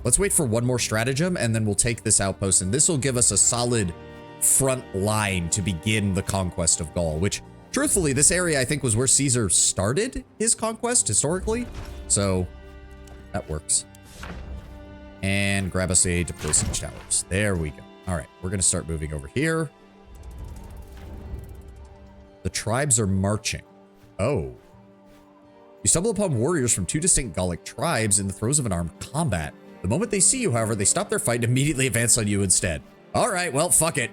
Let's wait for one more stratagem, and then we'll take this outpost, and this will give us a solid front line to begin the conquest of Gaul, which, truthfully, this area, I think, was where Caesar started his conquest, historically. So, that works. And grab us a deploy siege towers. There we go. All right, we're going to start moving over here. The tribes are marching. Oh. You stumble upon warriors from 2 distinct Gallic tribes in the throes of an armed combat. The moment they see you, however, they stop their fight and immediately advance on you instead. All right, well, fuck it.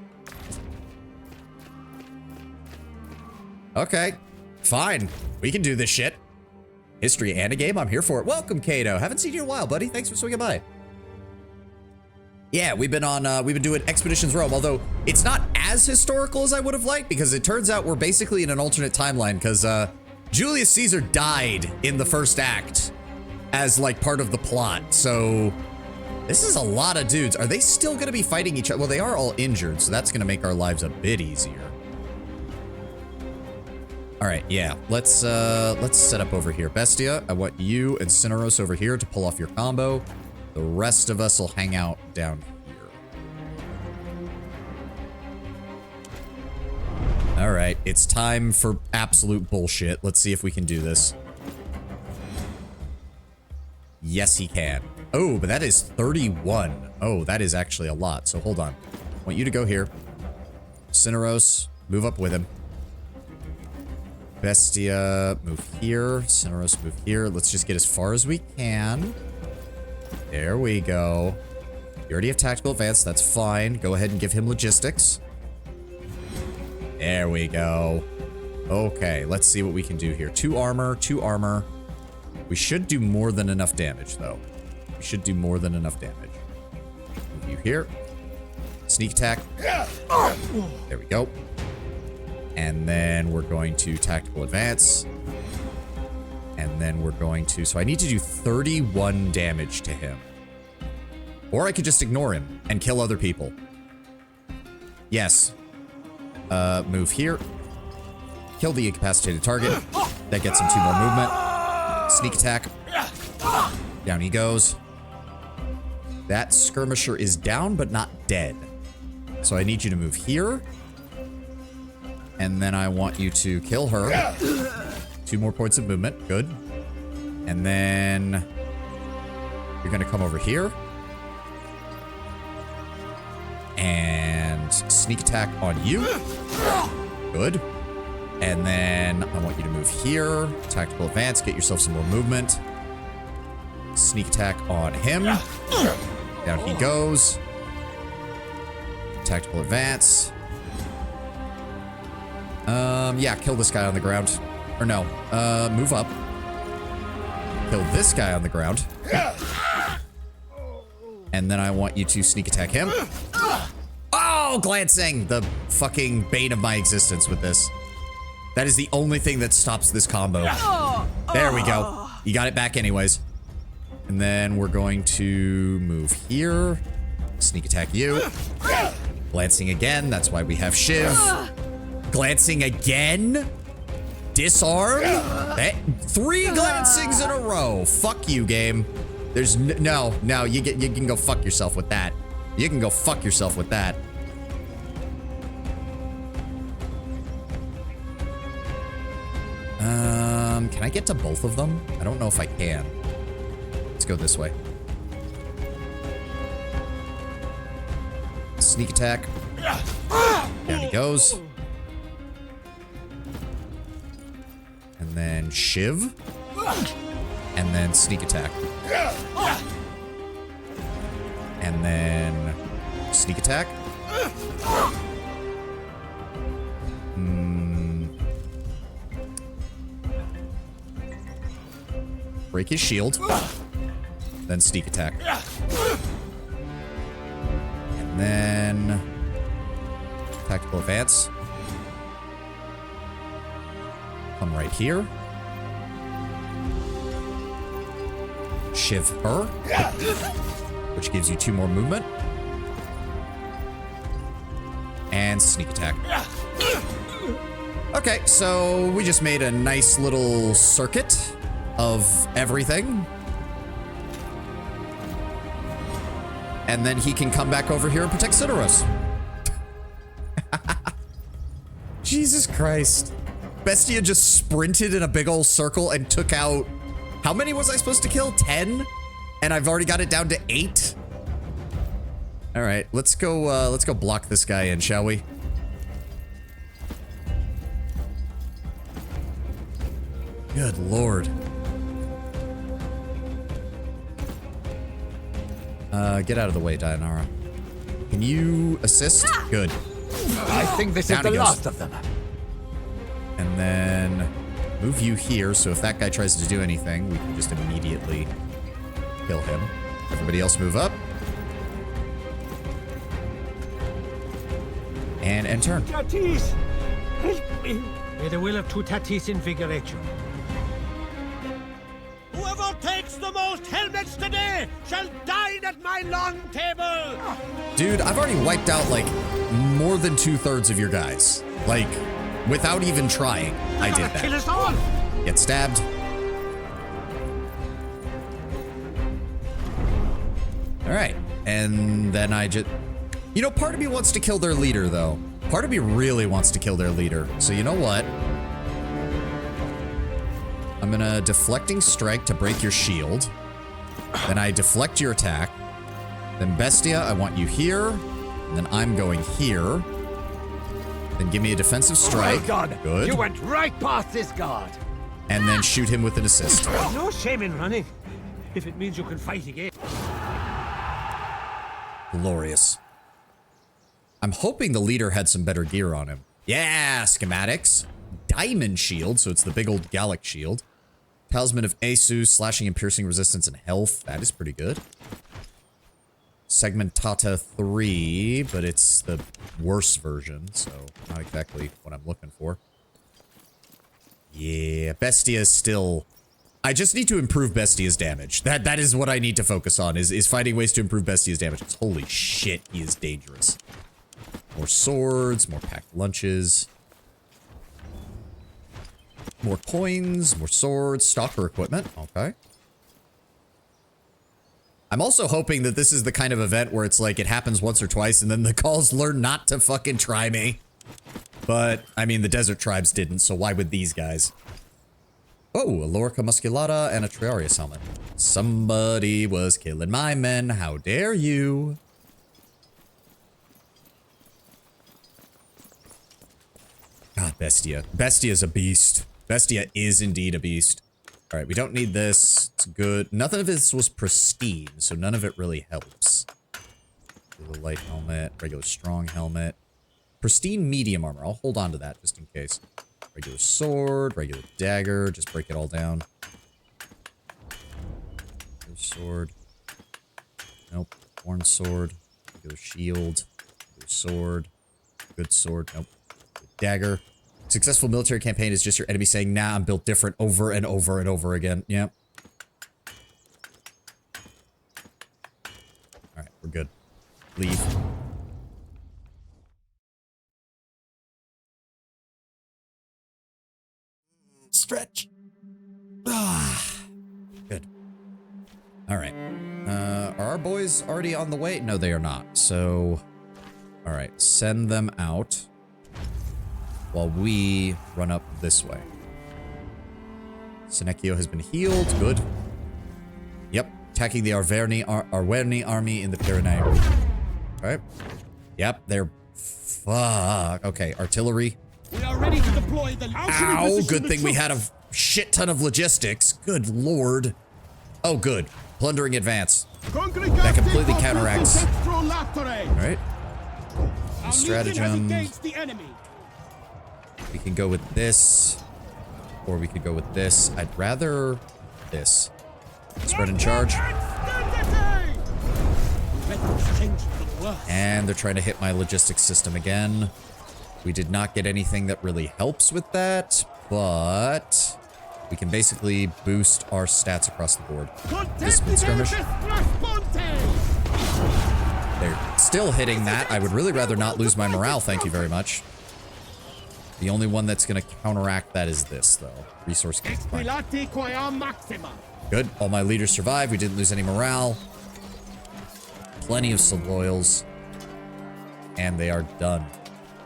Okay, fine. We can do this shit. History and a game, I'm here for it. Welcome, Caeso. Haven't seen you in a while, buddy. Thanks for swinging by. Yeah, we've been doing Expeditions Rome, although it's not as historical as I would have liked, because it turns out we're basically in an alternate timeline, because Julius Caesar died in the first act as like part of the plot. So this is a lot of dudes. Are they still going to be fighting each other? Well, they are all injured, so that's going to make our lives a bit easier. All right, yeah, let's set up over here. Bestia, I want you and Cineros over here to pull off your combo. The rest of us will hang out down here. All right, it's time for absolute bullshit. Let's see if we can do this. Yes, he can. Oh, but that is 31. Oh, that is actually a lot. So hold on. I want you to go here. Cineros, move up with him. Bestia, move here. Cineros, move here. Let's just get as far as we can. There we go. You already have tactical advance. That's fine. Go ahead and give him logistics. There we go. Okay, let's see what we can do here. 2 armor, 2 armor. We should do more than enough damage, though. We should do more than enough damage. Move you here. Sneak attack. There we go. And then we're going to tactical advance. And then we're going to... So I need to do 31 damage to him. Or I could just ignore him and kill other people. Yes. Move here. Kill the incapacitated target. That gets him 2 more movement. Sneak attack. Down he goes. That skirmisher is down, but not dead. So I need you to move here. And then I want you to kill her. 2 more points of movement. Good. And then you're going to come over here. And sneak attack on you. Good. And then I want you to move here. Tactical advance. Get yourself some more movement. Sneak attack on him. Down he goes. Tactical advance. Yeah, kill this guy on the ground. Or no, move up. Kill this guy on the ground. And then I want you to sneak attack him. Oh, glancing! The fucking bane of my existence with this. That is the only thing that stops this combo. There we go. You got it back anyways. And then we're going to move here. Sneak attack you. Glancing again. That's why we have Shiv. Glancing again. Disarm. 3 glancings in a row. Fuck you, game. There's no, you can go fuck yourself with that. You can go fuck yourself with that. Can I get to both of them? I don't know if I can. Let's go this way. Sneak attack. Down he goes. And then Shiv. And then sneak attack. And then sneak attack. Break his shield. Then sneak attack. And then tactical advance. Come right here. Shiv her, which gives you 2 more movement. And sneak attack. Okay, so we just made a nice little circuit of everything. And then he can come back over here and protect Cidaros. Jesus Christ. Bestia just sprinted in a big old circle and took out... How many was I supposed to kill? 10? And I've already got it down to 8? All right, let's go block this guy in, shall we? Good Lord. Get out of the way, Dianara. Can you assist? Good. I think this Down is the he goes. last of them. And then move you here, so if that guy tries to do anything, we can just immediately kill him. Everybody else move up. And end turn. Tatis, help me. May the will of Tatis invigorate you. Whoever takes the most helmets today shall dine at my long table. Dude, I've already wiped out like more than 2/3 of your guys. Like, without even trying, I did Kill that. us all. Get stabbed. All right, and then I just... You know, part of me wants to kill their leader, though. Part of me really wants to kill their leader. So you know what? I'm gonna Deflecting Strike to break your shield. Then I deflect your attack. Then Bestia, I want you here. And then I'm going here. Then give me a Defensive Strike. Well done. Good. You went right past this guard. And then shoot him with an assist. No shame in running, if it means you can fight again. Glorious. I'm hoping the leader had some better gear on him. Yeah, schematics. Diamond shield, so it's the big old Gallic shield. Talisman of Caeso, slashing and piercing resistance and health. That is pretty good. Segmentata 3, but it's the worse version, so not exactly what I'm looking for. Yeah, Bestia is still... I just need to improve Bestia's damage. That is what I need to focus on, is finding ways to improve Bestia's damage. Holy shit, he is dangerous. More swords, more packed lunches. More coins, more swords, stalker equipment. Okay. I'm also hoping that this is the kind of event where it's like it happens once or twice and then the calls learn not to fucking try me. But, I mean, the desert tribes didn't, so why would these guys? Oh, a Lorica Musculata and a Triarius helmet. Somebody was killing my men. How dare you? God, Bestia. Bestia is a beast. Bestia is indeed a beast. All right, we don't need this. It's good. Nothing of this was pristine, so none of it really helps. Regular light helmet, regular strong helmet. Pristine medium armor. I'll hold on to that just in case. Regular sword, regular dagger. Just break it all down. Regular sword. Nope. Horn sword. Regular shield. Regular sword. Good sword. Nope. Good dagger. Successful military campaign is just your enemy saying, nah, I'm built different over and over and over again. Yep. Alright, we're good. Leave. Stretch. Good. Alright. Are our boys already on the way? No, they are not. So, alright, send them out while we run up this way. Senecio has been healed. Good. Yep. Attacking the Arverni army in the Pyrenees. Alright. Yep, they're... Fuck. Okay, artillery. We are ready to deploy the... Ow, good thing we had a shit ton of logistics. Good lord. Oh, good. Plundering advance. That completely counteracts. Alright. Stratagem. We can go with this. Or we could go with this. I'd rather this. Spread and charge. And they're trying to hit my logistics system again. We did not get anything that really helps with that, but we can basically boost our stats across the board. Discipline skirmish. They're still hitting that. I would really rather not lose my morale, thank you very much. The only one that's going to counteract that is this, though. Resource gain. Expilati quaam maxima. Good. All my leaders survived. We didn't lose any morale. Plenty of subloyals. And they are done.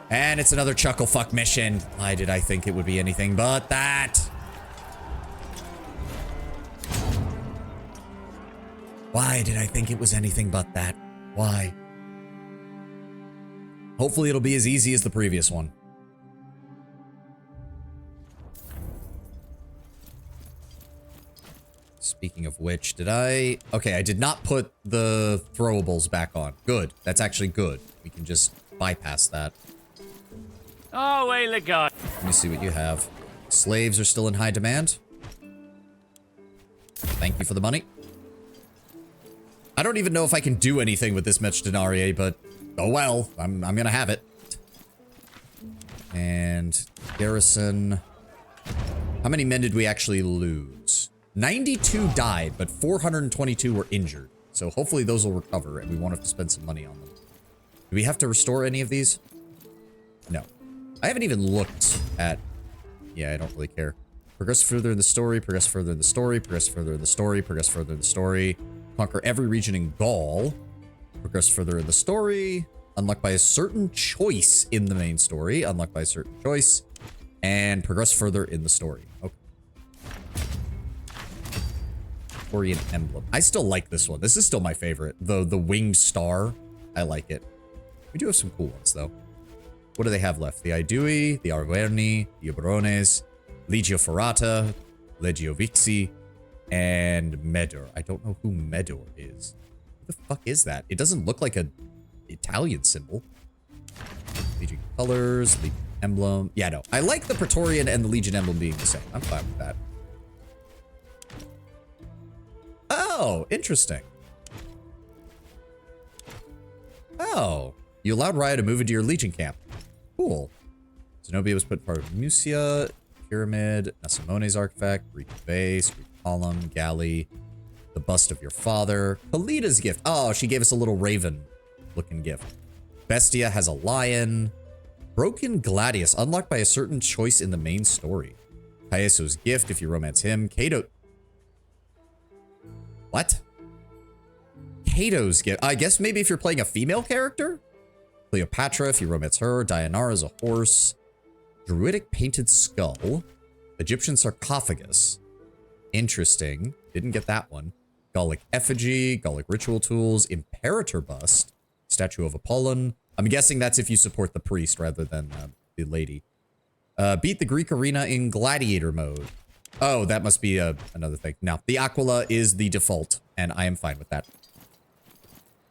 And it's another chuckle fuck mission. Why did I think it would be anything but that? Why did I think it was anything but that? Why? Hopefully it'll be as easy as the previous one. Speaking of which, did I... Okay, I did not put the throwables back on. Good. That's actually good. We can just bypass that. Oh, wait, the god. Let me see what you have. Slaves are still in high demand. Thank you for the money. I don't even know if I can do anything with this much denarii, but oh well. I'm gonna have it. And garrison. How many men did we actually lose? 92 died, but 422 were injured. So hopefully those will recover and we won't have to spend some money on them. Do we have to restore any of these? No. I haven't even looked at... Yeah, I don't really care. Progress further in the story, progress further in the story, progress further in the story, progress further in the story. Conquer every region in Gaul. Progress further in the story. Unlocked by a certain choice in the main story. Unlocked by a certain choice. And progress further in the story. Okay. Orion Emblem. I still like this one. This is still my favorite. The winged star. I like it. We do have some cool ones, though. What do they have left? The Aedui, the Arverni, the Oberones, Legio Ferrata, Legio Vixi, and Medor. I don't know who Medor is. What the fuck is that? It doesn't look like an Italian symbol. Legion colors, Legion emblem. Yeah, no. I like the Praetorian and the Legion emblem being the same. I'm fine with that. Oh, interesting. Oh, you allowed Raya to move into your Legion camp. Cool. Zenobia was put part of Musia, Pyramid, Nasimone's artifact, Greek vase, Greek column, galley, the bust of your father, Kalita's gift. Oh, she gave us a little raven-looking gift. Bestia has a lion. Broken Gladius, unlocked by a certain choice in the main story. Caeso's gift, if you romance him. Cato... What? Cato's gift. I guess maybe if you're playing a female character? Cleopatra, if you romance her. Dianara's a horse. Druidic painted skull. Egyptian sarcophagus. Interesting. Didn't get that one. Gallic effigy. Gallic ritual tools. Imperator bust. Statue of Apollon. I'm guessing that's if you support the priest rather than the lady. Beat the Greek arena in gladiator mode. Oh, that must be another thing. No, the Aquila is the default, and I am fine with that.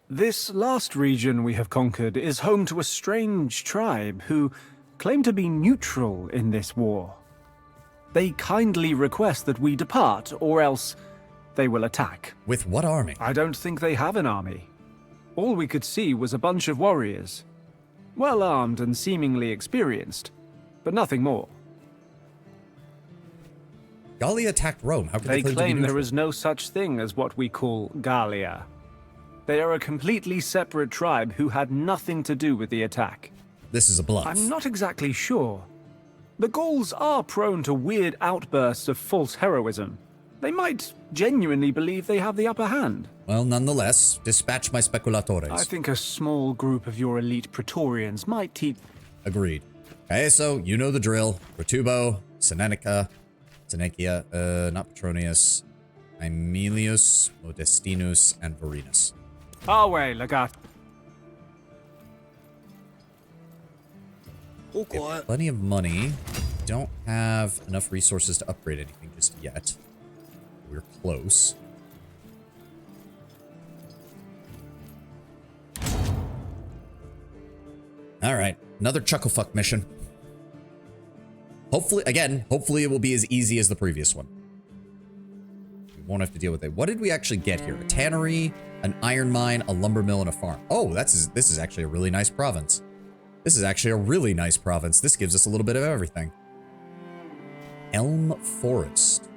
This last region we have conquered is home to a strange tribe who claim to be neutral in this war. They kindly request that we depart, or else they will attack. With what army? I don't think they have an army. All we could see was a bunch of warriors. Well armed and seemingly experienced, but nothing more. Gallia attacked Rome. How could they claim there is is no such thing as what we call Gallia. They are a completely separate tribe who had nothing to do with the attack. This is a bluff. I'm not exactly sure. The Gauls are prone to weird outbursts of false heroism. They might genuinely believe they have the upper hand. Well, nonetheless, dispatch my speculatores. I think a small group of your elite Praetorians might teach... Agreed. Caeso, you know the drill. Rotubo, Seneca, not Petronius, Aemilius, Modestinus, and Vorenus. Away, Legat. All quiet. Plenty of money. Don't have enough resources to upgrade anything just yet. We're close. All right, another chucklefuck mission. Hopefully it will be as easy as the previous one. We won't have to deal with it. What did we actually get here? A tannery, an iron mine, a lumber mill, and a farm. Oh, this is actually a really nice province. This is actually a really nice province. This gives us a little bit of everything. Elm Forest.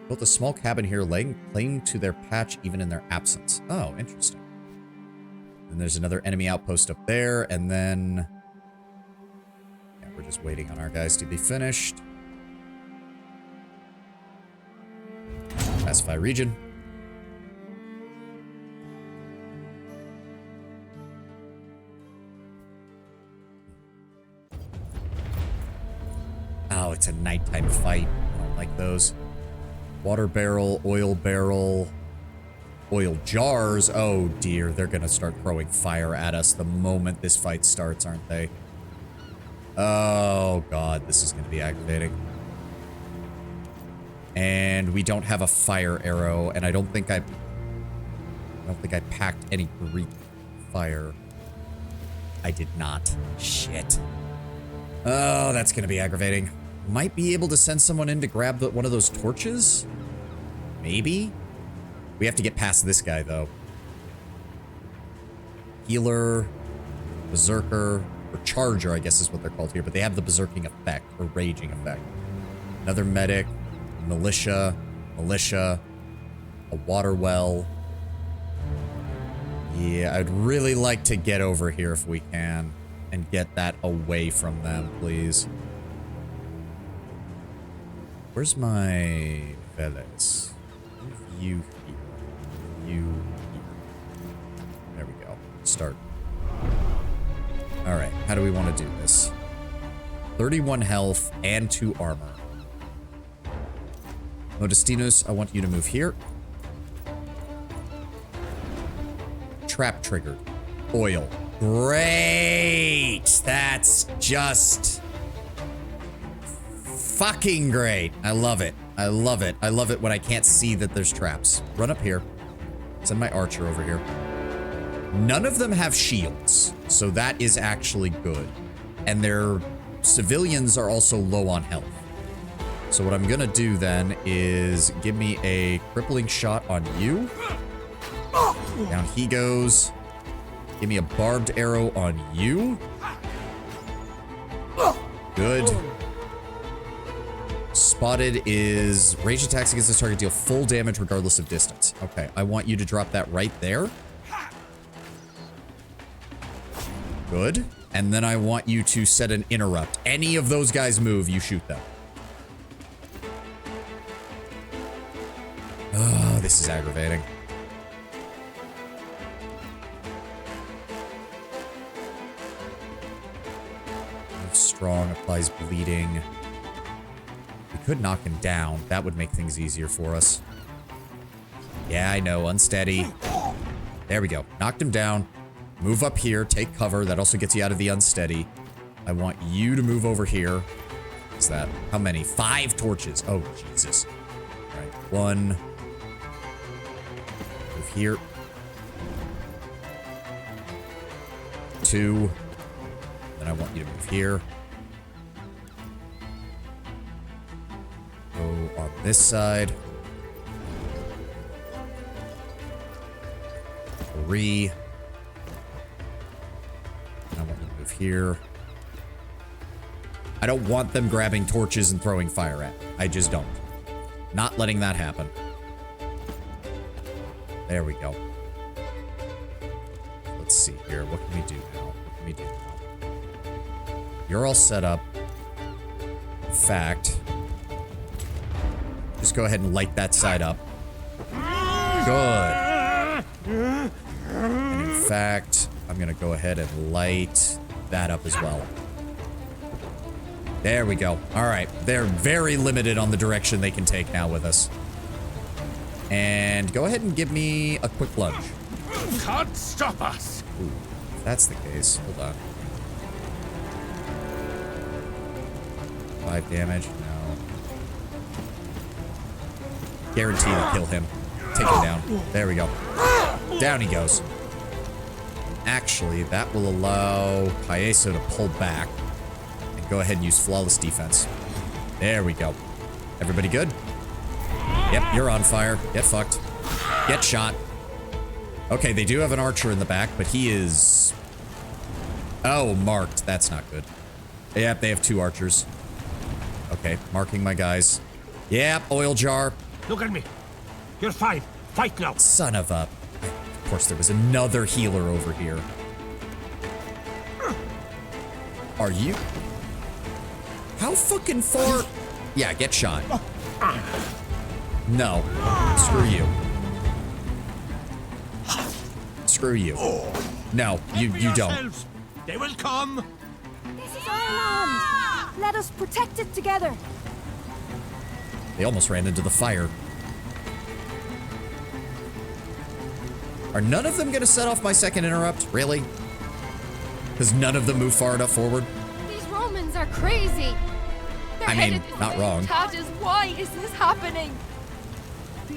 Built a small cabin here, laying claim to their patch even in their absence. Oh, interesting. And there's another enemy outpost up there, and then... Yeah, we're Just waiting on our guys to be finished. Pacify region. Oh, it's a nighttime fight. I don't like those. Water barrel, oil jars. Oh dear, they're gonna start throwing fire at us the moment this fight starts, aren't they? Oh god, this is gonna be aggravating. And we don't have a fire arrow, and I don't think I packed any Greek fire. I did not. Shit. Oh, that's gonna be aggravating. Might be able to send someone in to grab one of those torches? Maybe? We have to get past this guy, though. Healer, Berserker, or Charger, I guess is what they're called here, but they have the Berserking effect, or Raging effect. Another Medic, Militia, a Water Well. Yeah, I'd really like to get over here if we can, and get that away from them, please. Where's my Veles? You here. You here. There we go. Start. Alright, how do we want to do this? 31 health and 2 armor. Modestinus, I want you to move here. Trap triggered. Oil. Great! That's just fucking great. I love it. I love it. I love it when I can't see that there's traps. Run up here. Send my archer over here. None of them have shields, so that is actually good. And their civilians are also low on health. So what I'm gonna do then is give me a crippling shot on you. Down he goes. Give me a barbed arrow on you. Good. Spotted is ranged attacks against this target deal full damage regardless of distance. Okay, I want you to drop that right there. Good. And then I want you to set an interrupt. Any of those guys move, you shoot them. Oh, this is aggravating. Strong, applies bleeding. We could knock him down. That would make things easier for us. Yeah, I know. Unsteady. There we go. Knocked him down. Move up here. Take cover. That also gets you out of the unsteady. I want you to move over here. What's that? How many? 5 torches. Oh, Jesus. All right. 1. Move here. 2. Then I want you to move here. Go on this side. 3. I want you to move here. I don't want them grabbing torches and throwing fire at me. I just don't. Not letting that happen. There we go. Let's see here. What can we do now? What can we do now? You're all set up. In fact, just go ahead and light that side up. Good. And in fact, I'm going to go ahead and light that up as well. There we go. All right. They're very limited on the direction they can take now with us. And go ahead and give me a quick lunge. Can't stop us. Ooh, if that's the case, hold on. 5 damage. No. Guarantee to kill him. Take him down. There we go. Down he goes. Actually, that will allow Caeso to pull back and go ahead and use flawless defense. There we go. Everybody good? Yep, you're on fire. Get fucked. Get shot. Okay, they do have an archer in the back, but he is... Oh, marked. That's not good. Yep, they have 2 archers. Okay, marking my guys. Yep, oil jar. Look at me. You're fine. Fight now. Son of a... Of course, there was another healer over here. Are you... How fucking far? Yeah, get shot. No. Screw you. Screw you. No, you don't. They will come. This is our land. Let us protect it together. They almost ran into the fire. Are none of them gonna set off my second interrupt? Really? Because none of them move far enough forward? These Romans are crazy. I mean, not wrong. Why is this happening?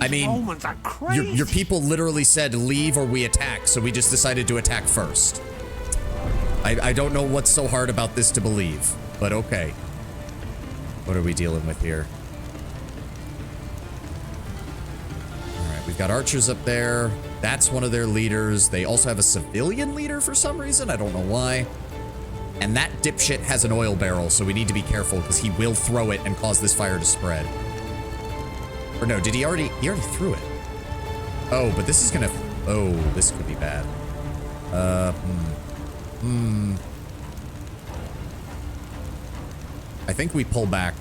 I mean, Romans are crazy. your people literally said leave or we attack, so we just decided to attack first. I don't know what's so hard about this to believe, but okay. What are we dealing with here? Alright, we've got archers up there. That's one of their leaders. They also have a civilian leader for some reason. I don't know why. And that dipshit has an oil barrel, so we need to be careful because he will throw it and cause this fire to spread. Or no, did he already threw it. Oh, but this is gonna, oh, this could be bad. I think we pull back.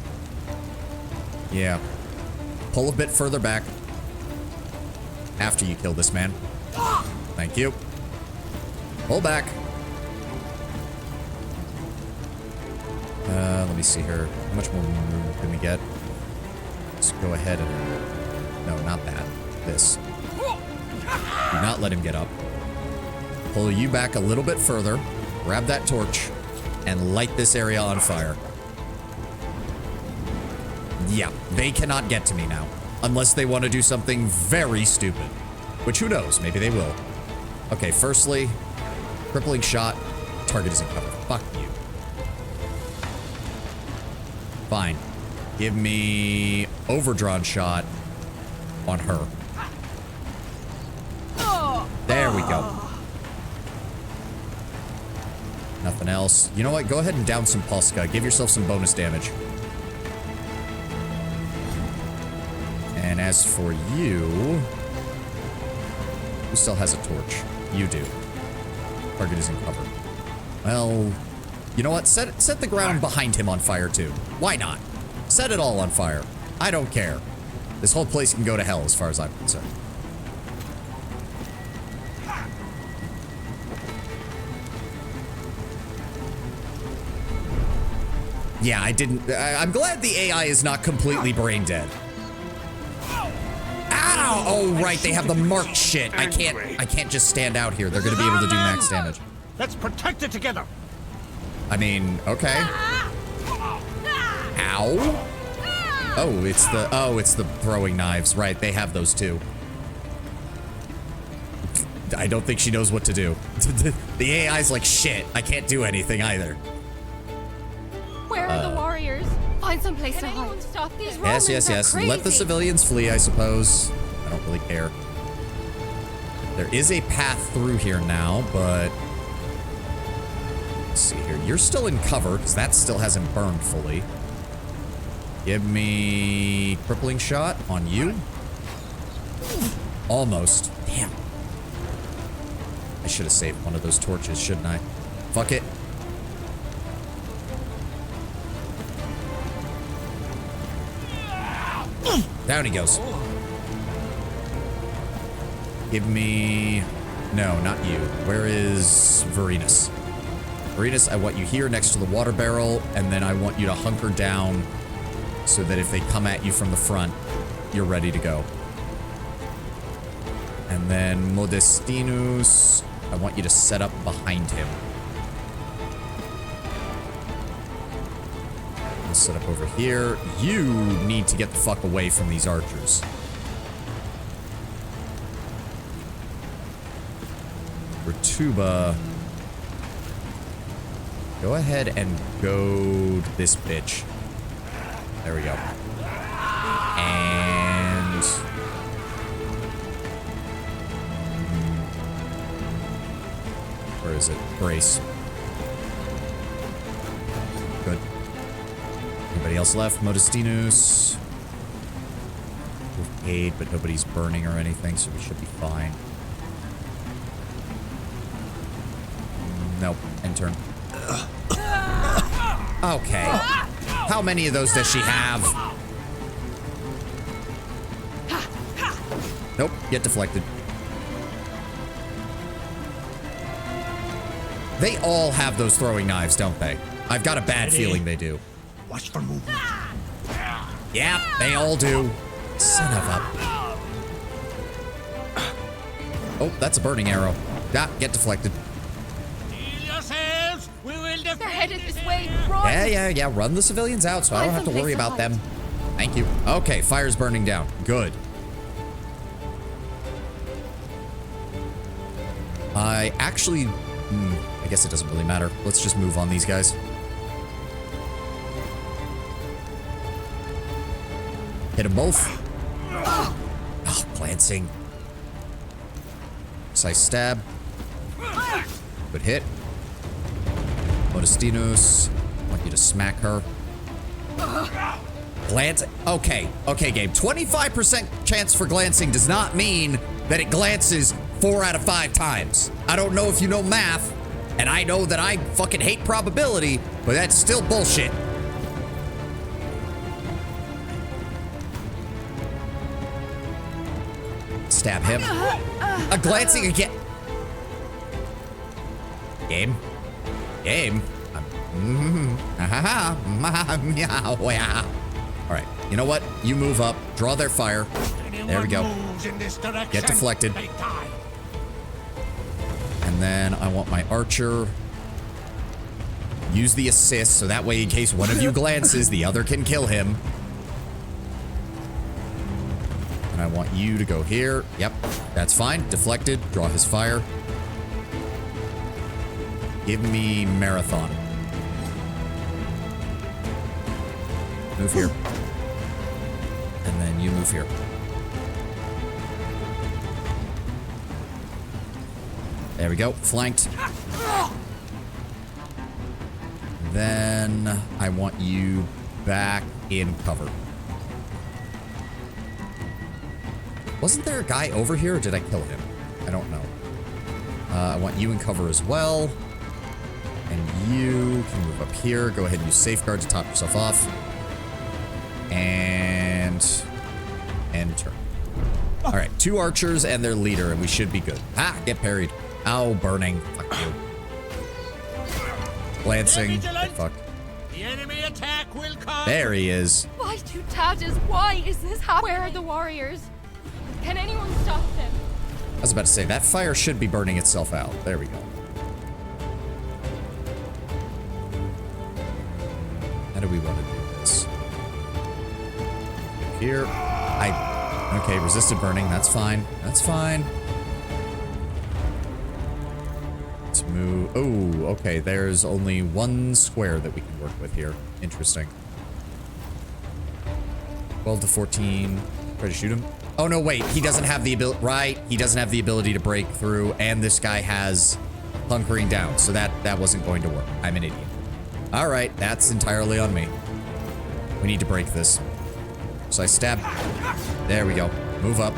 Yeah. Pull a bit further back. After you kill this man. Thank you. Pull back. Let me see here. How much more room can we get? Let's go ahead and... No, not that. This. Do not let him get up. Pull you back a little bit further. Grab that torch. And light this area on fire. Yeah, they cannot get to me now. Unless they want to do something very stupid. Which, who knows? Maybe they will. Okay, firstly, crippling shot. Target isn't covered. Fuck you. Fine. Give me overdrawn shot on her. There we go. Nothing else. You know what? Go ahead and down some Polska. Give yourself some bonus damage. And as for you... Who still has a torch? You do. Target isn't covered. Well... You know what? Set the ground behind him on fire, too. Why not? Set it all on fire. I don't care. This whole place can go to hell as far as I'm concerned. Yeah, I didn't... I'm glad the AI is not completely brain dead. Ow! Oh, right, they have the marked shit. I can't just stand out here. They're gonna be able to do max damage. Let's protect it together. I mean, okay. Ow. Oh, it's the throwing knives. Right, they have those too. I don't think she knows what to do. The AI's like, shit, I can't do anything either. Where are the warriors? Find some place to hide. Stop these Romans. Yes. Let the civilians flee, I suppose. I don't really care. There is a path through here now, but... Let's see here. You're still in cover, because that still hasn't burned fully. Give me... crippling shot on you. Almost. Damn. I should have saved one of those torches, shouldn't I? Fuck it. Down he goes. Give me... No, not you. Where is Varinus? Varinus, I want you here next to the water barrel, and then I want you to hunker down so that if they come at you from the front, you're ready to go. And then Modestinus, I want you to set up behind him. I'll set up over here. You need to get the fuck away from these archers. Rutuba, go ahead and goad this bitch. There we go. And... where is it? Brace. Good. Anybody else left? Modestinus. We've paid, but nobody's burning or anything, so we should be fine. Nope. End turn. Okay. How many of those does she have? Nope, get deflected. They all have those throwing knives, don't they? I've got a bad feeling they do. Watch for movement. Yeah, they all do. Son of a... Oh, that's a burning arrow. Ah, get deflected. Heal yourselves. We will defend. They're headed this way. Run. Yeah. Run the civilians out so I don't have to worry about them. Thank you. Okay, fire's burning down. Good. I actually... I guess it doesn't really matter. Let's just move on these guys. Hit them both. Oh, glancing. Precise stab. Good hit. Modestinus. I want you to smack her. Glance. Okay, game. 25% chance for glancing does not mean that it glances 4 out of 5 times. I don't know if you know math, and I know that I fucking hate probability, but that's still bullshit. Stab him. A glancing again. Game. All right. You know what? You move up. Draw their fire. There we go. Get deflected. And then I want my archer. Use the assist so that way in case one of you glances, the other can kill him. And I want you to go here. Yep, that's fine. Deflected. Draw his fire. Give me marathon. Move here. And then you move here. There we go. Flanked. Then I want you back in cover. Wasn't there a guy over here or did I kill him? I don't know. I want you in cover as well. And you can move up here. Go ahead and use safeguard to top yourself off. And turn. All right, 2 archers and their leader, and we should be good. Ah, get parried. Ow, burning. Fuck you. Glancing. Get fucked. The enemy attack will come. There he is. Why two Tatas? Why is this happening? Where are the warriors? Can anyone stop them? I was about to say, that fire should be burning itself out. There we go. How do we want to do this? Here. Okay, resisted burning. That's fine. That's fine. Let's move. Oh, okay. There's only 1 square that we can work with here. Interesting. 12 to 14. Try to shoot him. Oh, no, wait. He doesn't have the ability. Right. He doesn't have the ability to break through. And this guy has hunkering down. So that wasn't going to work. I'm an idiot. All right. That's entirely on me. We need to break this. So I stab. There we go. Move up.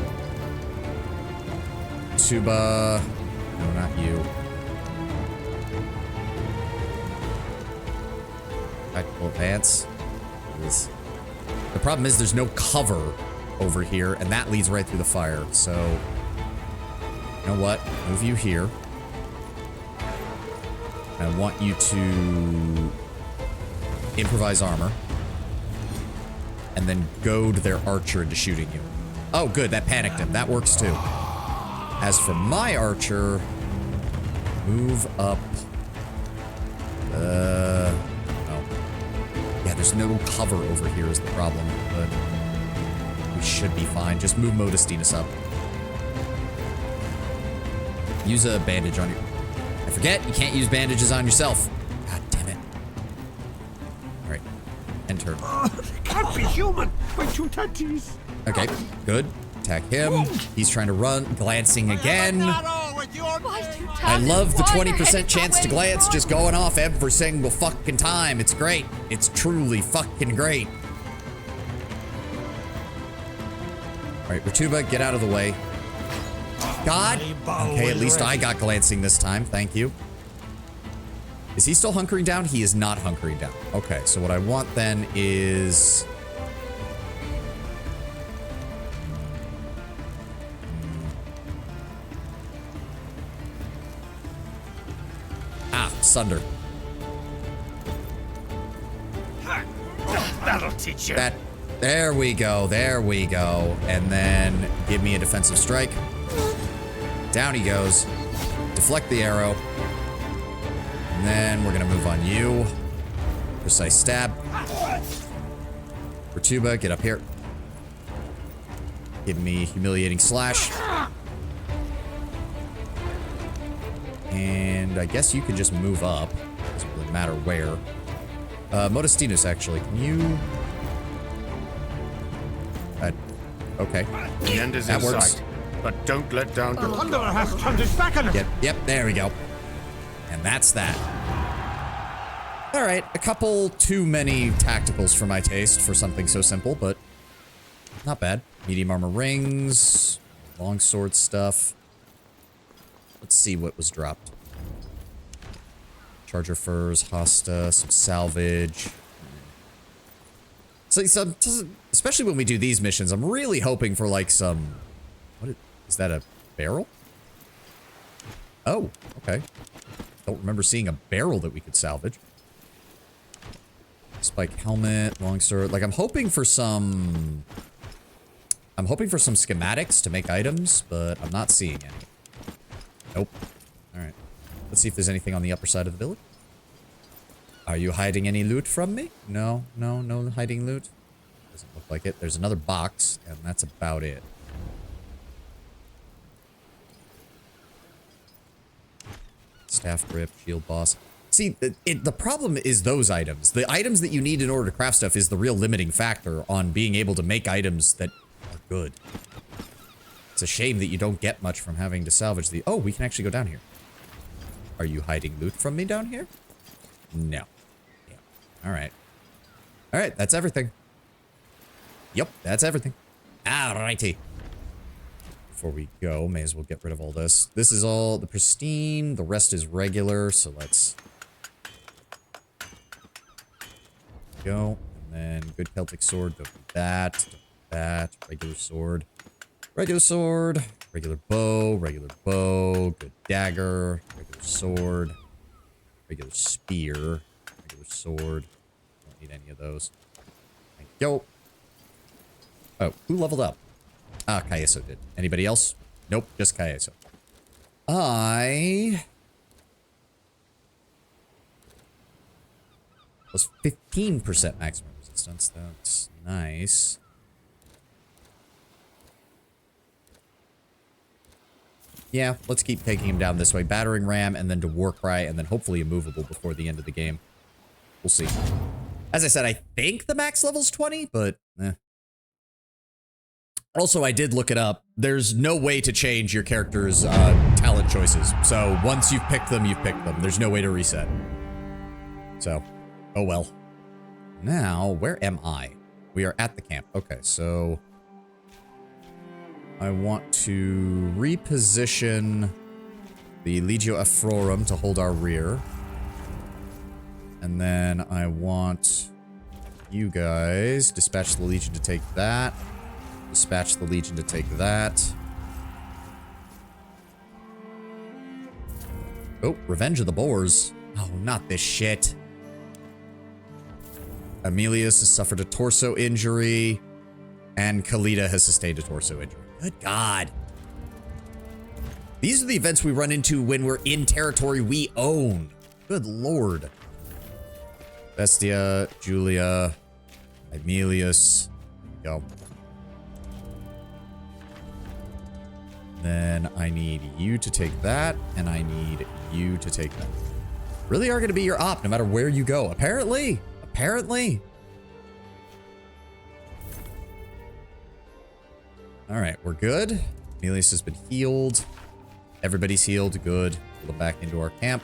Tuba. No, not you. Tactical advance. The problem is there's no cover over here, and that leads right through the fire. So, you know what? Move you here. I want you to improvise armor. And then goad their archer into shooting you. Oh, good. That panicked him. That works too. As for my archer, move up. Oh. Yeah, there's no cover over here is the problem, but we should be fine. Just move Modestinus up. Use a bandage on your... I forget, you can't use bandages on yourself. God damn it. All right. Enter. Can't be human. My 2 Tatis. Okay, good. Attack him. He's trying to run. Glancing again. I love the 20% chance to glance just going off every single fucking time. It's great. It's truly fucking great. All right, Ratuba, get out of the way. God. Okay, at least I got glancing this time. Thank you. Is he still hunkering down? He is not hunkering down. Okay, so what I want then is... Sunder. That'll teach you. There we go. There we go. And then give me a defensive strike. Down he goes. Deflect the arrow. And then we're going to move on you. Precise stab. Vertuba, get up here. Give me humiliating slash. And I guess you can just move up. Doesn't really matter where. Modestinus, actually. Can you... okay. The end is that in works. sight, but don't let down. The Wanderer has turned his back on us. Yep, there we go. And that's that. All right, a couple too many tacticals for my taste for something so simple, but not bad. Medium armor rings, longsword stuff. Let's see what was dropped. Charger furs, hosta, some salvage. So, especially when we do these missions, I'm really hoping for like some... What is that, a barrel? Oh, okay. Don't remember seeing a barrel that we could salvage. Spike helmet, longsword. Like, I'm hoping for some schematics to make items, but I'm not seeing any. Nope. Alright. Let's see if there's anything on the upper side of the village. Are you hiding any loot from me? No, no, no hiding loot. Doesn't look like it. There's another box, and that's about it. Staff grip, shield boss. See, the problem is those items. The items that you need in order to craft stuff is the real limiting factor on being able to make items that are good. It's a shame that you don't get much from having to salvage the... Oh, we can actually go down here. Are you hiding loot from me down here? No. Yeah. Alright. Alright, that's everything. Yep, that's everything. Alrighty. Before we go, may as well get rid of all this. This is all the pristine. The rest is regular, so let's... go. And then good Celtic sword. Don't do that. Don't do that. Regular sword. Regular sword, regular bow, good dagger, regular sword, regular spear, regular sword. Don't need any of those. Thank you. Oh, who leveled up? Ah, Caeso did. Anybody else? Nope, just Caeso. I was 15% maximum resistance. That's nice. Yeah, let's keep taking him down this way. Battering ram, and then to Warcry, and then hopefully immovable before the end of the game. We'll see. As I said, I think the max level's 20, but eh. Also, I did look it up. There's no way to change your character's talent choices. So once you've picked them, you've picked them. There's no way to reset. So, oh well. Now, where am I? We are at the camp. Okay, so... I want to reposition the Legio Afrorum to hold our rear. And then I want you guys dispatch the Legion to take that. Dispatch the Legion to take that. Oh, Revenge of the Boars. Oh, not this shit. Emilius has suffered a torso injury. And Kalita has sustained a torso injury. Good God. These are the events we run into when we're in territory we own. Good Lord. Bestia, Julia, Emilius. Go. Then I need you to take that, and I need you to take that. Really are going to be your op no matter where you go. Apparently. Apparently. All right, we're good. Emilius has been healed. Everybody's healed. Good. Pull them back into our camp.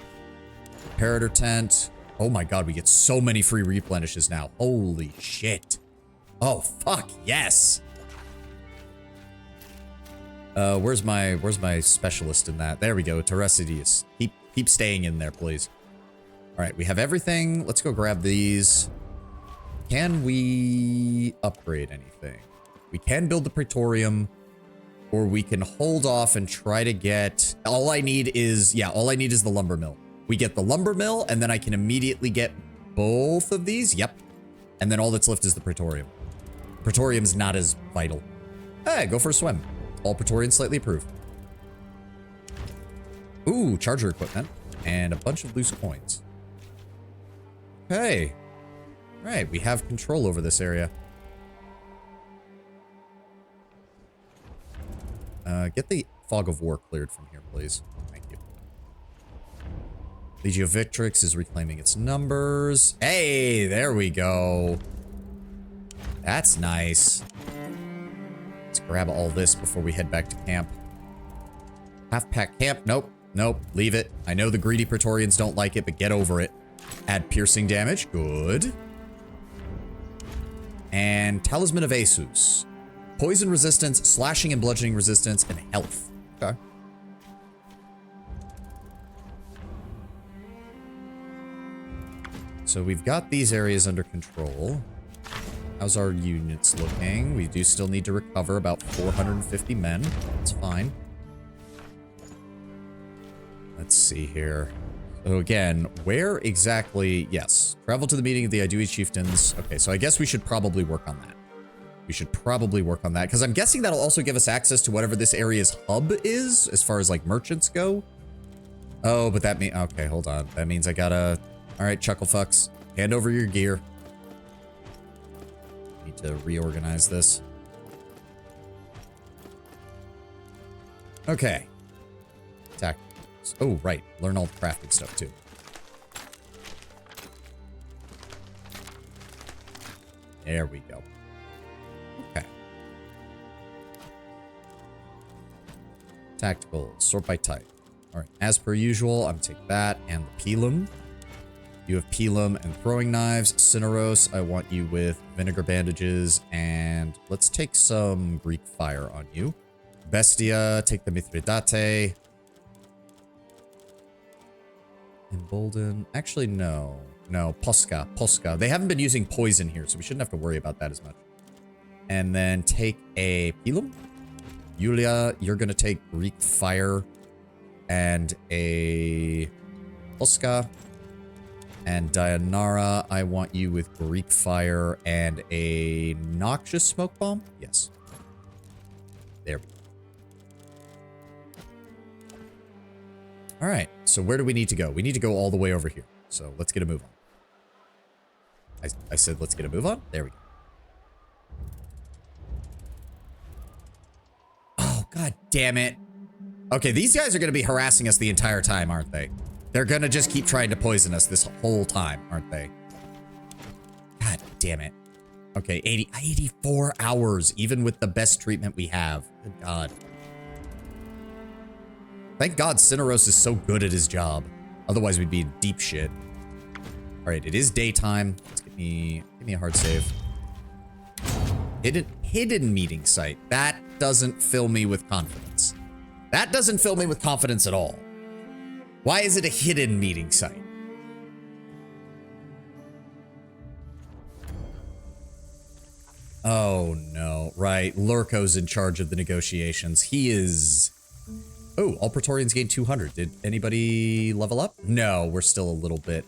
Imperator tent. Oh my God, we get so many free replenishes now. Holy shit. Oh, fuck, yes. Where's my specialist in that? There we go, Teresidius. Keep staying in there, please. All right, we have everything. Let's go grab these. Can we upgrade anything? We can build the Praetorium, or we can hold off and try to get... all I need is the lumber mill. We get the lumber mill, and then I can immediately get both of these. Yep. And then all that's left is the Praetorium. Praetorium's not as vital. Hey, go for a swim. All Praetorians slightly approved. Ooh, charger equipment. And a bunch of loose coins. Okay. All right, we have control over this area. Get the fog of war cleared from here, please. Thank you. Legio Victrix is reclaiming its numbers. Hey, there we go. That's nice. Let's grab all this before we head back to camp. Half-pack camp. Nope. Nope. Leave it. I know the greedy Praetorians don't like it, but get over it. Add piercing damage. Good. And Talisman of Asus. Poison resistance, slashing and bludgeoning resistance, and health. Okay. So we've got these areas under control. How's our units looking? We do still need to recover about 450 men. That's fine. Let's see here. So again, where exactly... yes. Travel to the meeting of the Aedui chieftains. Okay, so I guess we should probably work on that. We should probably work on that, because I'm guessing that'll also give us access to whatever this area's hub is, as far as, like, merchants go. Oh, but that means... okay, hold on. That means I gotta... all right, chucklefucks. Hand over your gear. Need to reorganize this. Okay. Attack. Oh, right. Learn all the crafting stuff, too. There we go. Okay. Tactical. Sort by type. All right. As per usual, I'm going to take that and the Pilum. You have Pilum and throwing knives. Cineros, I want you with vinegar bandages. And let's take some Greek fire on you. Bestia, take the Mithridate. Embolden. Actually, no. No, Posca. Posca. They haven't been using poison here, so we shouldn't have to worry about that as much. And then take a Pilum. Yulia, you're going to take Greek fire and a Posca. And Dianara, I want you with Greek fire and a noxious smoke bomb. Yes. There we go. All right, so where do we need to go? We need to go all the way over here. So let's get a move on. I said let's get a move on. There we go. Oh, god damn it. Okay, these guys are going to be harassing us the entire time, aren't they? They're going to just keep trying to poison us this whole time, aren't they? God damn it. Okay, 84 hours, even with the best treatment we have. Good god. Thank God Cineros is so good at his job. Otherwise, we'd be in deep shit. All right, it is daytime. Let's give me a hard save. Hidden meeting site. That doesn't fill me with confidence. That doesn't fill me with confidence at all. Why is it a hidden meeting site? Oh, no. Right. Lurko's in charge of the negotiations. He is... oh, all Praetorians gained 200. Did anybody level up? No, we're still a little bit...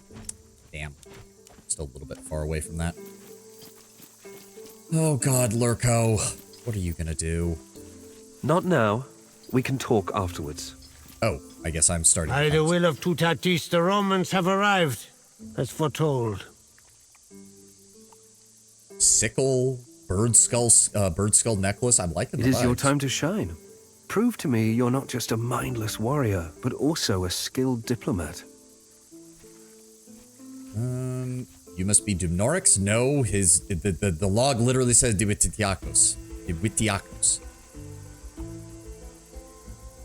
damn. Still a little bit far away from that. Oh, God, Lurko. What are you gonna do? Not now. We can talk afterwards. Oh, I guess I'm starting. By the will of Tutatis, the Romans have arrived, as foretold. Sickle, bird skull necklace. I'm liking the It is your vibes. time to shine. Prove to me you're not just a mindless warrior, but also a skilled diplomat. You must be Dumnorix? No, the log literally says Divitiakos. Divitiakos.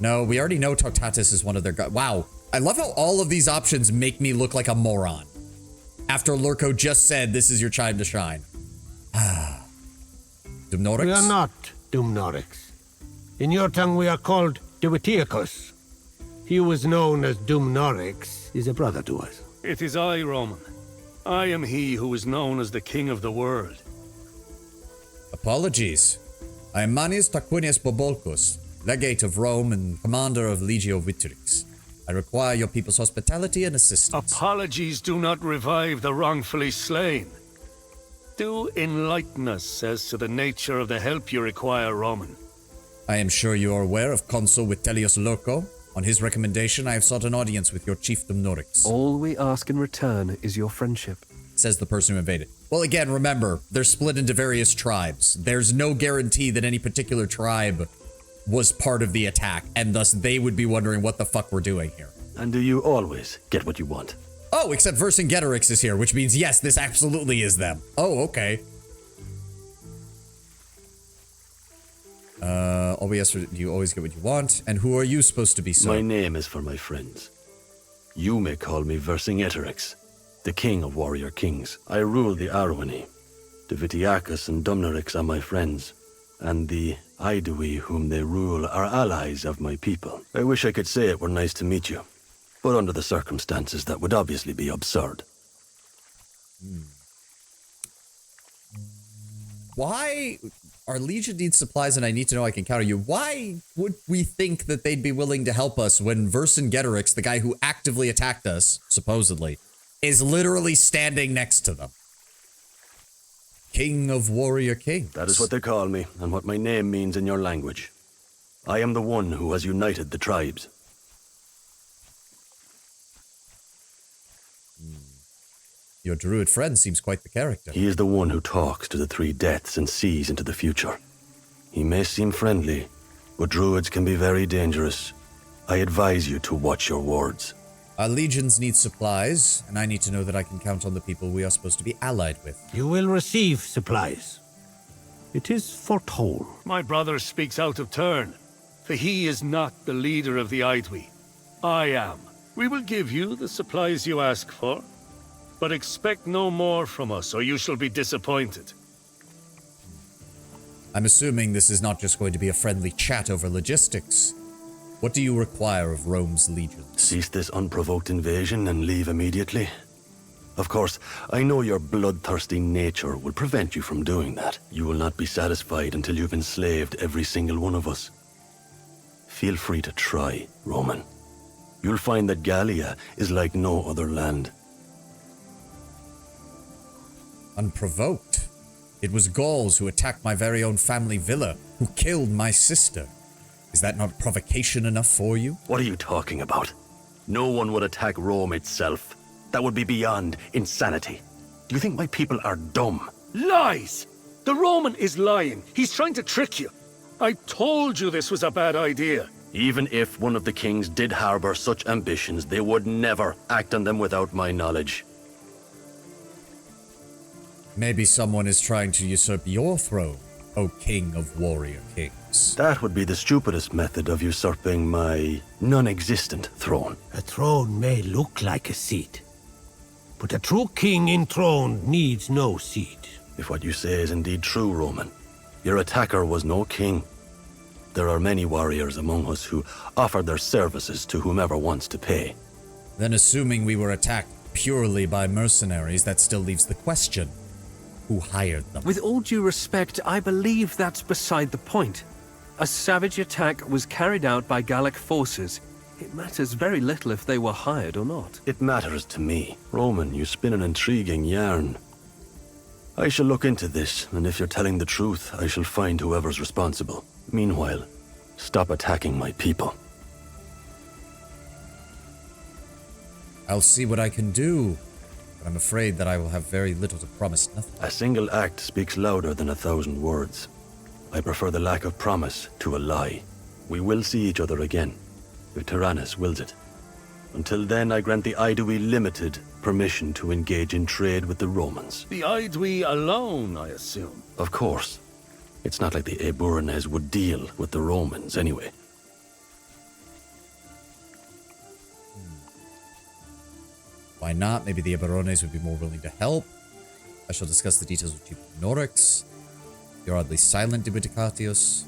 No, we already know Totatis is one of their guys. Wow. I love how all of these options make me look like a moron. After Lurko just said, this is your time to shine. Dumnorix? We are not Dumnorix. In your tongue, we are called Divitiakos. He who was known as Dumnorix is a brother to us. It is I, Roman. I am he who is known as the King of the World. Apologies. I am Manius Tarquinius Bobolcus, legate of Rome and commander of Legio Vitrix. I require your people's hospitality and assistance. Apologies do not revive the wrongfully slain. Do enlighten us as to the nature of the help you require, Roman. I am sure you are aware of Consul Vitellius Lurco. On his recommendation, I have sought an audience with your chiefdom Norix. All we ask in return is your friendship, says the person who invaded. Well, again, remember, they're split into various tribes. There's no guarantee that any particular tribe was part of the attack, and thus they would be wondering what the fuck we're doing here. And do you always get what you want? Oh, except Vercingetorix is here, which means yes, this absolutely is them. Oh, okay. All we ask for, you always get what you want. And who are you supposed to be, sir? My name is for my friends. You may call me Vercingetorix, the king of warrior kings. I rule the Arwani. The Vitiacus and Dumnorix are my friends, and the Aedui whom they rule are allies of my people. I wish I could say it were nice to meet you, but under the circumstances that would obviously be absurd. Why? Our legion needs supplies and I need to know I can counter you. Why would we think that they'd be willing to help us when Vercingetorix, the guy who actively attacked us, supposedly, is literally standing next to them? King of warrior kings. That is what they call me, and what my name means in your language. I am the one who has united the tribes. Your druid friend seems quite the character. He is the one who talks to the three deaths and sees into the future. He may seem friendly, but druids can be very dangerous. I advise you to watch your words. Our legions need supplies, and I need to know that I can count on the people we are supposed to be allied with. You will receive supplies. It is foretold. My brother speaks out of turn, for he is not the leader of the Aedui. I am. We will give you the supplies you ask for, but expect no more from us, or you shall be disappointed. I'm assuming this is not just going to be a friendly chat over logistics. What do you require of Rome's legions? Cease this unprovoked invasion and leave immediately. Of course, I know your bloodthirsty nature will prevent you from doing that. You will not be satisfied until you've enslaved every single one of us. Feel free to try, Roman. You'll find that Gallia is like no other land. Unprovoked? It was Gauls who attacked my very own family villa, who killed my sister. Is that not provocation enough for you? What are you talking about? No one would attack Rome itself. That would be beyond insanity. Do you think my people are dumb? Lies! The Roman is lying. He's trying to trick you. I told you this was a bad idea. Even if one of the kings did harbor such ambitions, they would never act on them without my knowledge. Maybe someone is trying to usurp your throne, O King of Warrior Kings. That would be the stupidest method of usurping my non-existent throne. A throne may look like a seat, but a true king enthroned needs no seat. If what you say is indeed true, Roman, your attacker was no king. There are many warriors among us who offer their services to whomever wants to pay. Then assuming we were attacked purely by mercenaries, that still leaves the question. Who hired them? With all due respect, I believe that's beside the point. A savage attack was carried out by Gallic forces. It matters very little if they were hired or not. It matters to me. Roman, you spin an intriguing yarn. I shall look into this, and if you're telling the truth, I shall find whoever's responsible. Meanwhile, stop attacking my people. I'll see what I can do. But I'm afraid that I will have very little to promise nothing. A single act speaks louder than 1,000 words. I prefer the lack of promise to a lie. We will see each other again, if Tyrannus wills it. Until then, I grant the Aedui Limited permission to engage in trade with the Romans. The Aedui alone, I assume? Of course. It's not like the Eburones would deal with the Romans anyway. Why not? Maybe the Eburones would be more willing to help. I shall discuss the details with Chief Norix. You're oddly silent, Dibudicatius.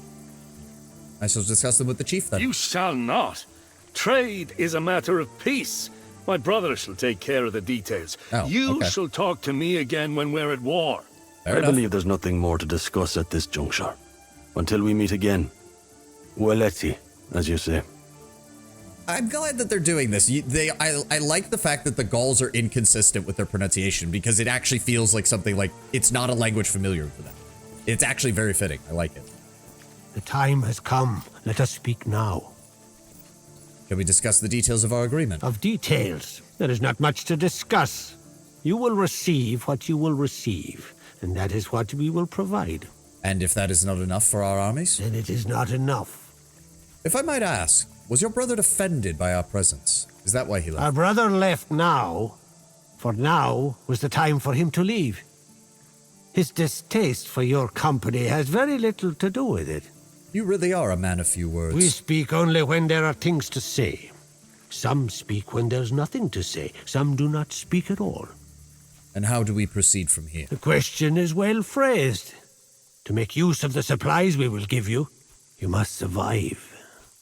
I shall discuss them with the chief then. You shall not. Trade is a matter of peace, My brother shall take care of the details. You shall talk to me again when we're at war. I believe there's nothing more to discuss at this juncture. Until we meet again. Ueleti, as you say. I'm glad that they're doing this. I like the fact that the Gauls are inconsistent with their pronunciation because it actually feels like something like it's not a language familiar for them. It's actually very fitting. I like it. The time has come. Let us speak now. Can we discuss the details of our agreement? Of details? There is not much to discuss. You will receive what you will receive, and that is what we will provide. And if that is not enough for our armies? Then it is not enough. If I might ask, was your brother offended by our presence? Is that why he left? Our brother left now, for now was the time for him to leave. His distaste for your company has very little to do with it. You really are a man of few words. We speak only when there are things to say. Some speak when there's nothing to say. Some do not speak at all. And how do we proceed from here? The question is well phrased. To make use of the supplies we will give you, you must survive.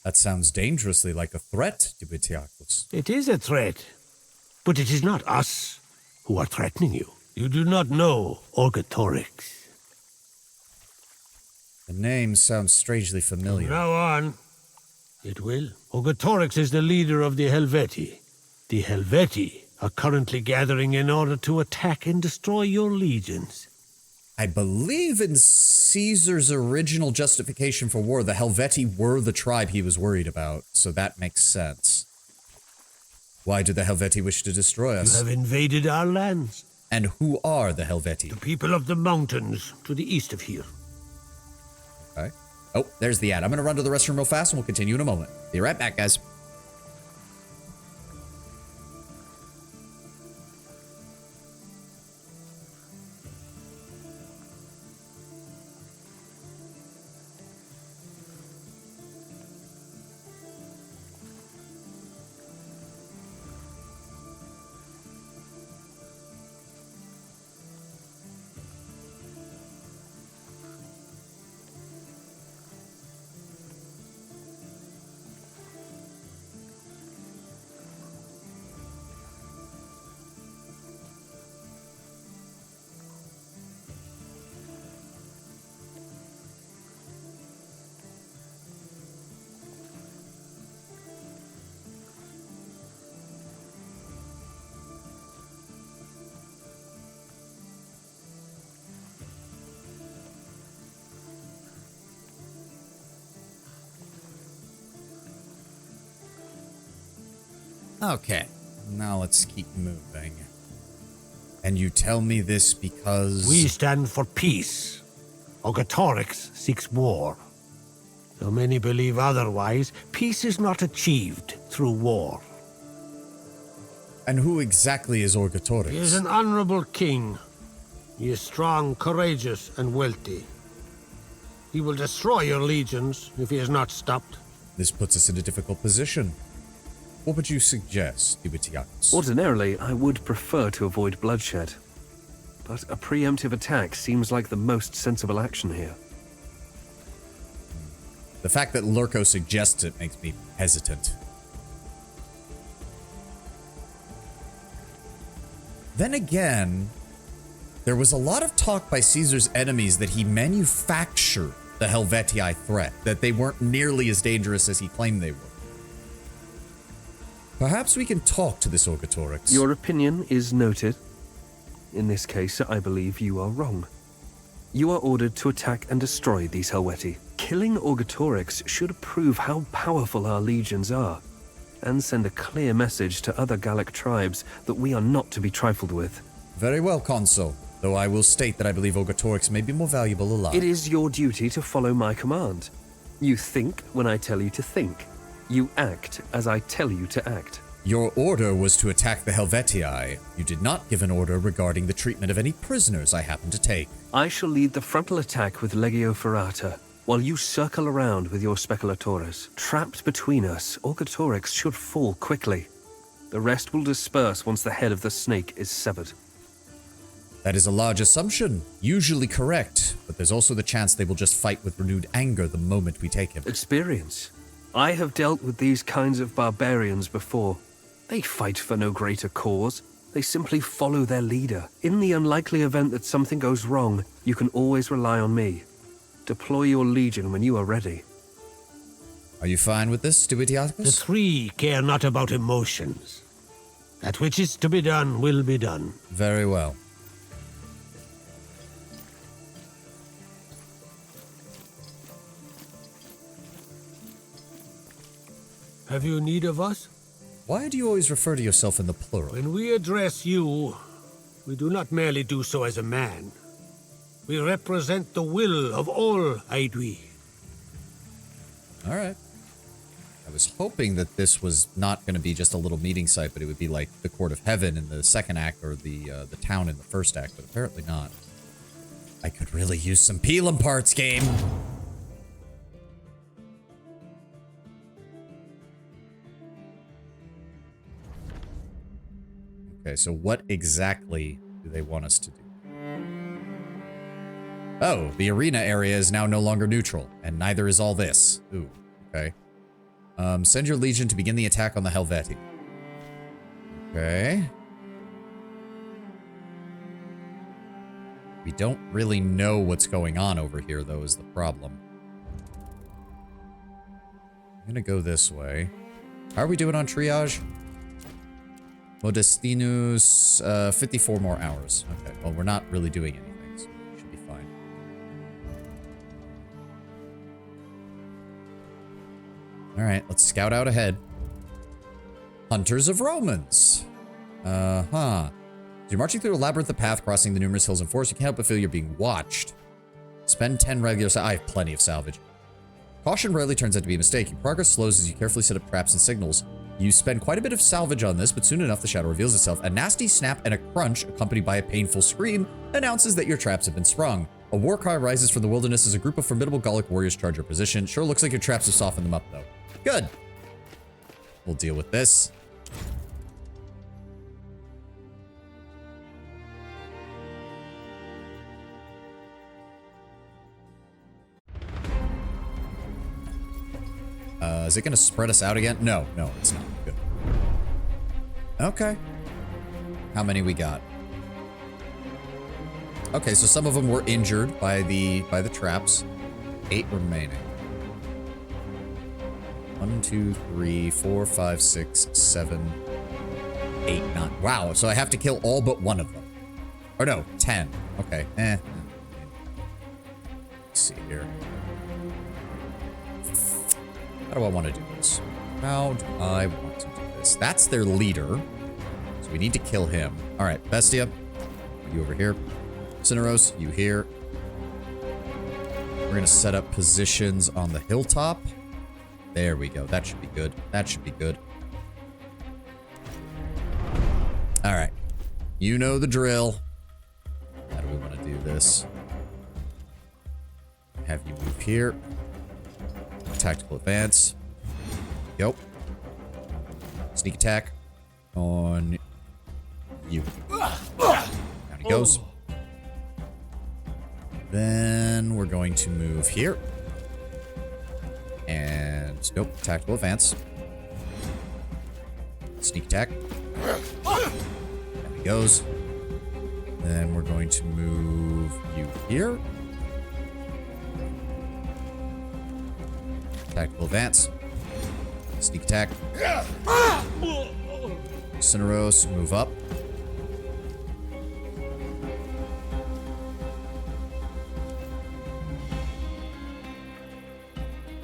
That sounds dangerously like a threat, Divitiacus. It is a threat, but it is not us who are threatening you. You do not know Orgetorix. The name sounds strangely familiar. From now on, it will. Orgetorix is the leader of the Helvetii. The Helvetii are currently gathering in order to attack and destroy your legions. I believe in Caesar's original justification for war, the Helvetii were the tribe he was worried about, so that makes sense. Why do the Helvetii wish to destroy us? You have invaded our lands. And who are the Helvetii? The people of the mountains to the east of here. Okay. Oh, there's the ad. I'm going to run to the restroom real fast and we'll continue in a moment. Be right back, guys. Okay, now let's keep moving. And you tell me this because... We stand for peace. Orgetorix seeks war. Though many believe otherwise, peace is not achieved through war. And who exactly is Orgetorix? He is an honorable king. He is strong, courageous, and wealthy. He will destroy your legions if he is not stopped. This puts us in a difficult position. What would you suggest, Divitiacus? Ordinarily, I would prefer to avoid bloodshed. But a preemptive attack seems like the most sensible action here. The fact that Lurko suggests it makes me hesitant. Then again, there was a lot of talk by Caesar's enemies that he manufactured the Helvetii threat, that they weren't nearly as dangerous as he claimed they were. Perhaps we can talk to this Orgetorix. Your opinion is noted. In this case, I believe you are wrong. You are ordered to attack and destroy these Helvetii. Killing Orgetorix should prove how powerful our legions are, and send a clear message to other Gallic tribes that we are not to be trifled with. Very well, Consul. Though I will state that I believe Orgetorix may be more valuable alive. It is your duty to follow my command. You think when I tell you to think. You act as I tell you to act. Your order was to attack the Helvetii. You did not give an order regarding the treatment of any prisoners I happen to take. I shall lead the frontal attack with Legio Ferrata, while you circle around with your speculatores. Trapped between us, Orgetorix should fall quickly. The rest will disperse once the head of the snake is severed. That is a large assumption, usually correct, but there's also the chance they will just fight with renewed anger the moment we take him. Experience. I have dealt with these kinds of barbarians before. They fight for no greater cause. They simply follow their leader. In the unlikely event that something goes wrong, you can always rely on me. Deploy your legion when you are ready. Are you fine with this, Stuvitiacus? The three care not about emotions. That which is to be done will be done. Very well. Have you need of us? Why do you always refer to yourself in the plural? When we address you, we do not merely do so as a man. We represent the will of all Aedui. All right. I was hoping that this was not going to be just a little meeting site, but it would be like the Court of Heaven in the second act or the town in the first act, but apparently not. I could really use some Pelham parts, game. Okay, so what exactly do they want us to do? Oh, the arena area is now no longer neutral, and neither is all this. Ooh, okay. Send your legion to begin the attack on the Helvetii. Okay. We don't really know what's going on over here, though, is the problem. I'm gonna go this way. How are we doing on triage? Modestinus, 54 more hours. Okay, well, we're not really doing anything, so we should be fine. Alright, let's scout out ahead. Hunters of Romans. As you're marching through a labyrinth of path, crossing the numerous hills and forests, you can't help but feel you're being watched. Spend 10 regular I have plenty of salvage. Caution rarely turns out to be a mistake. Your progress slows as you carefully set up traps and signals. You spend quite a bit of salvage on this, but soon enough the shadow reveals itself. A nasty snap and a crunch, accompanied by a painful scream, announces that your traps have been sprung. A war cry rises from the wilderness as a group of formidable Gallic warriors charge your position. Sure looks like your traps have softened them up, though. Good. We'll deal with this. Is it going to spread us out again? No, it's not. Good. Okay. How many we got? Okay, so some of them were injured by the traps. 8 remaining. 1, 2, 3, 4, 5, 6, 7, 8, 9. Wow, so I have to kill all but one of them. Or no, 10. Okay. Let's see here. How do I want to do this? How do I want to do this? That's their leader. So we need to kill him. All right, Bestia, you over here. Cineros, you here. We're going to set up positions on the hilltop. There we go. That should be good. That should be good. All right. You know the drill. How do we want to do this? Have you move here. Tactical advance. Yep. Sneak attack on you. Down he goes. Then we're going to move here. And nope, tactical advance. Sneak attack. Down he goes. Then we're going to move you here. Tactical advance. Sneak attack. Cineros, move up.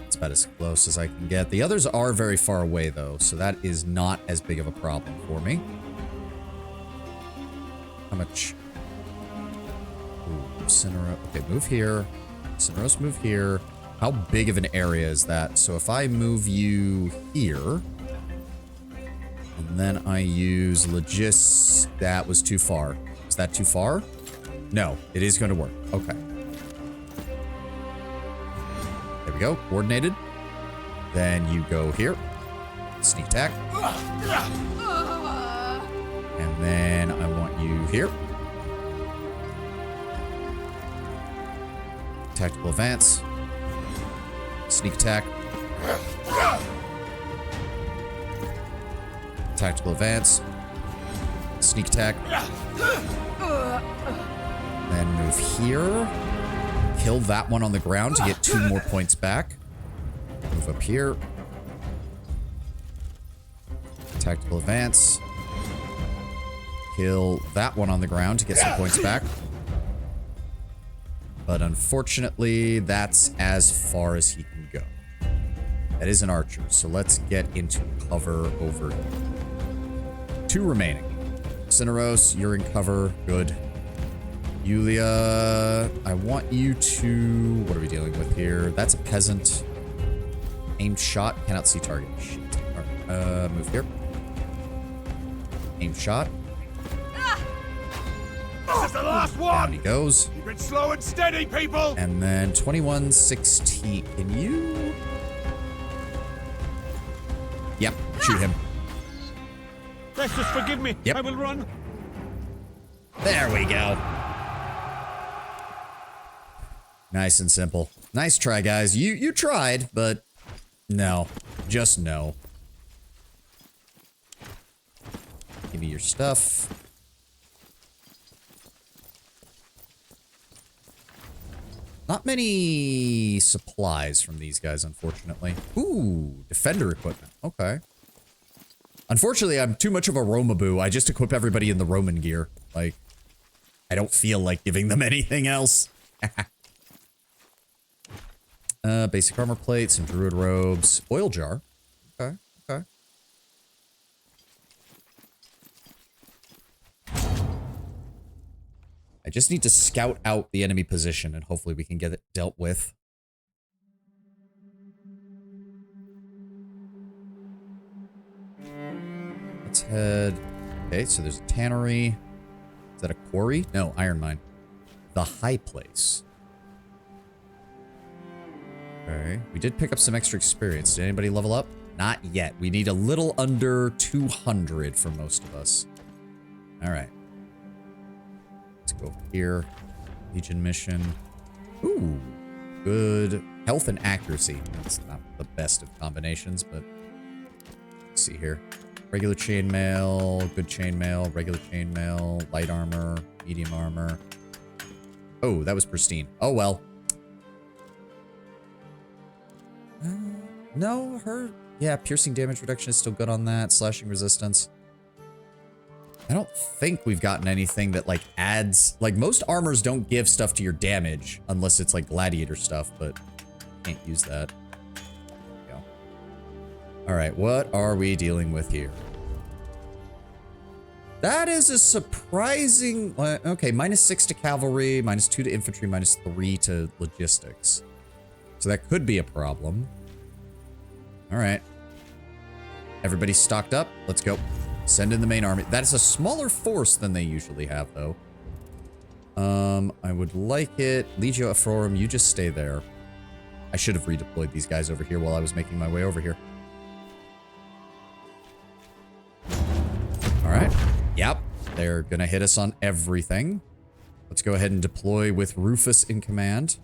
It's about as close as I can get. The others are very far away, though, so that is not as big of a problem for me. How much? Ooh, Cineros. Okay, move here. Cineros, move here. How big of an area is that? So if I move you here, and then I use Logis, that was too far. Is that too far? No, it is going to work. Okay. There we go. Coordinated. Then you go here. Sneak attack. And then I want you here. Tactical advance. Sneak attack. Tactical advance. Sneak attack. Then move here. Kill that one on the ground to get 2 more points back. Move up here. Tactical advance. Kill that one on the ground to get some points back. But unfortunately, that's as far as he can go. That is an archer, so let's get into cover over here. 2 remaining. Cineros, you're in cover. Good. Yulia, I want you to... What are we dealing with here? That's a peasant. Aimed shot. Cannot see target. Shit. All right, move here. Aimed shot. This is the last one! Down he goes. Keep it slow and steady, people! And then 2116. Can you... Yep, shoot him. Festus, forgive me. Yep. I will run. There we go. Nice and simple. Nice try, guys. You tried, but no. Just no. Give me your stuff. Not many supplies from these guys, unfortunately. Ooh, defender equipment. Okay. Unfortunately, I'm too much of a Romaboo. I just equip everybody in the Roman gear. Like, I don't feel like giving them anything else. Basic armor plate, some druid robes, oil jar. Okay, okay. I just need to scout out the enemy position and hopefully we can get it dealt with. Let's head... Okay, so there's a tannery. Is that a quarry? No, iron mine. The high place. Okay, we did pick up some extra experience. Did anybody level up? Not yet. We need a little under 200 for most of us. All right. Let's go here. Legion mission. Ooh, good health and accuracy. That's not the best of combinations, but let's see here. Regular chainmail, good chainmail, regular chainmail, light armor, medium armor. Oh, that was pristine. Oh well. No, her... Yeah, piercing damage reduction is still good on that. Slashing resistance. I don't think we've gotten anything that, like, adds... Like, most armors don't give stuff to your damage, unless it's, like, gladiator stuff, but can't use that. There we go. Alright, what are we dealing with here? That is a surprising... Okay, -6 to cavalry, -2 to infantry, -3 to logistics. So that could be a problem. Alright. Everybody stocked up? Let's go. Send in the main army. That is a smaller force than they usually have, though. I would like it. Legio Afrorum, you just stay there. I should have redeployed these guys over here while I was making my way over here. Alright. Yep. They're gonna hit us on everything. Let's go ahead and deploy with Rufus in command.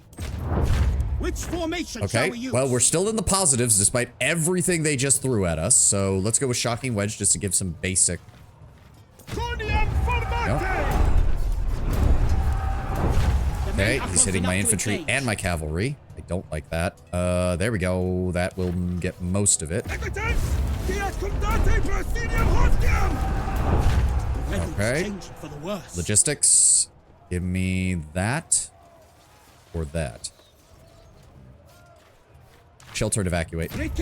Which formation okay, shall we use? Well, we're still in the positives despite everything they just threw at us. So let's go with Shocking Wedge just to give some basic... Okay, he's hitting my infantry and my cavalry. I don't like that. There we go. That will get most of it. Okay. Logistics. Give me that. Or that. Shelter and evacuate. Okay.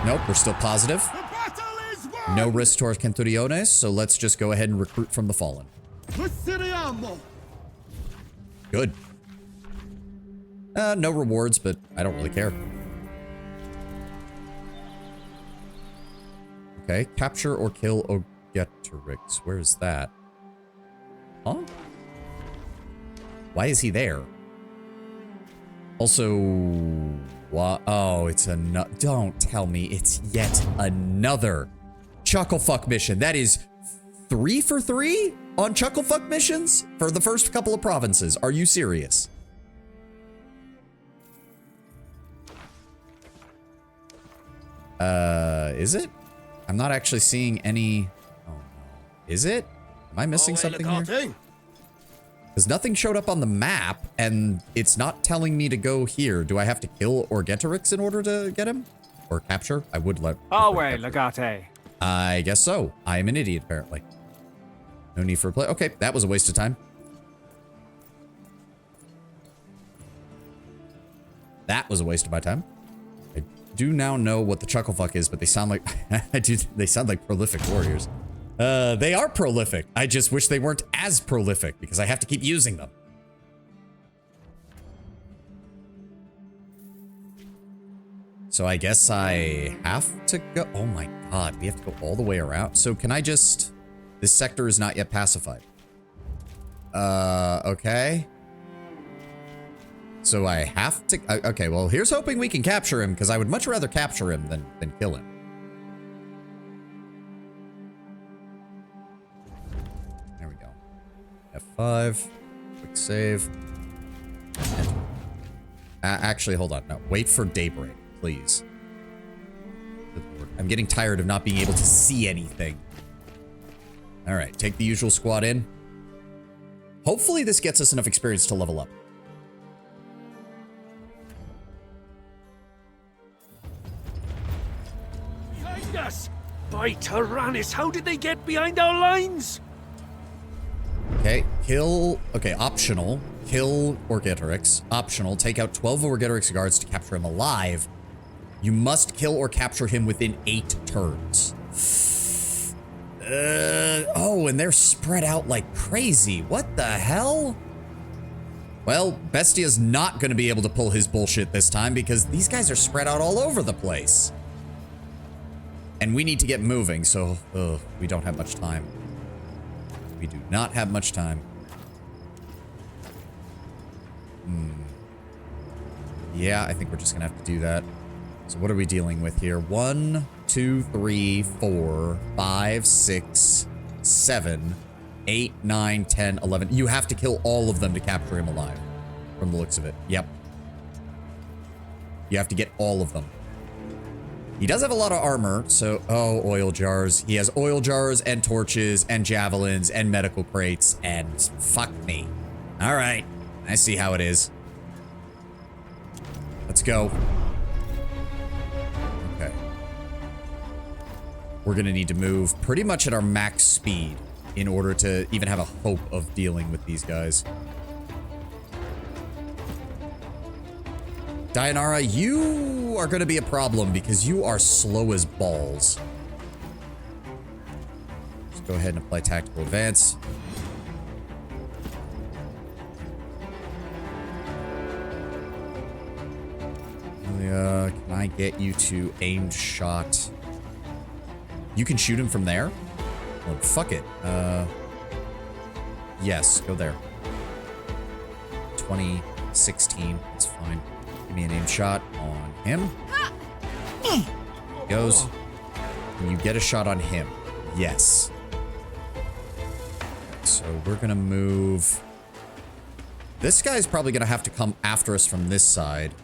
Nope, we're still positive. No risk to our Centuriones, so let's just go ahead and recruit from the fallen. Good. No rewards, but I don't really care. Okay, capture or kill Ogetorix. Where is that? Huh? Why is he there? Also, what? Oh, it's another. Don't tell me it's yet another Chucklefuck mission. That is 3 for 3 on Chucklefuck missions for the first couple of provinces. Are you serious? Is it? I'm not actually seeing any... Oh, no. Is it? Am I missing something here? Because nothing showed up on the map, and it's not telling me to go here. Do I have to kill Orgetorix in order to get him? Or capture? I would let... Away, Legate. I guess so. I am an idiot, apparently. No need for a play. Okay, that was a waste of time. That was a waste of my time. I do now know what the chucklefuck is, but they sound like... they sound like prolific warriors. They are prolific. I just wish they weren't as prolific, because I have to keep using them. So I guess I have to go... Oh my god, we have to go all the way around. So can I just... This sector is not yet pacified. Okay. So I have to... Okay, well, here's hoping we can capture him, because I would much rather capture him than kill him. There we go. F5. Quick save. Enter. Actually, hold on. No, wait for daybreak, please. I'm getting tired of not being able to see anything. All right, take the usual squad in. Hopefully this gets us enough experience to level up. Behind us! By Tyrannus, how did they get behind our lines? Okay, kill... Okay, optional. Kill Orgetorix. Optional, take out 12 Orgetorix guards to capture him alive. You must kill or capture him within 8 turns. Oh, and they're spread out like crazy. What the hell? Well, Bestia's not going to be able to pull his bullshit this time because these guys are spread out all over the place. And we need to get moving, so we don't have much time. We do not have much time. Yeah, I think we're just going to have to do that. So what are we dealing with here? 1, 2, 3, 4, 5, 6, 7, 8, 9, 10, 11. You have to kill all of them to capture him alive. From the looks of it. Yep. You have to get all of them. He does have a lot of armor, so... Oh, oil jars. He has oil jars and torches and javelins and medical crates and... Fuck me. All right. I see how it is. Let's go. Okay. We're gonna need to move pretty much at our max speed in order to even have a hope of dealing with these guys. Dianara, you are gonna be a problem because you are slow as balls. Just go ahead and apply tactical advance. Can I get you to aimed shot? You can shoot him from there? Well, fuck it. Yes, go there. 2016, that's fine. Give me an aim shot on him. He goes. Can you get a shot on him? Yes. So we're gonna move. This guy's probably gonna have to come after us from this side.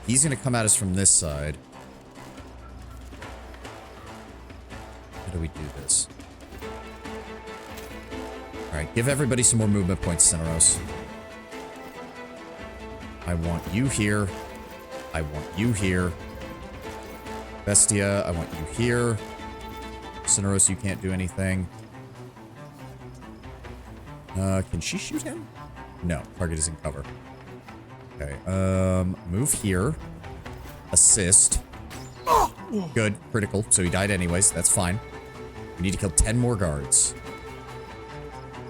He's gonna come at us from this side. How do we do this? Alright, give everybody some more movement points, Cineros. I want you here. I want you here. Bestia, I want you here. Cineros, you can't do anything. Can she shoot him? No, target is in cover. Okay, move here. Assist. Good, critical, so he died anyways, that's fine. We need to kill 10 more guards.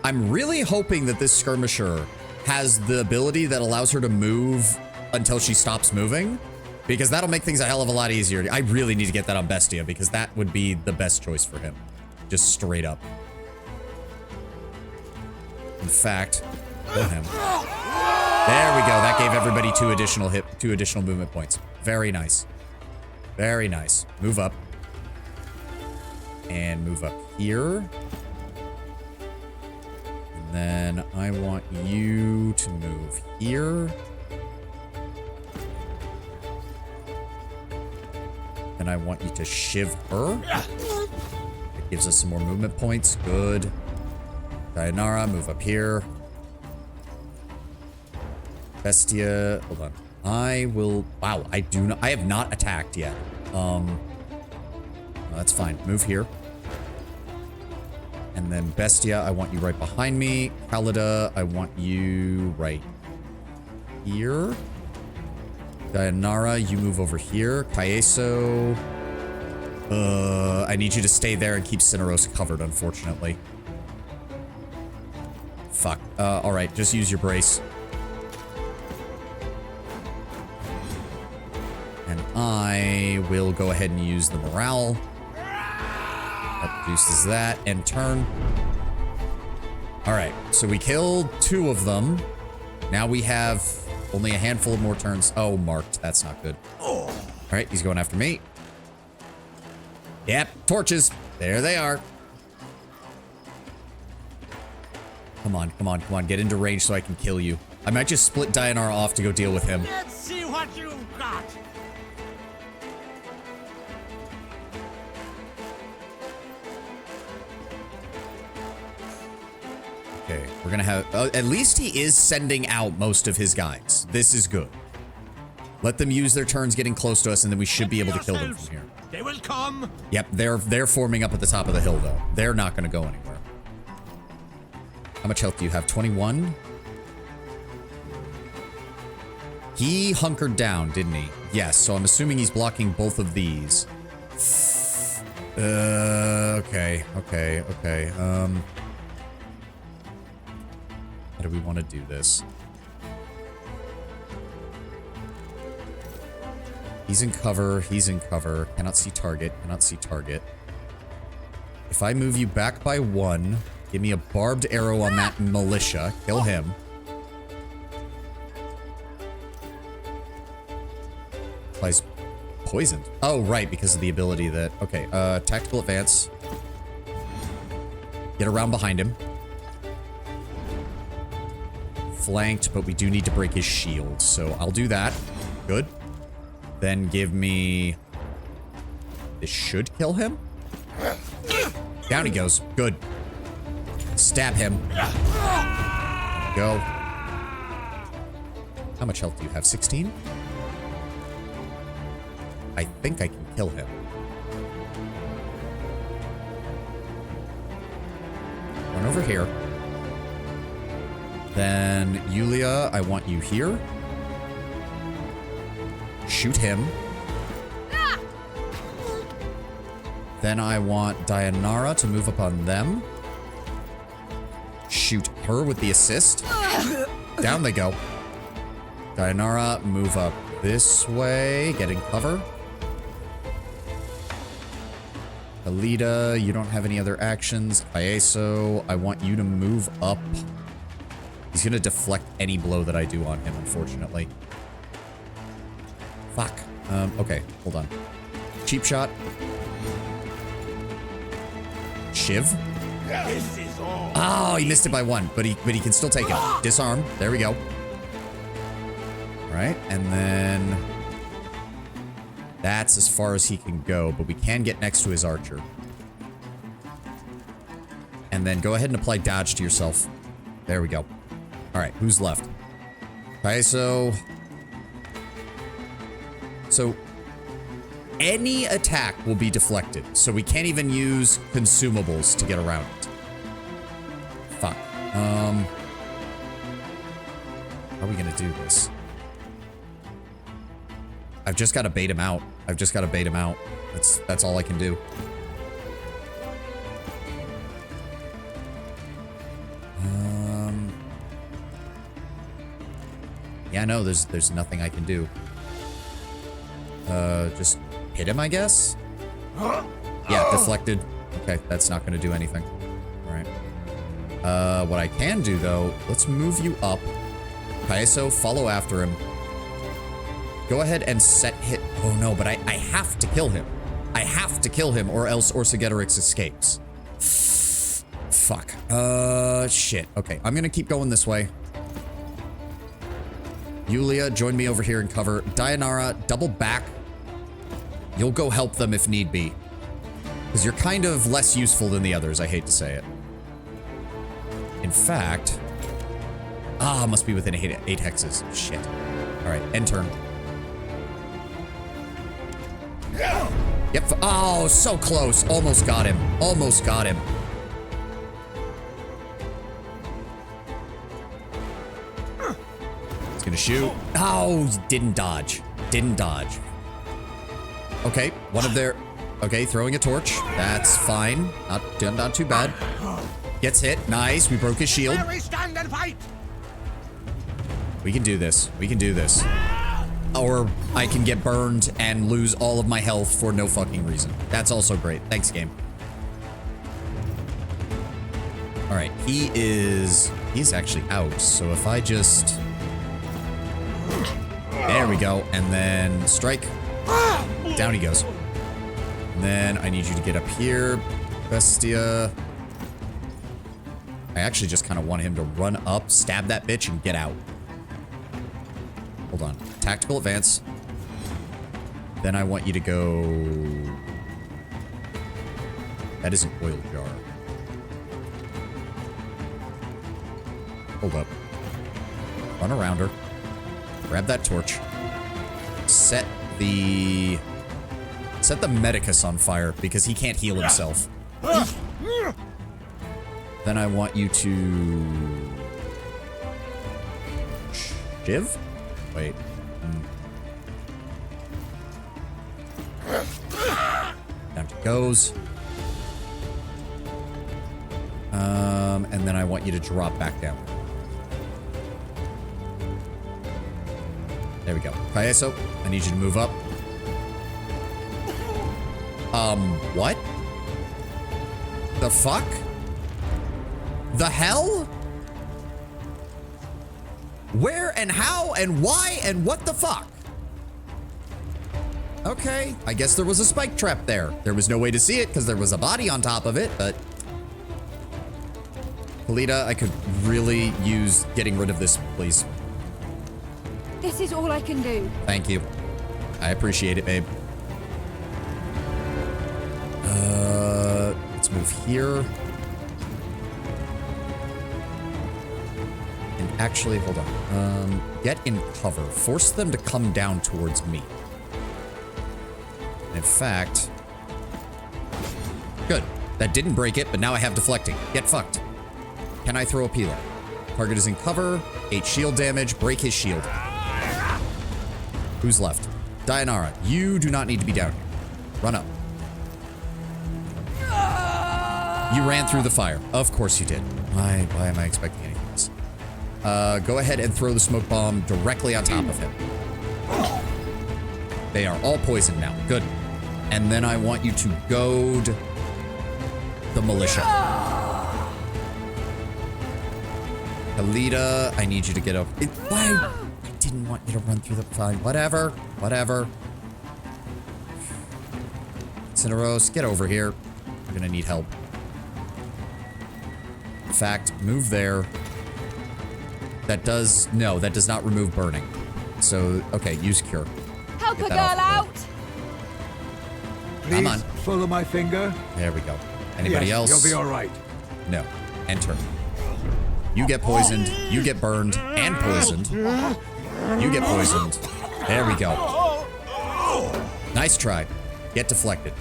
I'm really hoping that this skirmisher has the ability that allows her to move until she stops moving, because that'll make things a hell of a lot easier. I really need to get that on Bestia, because that would be the best choice for him. Just straight up. In fact, kill him. There we go. That gave everybody two additional movement points. Very nice. Very nice. Move up. And move up here. And then I want you to move here. And I want you to shiv her. It gives us some more movement points. Good. Dayanara, move up here. Bestia, hold on. I will, wow, I have not attacked yet. No, that's fine. Move here. And then Bestia, I want you right behind me. Kalida, I want you right here. Dayanara, you move over here. Caeso, I need you to stay there and keep Cineros covered, unfortunately. Fuck. All right, just use your brace. And I will go ahead and use the morale. That reduces that, and turn. All right, so we killed 2 of them. Now we have only a handful of more turns. Oh, marked. That's not good. All right, he's going after me. Yep, torches. There they are. Come on, come on, come on. Get into range so I can kill you. I might just split Dayanara off to go deal with him. Let's see what you've got. Okay, we're gonna have... at least he is sending out most of his guys. This is good. Let them use their turns getting close to us, and then we should be able to kill them from here. They will come. Yep, they're forming up at the top of the hill, though. They're not gonna go anywhere. How much health do you have? 21? He hunkered down, didn't he? Yes, so I'm assuming he's blocking both of these. Okay. How do we want to do this? He's in cover. He's in cover. Cannot see target. Cannot see target. If I move you back by 1, give me a barbed arrow on that militia. Kill him. Applies poisoned. Oh, right, because of the ability that... Okay, tactical advance. Get around behind him. Flanked, but we do need to break his shield, so I'll do that. Good. Then give me... This should kill him? Down he goes. Good. Stab him. Go. How much health do you have? 16? I think I can kill him. Run over here. Then, Yulia, I want you here. Shoot him. Then I want Dayanara to move up on them. Shoot her with the assist. Down they go. Dayanara, move up this way. Get in cover. Alida, you don't have any other actions. Caeso, I want you to move up. He's gonna deflect any blow that I do on him, unfortunately. Fuck. Okay, hold on. Cheap shot. Shiv. This is all. Oh, he missed it by 1, but he can still take it. Disarm. There we go. All right, and then that's as far as he can go, but we can get next to his archer. And then go ahead and apply dodge to yourself. There we go. All right, who's left? Caeso. So any attack will be deflected, so we can't even use consumables to get around it. Fuck. How are we gonna do this? I've just got to bait him out. That's all I can do. Yeah, no, there's nothing I can do. Just hit him, I guess? Yeah, deflected. Okay, that's not going to do anything. All right. What I can do, though, let's move you up. Caeso, follow after him. Go ahead and set hit. Oh, no, but I have to kill him. I have to kill him, or else Orsigetorix escapes. Fuck. Shit. Okay, I'm going to keep going this way. Yulia, join me over here and cover. Dayanara, double back. You'll go help them if need be. Because you're kind of less useful than the others, I hate to say it. In fact... must be within 8 hexes. Shit. Alright, end turn. Yep. Oh, so close. Almost got him. Almost got him. He's gonna shoot. Oh, didn't dodge. Didn't dodge. Okay, one of their... Okay, throwing a torch. That's fine. Not too bad. Gets hit. Nice. We broke his shield. Where we stand and fight. We can do this. We can do this. Or I can get burned and lose all of my health for no fucking reason. That's also great. Thanks, game. All right, he's actually out. So if I just... There we go. And then strike. Down he goes. And then I need you to get up here, Bestia. I actually just kind of want him to run up, stab that bitch, and get out. Hold on. Tactical advance. Then I want you to go... That is an oil jar. Hold up. Run around her. Grab that torch. Set the Medicus on fire because he can't heal himself. Then I want you to... Shiv? Wait. Down it goes. And then I want you to drop back down. There we go. Caeso, I need you to move up. What? The fuck? The hell? Where and how and why and what the fuck? Okay, I guess there was a spike trap there. There was no way to see it because there was a body on top of it, but... Kalita, I could really use getting rid of this, please. This is all I can do. Thank you. I appreciate it, babe. Let's move here. And actually, hold on. Get in cover. Force them to come down towards me. In fact... Good. That didn't break it, but now I have deflecting. Get fucked. Can I throw a peeler? Target is in cover. 8 shield damage. Break his shield. Who's left? Dayanara, you do not need to be down here. Run up. You ran through the fire. Of course you did. Why am I expecting anything else? Go ahead and throw the smoke bomb directly on top of him. They are all poisoned now. Good. And then I want you to goad the militia. Kalita, I need you to get up. Why? I didn't want you to run through the fire. Whatever. Whatever. Cineros, get over here. You're gonna need help. In fact, move there. That does not remove burning. So, okay, use cure. Help a Get girl that off out! Please I'm on. follow my finger. There we go. Anybody Yes, else? You'll be all right. No. Enter. You get poisoned. You get burned and poisoned. You get poisoned. There we go. Nice try. Get deflected.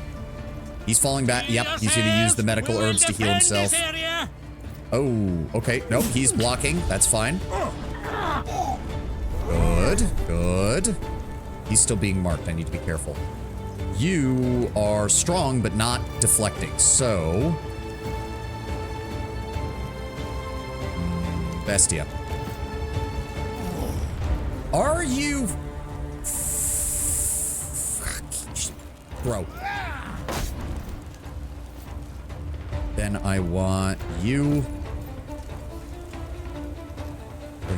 He's falling back. Yep, he's going to use the medical herbs to heal himself. Oh, okay. Nope, he's blocking. That's fine. Good, good. He's still being marked. I need to be careful. You are strong, but not deflecting. So... Bestia. Are you... Bro. Then I want you...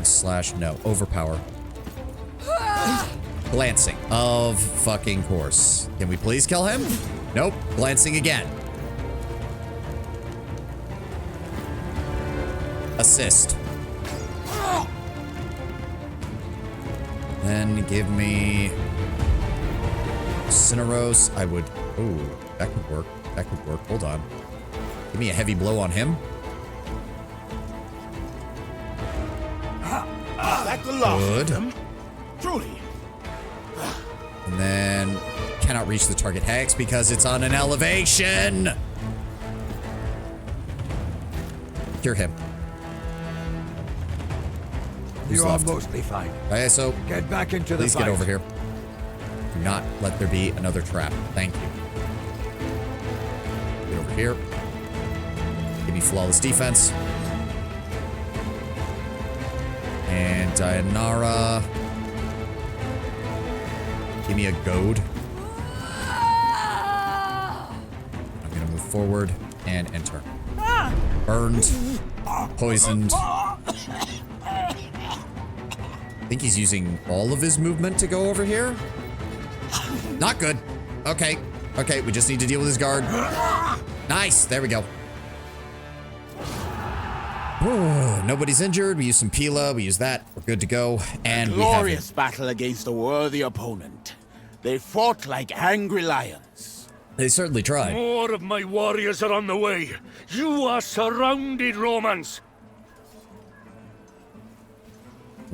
Slash, no. Overpower. Glancing. Of fucking course. Can we please kill him? Nope. Glancing again. Assist. Then give me Cineros, I would... Ooh, that could work. That could work. Hold on. Give me a heavy blow on him. Like the last Good. of them. Truly. And then cannot reach the target hex because it's on an elevation. Cure him. Who's You are left? mostly fine. Caeso, Get back into the please fight. get over here. Do not let there be another trap. Thank you. Get over here. Give me flawless defense. And Dianara. Give me a goad. I'm gonna move forward and enter. Burned. Poisoned. I think he's using all of his movement to go over here. Not good. Okay. Okay, we just need to deal with his guard. Nice. There we go. Ooh, nobody's injured. We use some Pila. We use that. We're good to go. And we have Glorious battle against a worthy opponent. They fought like angry lions. They certainly tried. More of my warriors are on the way. You are surrounded, Romans.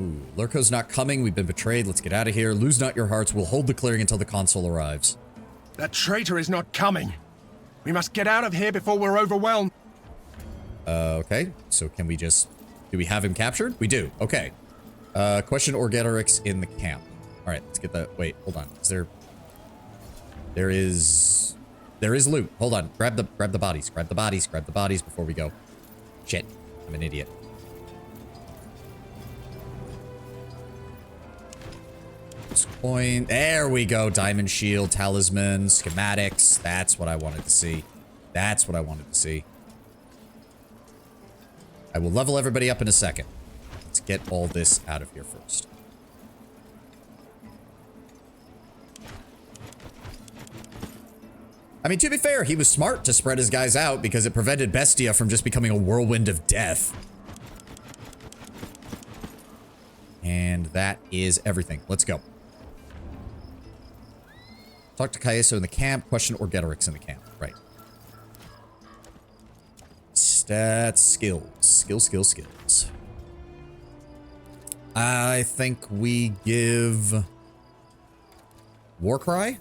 Ooh, Lurko's not coming. We've been betrayed. Let's get out of here. Lose not your hearts. We'll hold the clearing until the consul arrives. That traitor is not coming. We must get out of here before we're overwhelmed. Okay, so can we just... Do we have him captured? We do. Okay. Question Orgetorix in the camp. All right, let's get the... Wait, hold on. Is there... There is loot. Hold on. Grab the bodies. Grab the bodies. Grab the bodies before we go. Shit. I'm an idiot. Coin. There we go. Diamond shield, talisman, schematics. That's what I wanted to see. That's what I wanted to see. I will level everybody up in a second. Let's get all this out of here first. I mean, to be fair, he was smart to spread his guys out because it prevented Bestia from just becoming a whirlwind of death. And that is everything. Let's go. Talk to Caeso in the camp. Question Orgetorix in the camp. Right. Stats, skills. Skills. I think we give Warcry.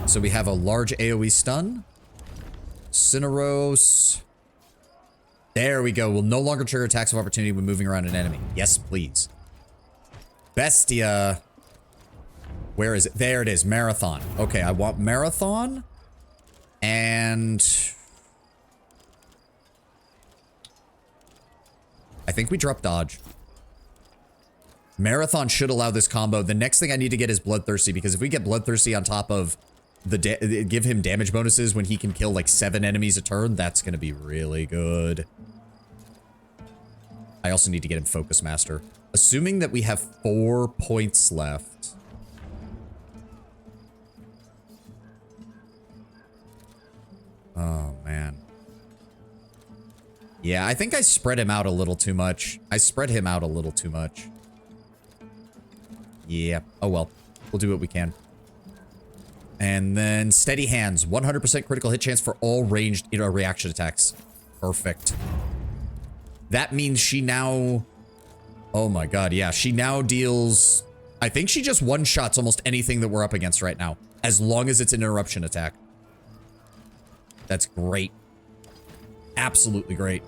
So we have a large AoE stun. Cineros. There we go. Will no longer trigger attacks of opportunity when moving around an enemy. Yes, please. Bestia. Where is it? There it is. Marathon. Okay, I want Marathon. And... I think we drop Dodge. Marathon should allow this combo. The next thing I need to get is Bloodthirsty, because if we get Bloodthirsty on top of the... give him damage bonuses when he can kill like 7 enemies a turn, that's going to be really good. I also need to get him Focus Master. Assuming that we have 4 points left... Oh, man. Yeah, I think I spread him out a little too much. Yeah. Oh, well. We'll do what we can. And then Steady Hands. 100% critical hit chance for all ranged reaction attacks. Perfect. That means she now... Oh my god, yeah. She now deals... I think she just one-shots almost anything that we're up against right now. As long as it's an interruption attack. That's great. Absolutely great.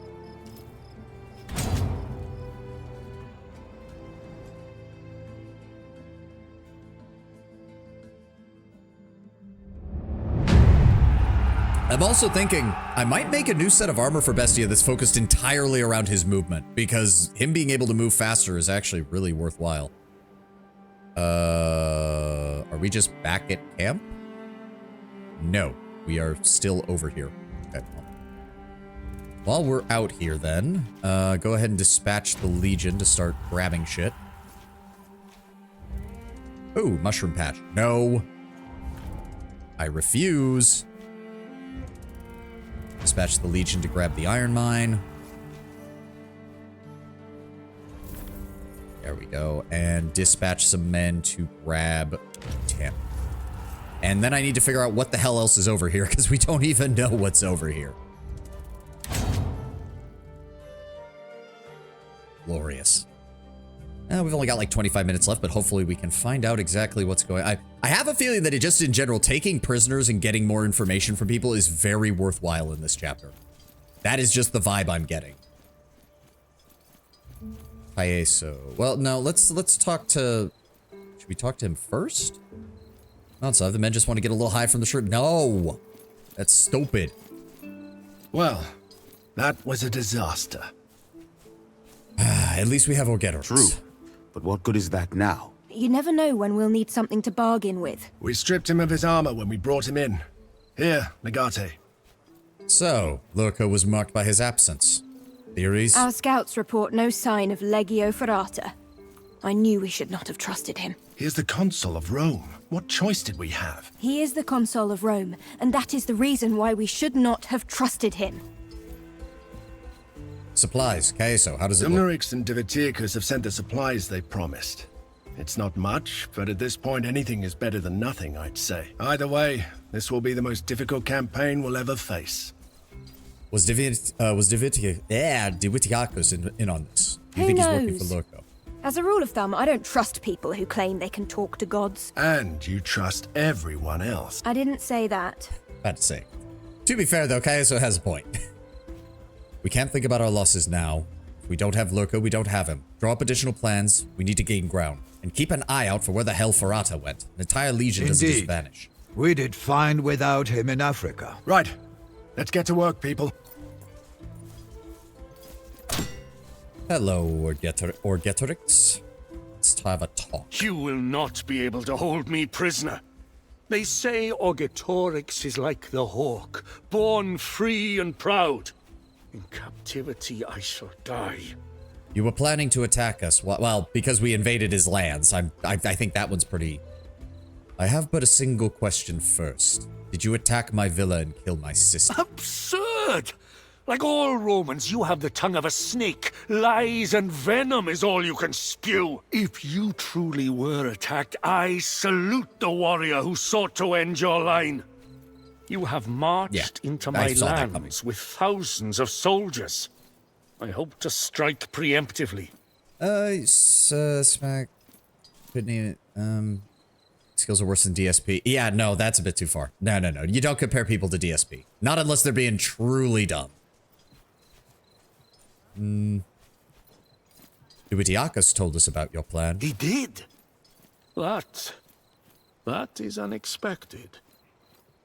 I'm also thinking I might make a new set of armor for Bestia that's focused entirely around his movement, because him being able to move faster is actually really worthwhile. Are we just back at camp? No. We are still over here. Okay. While we're out here then, go ahead and dispatch the Legion to start grabbing shit. Ooh, Mushroom Patch. No. I refuse. Dispatch the Legion to grab the Iron Mine. There we go. And dispatch some men to grab Tim. And then I need to figure out what the hell else is over here, because we don't even know what's over here. Glorious. We've only got like 25 minutes left, but hopefully we can find out exactly what's going on. I have a feeling that it just in general, taking prisoners and getting more information from people is very worthwhile in this chapter. That is just the vibe I'm getting. Caeso. Well, no, let's talk to... Should we talk to him first? No, some of the men just want to get a little high from the shirt. No! That's stupid. Well, that was a disaster. At least we have Orgetorix. True. But what good is that now? You never know when we'll need something to bargain with. We stripped him of his armor when we brought him in. Here, Legate. So, Lurko was marked by his absence. Theories? Our scouts report no sign of Legio Ferrata. I knew we should not have trusted him. He is the consul of Rome. What choice did we have? He is the consul of Rome, and that is the reason why we should not have trusted him. Supplies. Caeso, how does it look? Dumnorix and Divitiacus have sent the supplies they promised. It's not much, but at this point anything is better than nothing, I'd say. Either way, this will be the most difficult campaign we'll ever face. Was Divitiacus in on this? Do you Who think knows? he's working for Lurko? As a rule of thumb, I don't trust people who claim they can talk to gods. And you trust everyone else. I didn't say that. Bad to say. To be fair though, Caeso has a point. We can't think about our losses now. If we don't have Lurko, we don't have him. Draw up additional plans. We need to gain ground. And keep an eye out for where the hell Ferrata went. An entire legion doesn't just vanish. We did fine without him in Africa. Right. Let's get to work, people. Hello, Orgetorix. Let's have a talk. You will not be able to hold me prisoner. They say Orgetorix is like the hawk, born free and proud. In captivity, I shall die. You were planning to attack us. Well, because we invaded his lands. I think that one's pretty... I have but a single question first. Did you attack my villa and kill my sister? Absurd! Like all Romans, you have the tongue of a snake. Lies and venom is all you can spew. If you truly were attacked, I salute the warrior who sought to end your line. You have marched into my lands with thousands of soldiers. I hope to strike preemptively. Smack. Couldn't even, skills are worse than DSP. Yeah, no, that's a bit too far. No. You don't compare people to DSP. Not unless they're being truly dumb. Divitiacus told us about your plan. He did? That is unexpected.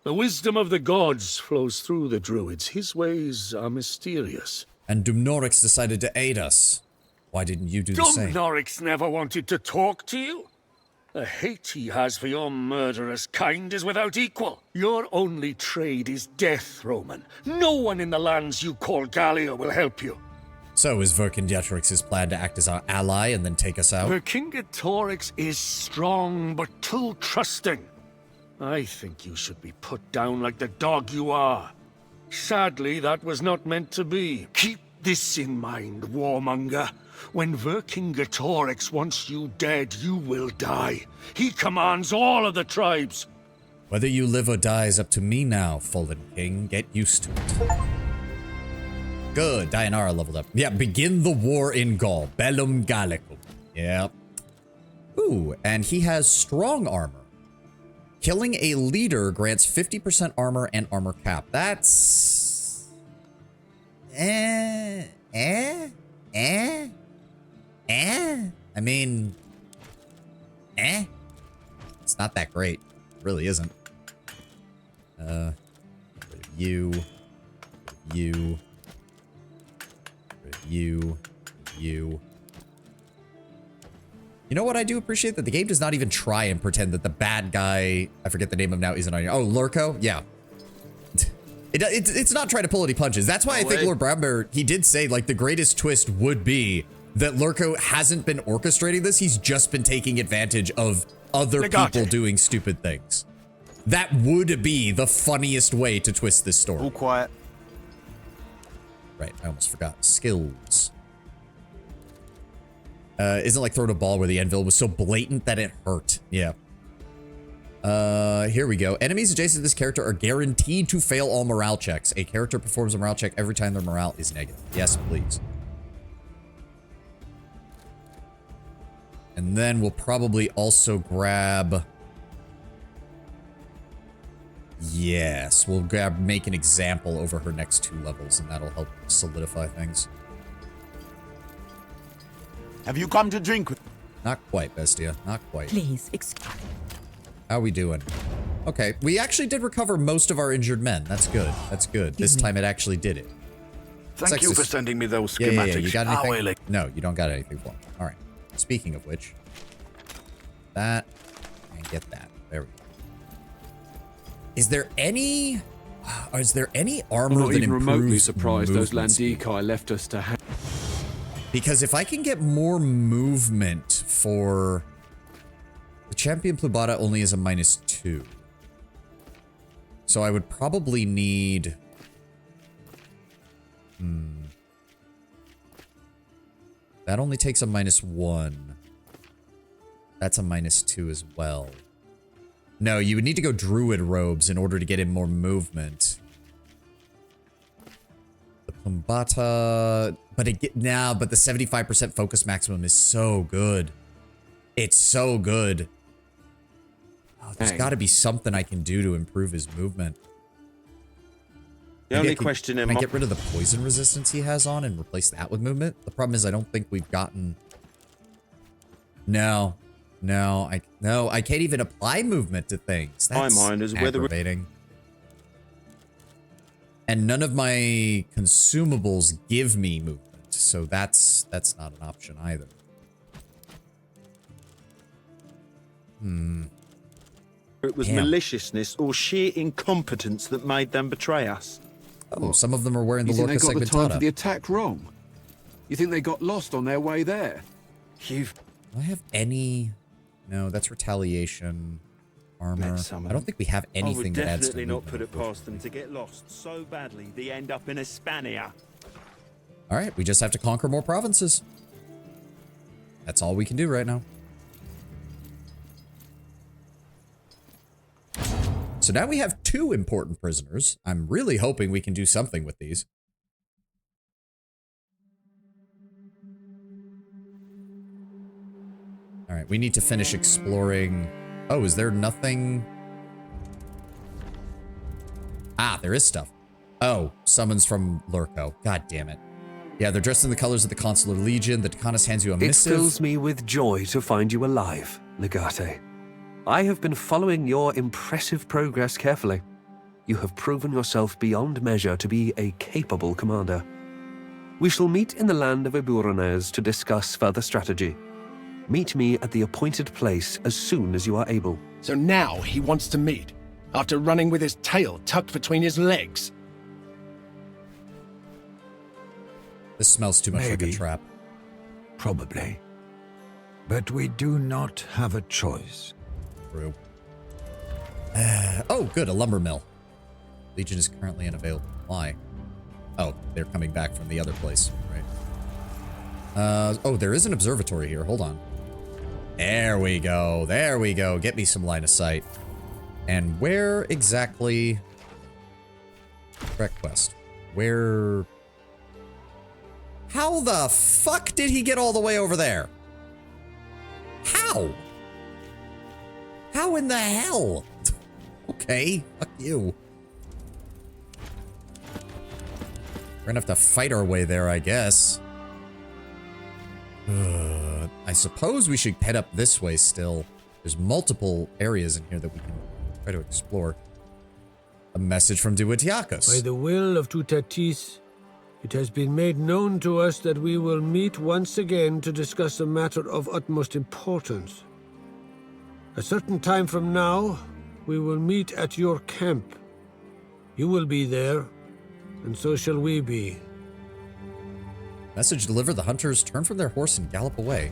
The wisdom of the gods flows through the druids. His ways are mysterious. And Dumnorix decided to aid us. Why didn't you do the same? Dumnorix never wanted to talk to you. The hate he has for your murderous kind is without equal. Your only trade is death, Roman. No one in the lands you call Gallia will help you. So is Vercingetorix's plan to act as our ally and then take us out? Vercingetorix is strong but too trusting. I think you should be put down like the dog you are. Sadly, that was not meant to be. Keep this in mind, warmonger. When Vercingetorix wants you dead, you will die. He commands all of the tribes. Whether you live or die is up to me now, fallen king. Get used to it. Good, Dianara leveled up. Yeah, begin the war in Gaul. Bellum Gallicum. Yep. Ooh, and he has strong armor. Killing a leader grants 50% armor and armor cap. That's... I mean... It's not that great. It really isn't. You. You know what I do appreciate? That the game does not even try and pretend that the bad guy, I forget the name of now, isn't on here. Oh, Lurko? Yeah. It's not trying to pull any punches. That's why I think Lord Brownbear, he did say, like, the greatest twist would be that Lurko hasn't been orchestrating this. He's just been taking advantage of other people doing stupid things. That would be the funniest way to twist this story. All quiet. Right, I almost forgot. Skills. Isn't like throwing a ball where the anvil was so blatant that it hurt. Yeah. Here we go. Enemies adjacent to this character are guaranteed to fail all morale checks. A character performs a morale check every time their morale is negative. Yes, please. And then we'll probably also grab... Yes, we'll grab make an example over her next 2 levels, and that'll help solidify things. Have you come to drink with... Not quite, Bestia. Not quite. Please, excuse... How are we doing? Okay, we actually did recover most of our injured men. That's good. That's good. This time it actually did it. Thank you for sending me those Yeah, schematics. you got Ah, anything? well, No, you don't got anything for me. All right. Speaking of which, that and get that. There we go. Is there any armor I'm not that even remotely improves surprised those movement speed? Landikai left us to hang. Because if I can get more movement for... The Champion Plubata only is a -2. So I would probably need... That only takes a -1. That's a -2 as well. No, you would need to go Druid robes in order to get in more movement. The Plumbata... But but the 75% focus maximum is so good. It's so good. Oh, there's got to be something I can do to improve his movement. The only question in Can I get rid of the poison resistance he has on and replace that with movement? The problem is I don't think we've gotten... No, I can't even apply movement to things. That's my mind is whether aggravating. And none of my consumables give me movement, so that's not an option either. it was Damn. maliciousness or sheer incompetence that made them betray us. Oh, some of them are wearing the You think they Lorca got the time for Segmentata. the attack wrong? You think they got lost on their way there? Do I have any... No, that's retaliation. Armor. I don't think we have anything that adds to definitely not movement, put it past them to get lost so badly they end up in Hispania. All right, we just have to conquer more provinces. That's all we can do right now. So now we have 2 important prisoners. I'm really hoping we can do something with these. All right, we need to finish exploring. Oh, is there nothing? Ah, there is stuff. Oh, summons from Lurko. God damn it. Yeah, they're dressed in the colors of the Consular Legion. The Decanus hands you a It missive. fills me with joy to find you alive, Legate. I have been following your impressive progress carefully. You have proven yourself beyond measure to be a capable commander. We shall meet in the land of Eburones to discuss further strategy. Meet me at the appointed place as soon as you are able. So now he wants to meet, after running with his tail tucked between his legs. This smells too much like a Maybe. trap. Probably. But we do not have a choice. True. Oh, good, a lumber mill. Legion is currently unavailable. Why? Oh, they're coming back from the other place, right? Oh, there is an observatory here. Hold on. There we go. There we go. Get me some line of sight. And where exactly... Correct quest. Where... How the fuck did he get all the way over there? How? How in the hell? Okay, fuck you. We're gonna have to fight our way there, I guess. I suppose we should head up this way still. There's multiple areas in here that we can try to explore. A message from Duetiakos. By the will of Tutatis, it has been made known to us that we will meet once again to discuss a matter of utmost importance. A certain time from now, we will meet at your camp. You will be there, and so shall we be. Message delivered. The hunters turn from their horse and gallop away.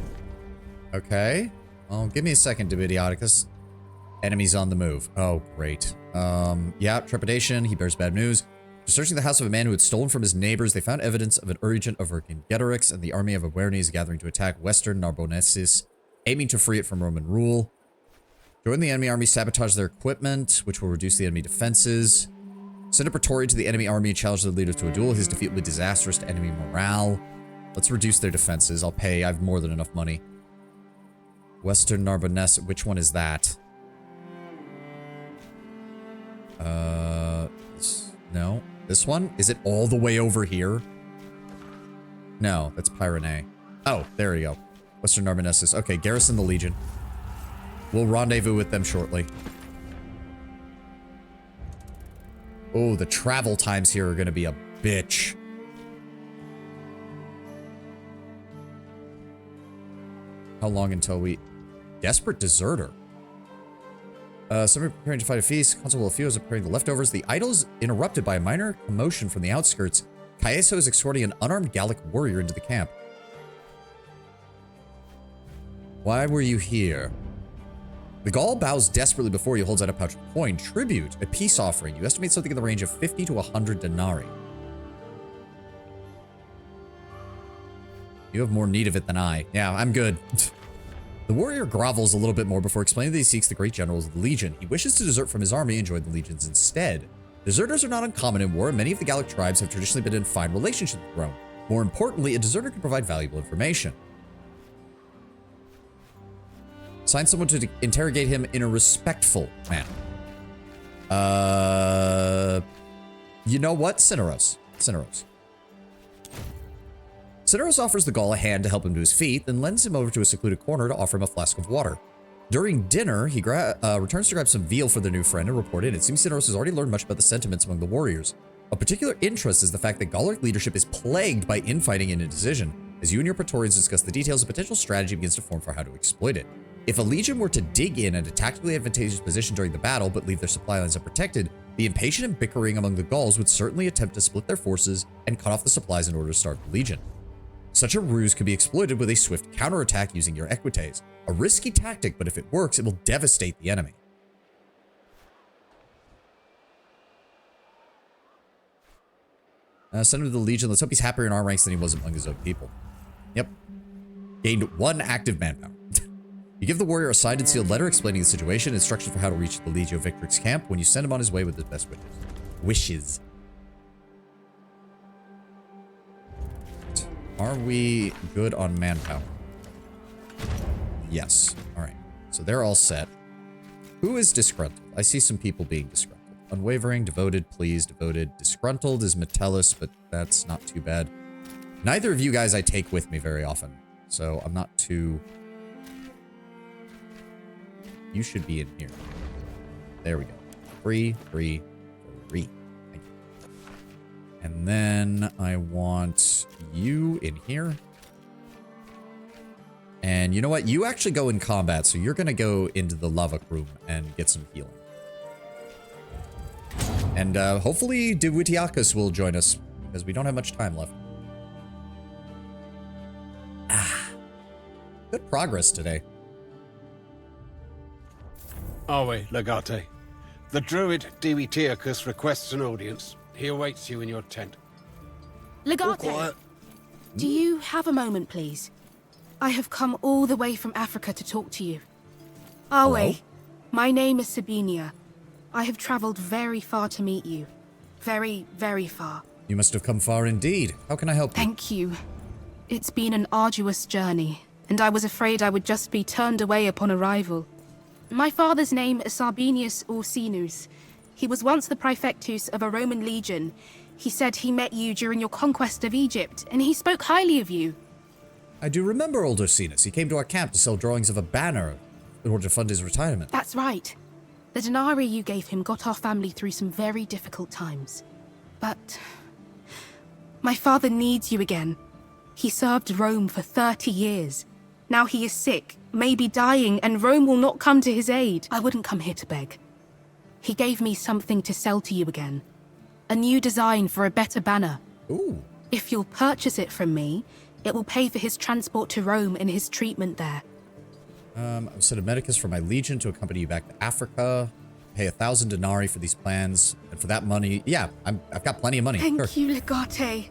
Okay. Well, give me a second, Davidioticus. Enemies on the move. Oh, great. Yeah, trepidation. He bears bad news. After searching the house of a man who had stolen from his neighbors, they found evidence of an urgent of Vercingetorix and the army of Awarenes gathering to attack western Narbonensis, aiming to free it from Roman rule. Join the enemy army, sabotage their equipment, which will reduce the enemy defenses. Send a Praetorian to the enemy army and challenge the leader to a duel. His defeat will be disastrous to enemy morale. Let's reduce their defenses. I'll pay. I have more than enough money. Western Narbonese. Which one is that? No. This one? Is it all the way over here? No, that's Pyrenae. Oh, there you go. Western Narbonensis. Okay, garrison the Legion. We'll rendezvous with them shortly. Oh, the travel times here are going to be a bitch. How long until we... Desperate deserter. Somebody preparing to fight a feast. Consul Wilfio is preparing the leftovers. The idol is interrupted by a minor commotion from the outskirts. Caeso is escorting an unarmed Gallic warrior into the camp. Why were you here? The Gaul bows desperately before you, holds out a pouch of coin. Tribute, a peace offering. You estimate something in the range of 50 to 100 denarii. You have more need of it than I. Yeah, I'm good. The warrior grovels a little bit more before explaining that he seeks the great generals of the Legion. He wishes to desert from his army and join the legions instead. Deserters are not uncommon in war, and many of the Gallic tribes have traditionally been in fine relationship with Rome. More importantly, a deserter can provide valuable information. Assign someone to interrogate him in a respectful manner. You know what? Cineros. Cineros offers the Gaul a hand to help him to his feet, then lends him over to a secluded corner to offer him a flask of water. During dinner, he returns to grab some veal for their new friend and report in. It seems Cineros has already learned much about the sentiments among the warriors. Of particular interest is the fact that Gallic leadership is plagued by infighting and indecision. As you and your Praetorians discuss the details, a potential strategy begins to form for how to exploit it. If a legion were to dig in at a tactically advantageous position during the battle, but leave their supply lines unprotected, the impatient and bickering among the Gauls would certainly attempt to split their forces and cut off the supplies in order to start the legion. Such a ruse could be exploited with a swift counterattack using your equites. A risky tactic, but if it works, it will devastate the enemy. Send him to the Legion. Let's hope he's happier in our ranks than he was among his own people. Yep. Gained 1 active manpower. You give the warrior a signed and sealed letter explaining the situation, instructions for how to reach the Legio Victrix camp when you send him on his way with his best wishes. Are we good on manpower? Yes. All right. So they're all set. Who is disgruntled? I see some people being disgruntled. Unwavering, devoted, pleased, devoted. Disgruntled is Metellus, but that's not too bad. Neither of you guys I take with me very often, so I'm not too... You should be in here. There we go. 3, 3, 3. Thank you. And then I want you in here. And you know what? You actually go in combat, so you're going to go into the lava room and get some healing. And hopefully Divitiacus will join us, because we don't have much time left. Good progress today. Awe, Legate. The druid Divitiacus requests an audience. He awaits you in your tent. Legate, do you have a moment, please? I have come all the way from Africa to talk to you. Awe, my name is Sabinia. I have traveled very far to meet you. Very, very far. You must have come far indeed. How can I help you? Thank you. It's been an arduous journey, and I was afraid I would just be turned away upon arrival. My father's name is Sabinius Ursinus. He was once the praefectus of a Roman legion. He said he met you during your conquest of Egypt, and he spoke highly of you. I do remember old Ursinus. He came to our camp to sell drawings of a banner in order to fund his retirement. That's right. The denarii you gave him got our family through some very difficult times. But my father needs you again. He served Rome for 30 years. Now he is sick, maybe dying, and Rome will not come to his aid. I wouldn't come here to beg. He gave me something to sell to you again. A new design for a better banner. Ooh. If you'll purchase it from me, it will pay for his transport to Rome and his treatment there. I've sent a medicus for my legion to accompany you back to Africa. Pay 1,000 denarii for these plans. And for that money, yeah, I've got plenty of money. Thank you, Legate.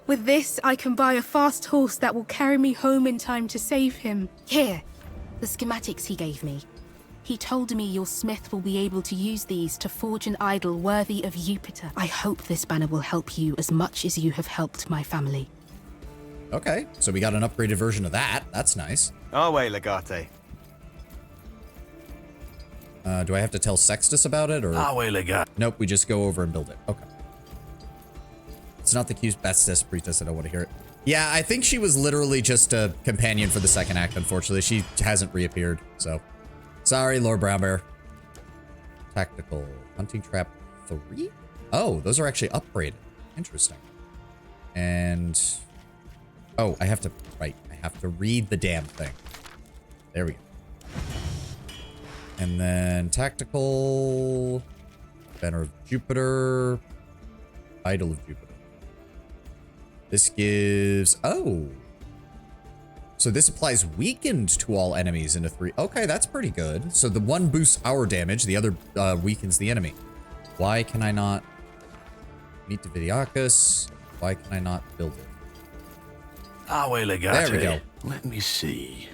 With this, I can buy a fast horse that will carry me home in time to save him. Here, the schematics he gave me. He told me your smith will be able to use these to forge an idol worthy of Jupiter. I hope this banner will help you as much as you have helped my family. Okay, so we got an upgraded version of that. That's nice. Our way, Legate. Do I have to tell Sextus about it, or? Our way, Legate. Nope, we just go over and build it. Okay. It's not the Q's Bestis Priestess. I don't want to hear it. Yeah, I think she was literally just a companion for the second act, unfortunately. She hasn't reappeared, so. Sorry, Lord Brownbear. Tactical. Hunting Trap 3? Oh, those are actually upgraded. Interesting. And... oh, I have to... right. I have to read the damn thing. There we go. And then Tactical... Banner of Jupiter... Idol of Jupiter. This gives... oh! So this applies weakened to all enemies into 3. Okay, that's pretty good. So the one boosts our damage, the other weakens the enemy. Why can I not meet Davidiacus? Why can I not build it? Awe Legate. There we go. Let me see.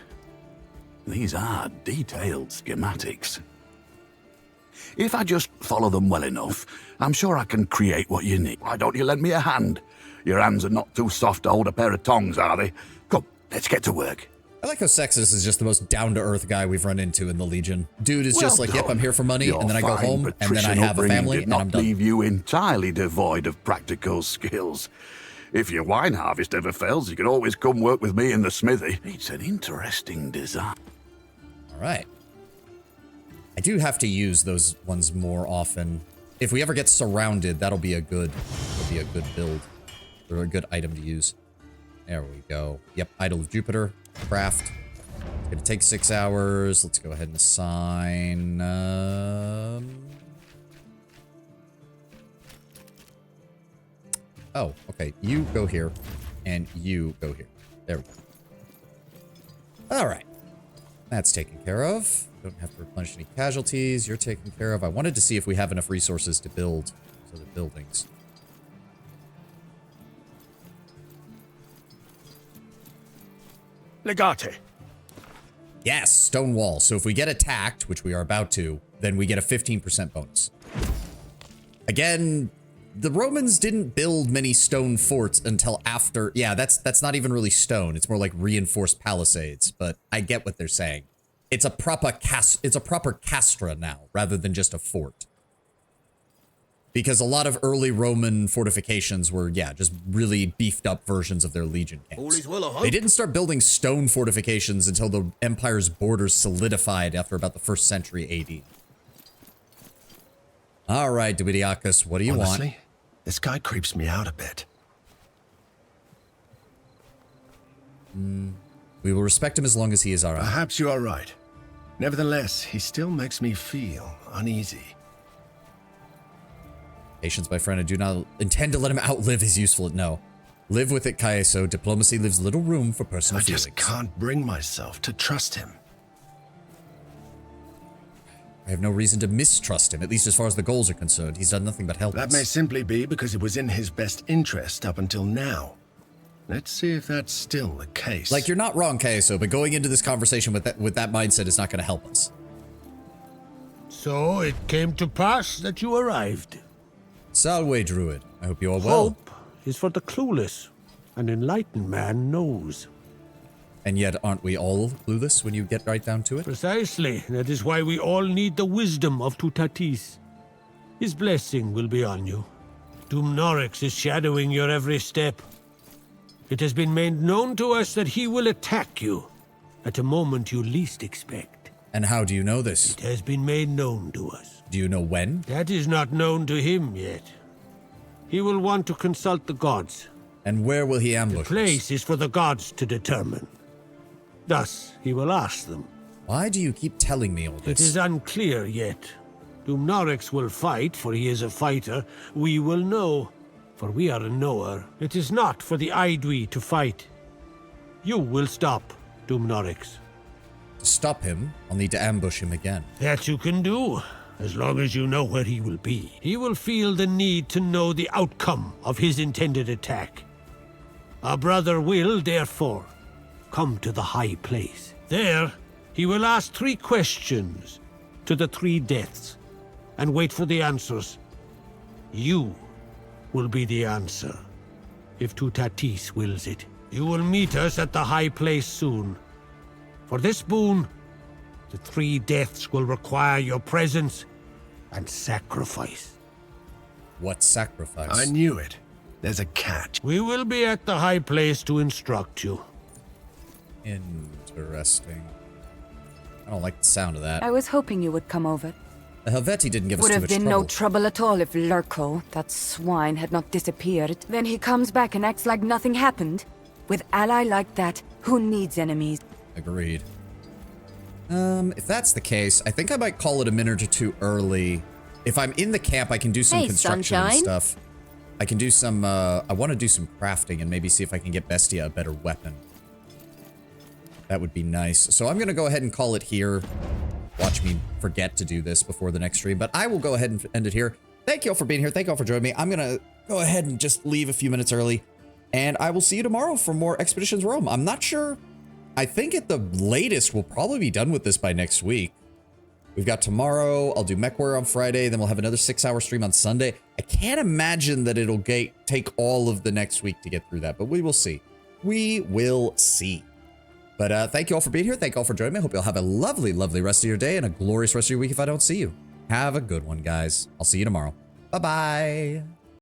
These are detailed schematics. If I just follow them well enough, I'm sure I can create what you need. Why don't you lend me a hand? Your hands are not too soft to hold a pair of tongs, are they? Come, let's get to work. I like how Sextus is just the most down-to-earth guy we've run into in the Legion. Dude is just like, yep, I'm here for money, and then I go home, and then I have a family, and I'm done. Leave you entirely devoid of practical skills. If your wine harvest ever fails, you can always come work with me in the smithy. It's an interesting design. All right. I do have to use those ones more often. If we ever get surrounded, that'll be a good build, or a good item to use. There we go. Yep, Idol of Jupiter, craft. It's gonna take 6 hours. Let's go ahead and assign. Oh, okay. You go here, and you go here. There we go. All right, that's taken care of. Don't have to replenish any casualties. You're taken care of. I wanted to see if we have enough resources to build so the buildings. Legate. Yes, stone wall. So if we get attacked, which we are about to, then we get a 15% bonus. Again, the Romans didn't build many stone forts until after. Yeah, that's not even really stone. It's more like reinforced palisades, but I get what they're saying. It's a proper castra now, rather than just a fort. Because a lot of early Roman fortifications were, yeah, just really beefed up versions of their legion camps. They didn't start building stone fortifications until the empire's borders solidified after about the 1st century AD. All right, Davidiacus, what do you Honestly, want? This guy creeps me out a bit. We will respect him as long as he is our ally. Perhaps you are right. Nevertheless, he still makes me feel uneasy. Patience, my friend. I do not intend to let him outlive his useful. No. Live with it, Caeso. Diplomacy leaves little room for personal feelings. I just can't bring myself to trust him. I have no reason to mistrust him, at least as far as the goals are concerned. He's done nothing but help us. That may simply be because it was in his best interest up until now. Let's see if that's still the case. Like, you're not wrong, Caeso, but going into this conversation with that mindset is not going to help us. So it came to pass that you arrived. Salve, Druid. I hope you are well. Hope is for the clueless. An enlightened man knows. And yet, aren't we all clueless when you get right down to it? Precisely. That is why we all need the wisdom of Tutatis. His blessing will be on you. Dumnorix is shadowing your every step. It has been made known to us that he will attack you at a moment you least expect. And how do you know this? It has been made known to us. Do you know when? That is not known to him yet. He will want to consult the gods. And where will he ambush us? The place is for the gods to determine. Thus, he will ask them. Why do you keep telling me all this? It is unclear yet. Dumnorix will fight, for he is a fighter. We will know, for we are a knower. It is not for the Aedui to fight. You will stop Dumnorix. To stop him, I'll need to ambush him again. That you can do, as long as you know where he will be. He will feel the need to know the outcome of his intended attack. Our brother will, therefore, come to the high place. There, he will ask 3 questions to the three deaths and wait for the answers. You will be the answer, if Tutatis wills it. You will meet us at the high place soon. For this boon, the three deaths will require your presence and sacrifice. What sacrifice? I knew it. There's a catch. We will be at the high place to instruct you. Interesting. I don't like the sound of that. I was hoping you would come over. The Helvetii didn't give us Would too have much been trouble. no trouble at all if Lurko, that swine, had not disappeared. Then he comes back and acts like nothing happened. With ally like that, who needs enemies? Agreed. If that's the case, I think I might call it a minute or two early. If I'm in the camp, I can do some construction and stuff. I can do some, I want to do some crafting and maybe see if I can get Bestia a better weapon. That would be nice. So I'm going to go ahead and call it here. Watch me forget to do this before the next stream, but I will go ahead and end it here. Thank you all for being here. Thank you all for joining me. I'm going to go ahead and just leave a few minutes early, and I will see you tomorrow for more Expeditions Rome. I'm not sure. I think at the latest, we'll probably be done with this by next week. We've got tomorrow. I'll do MechWarrior on Friday. Then we'll have another 6-hour stream on Sunday. I can't imagine that it'll take all of the next week to get through that, but we will see. We will see. But thank you all for being here. Thank you all for joining me. I hope you'll have a lovely, lovely rest of your day and a glorious rest of your week if I don't see you. Have a good one, guys. I'll see you tomorrow. Bye-bye.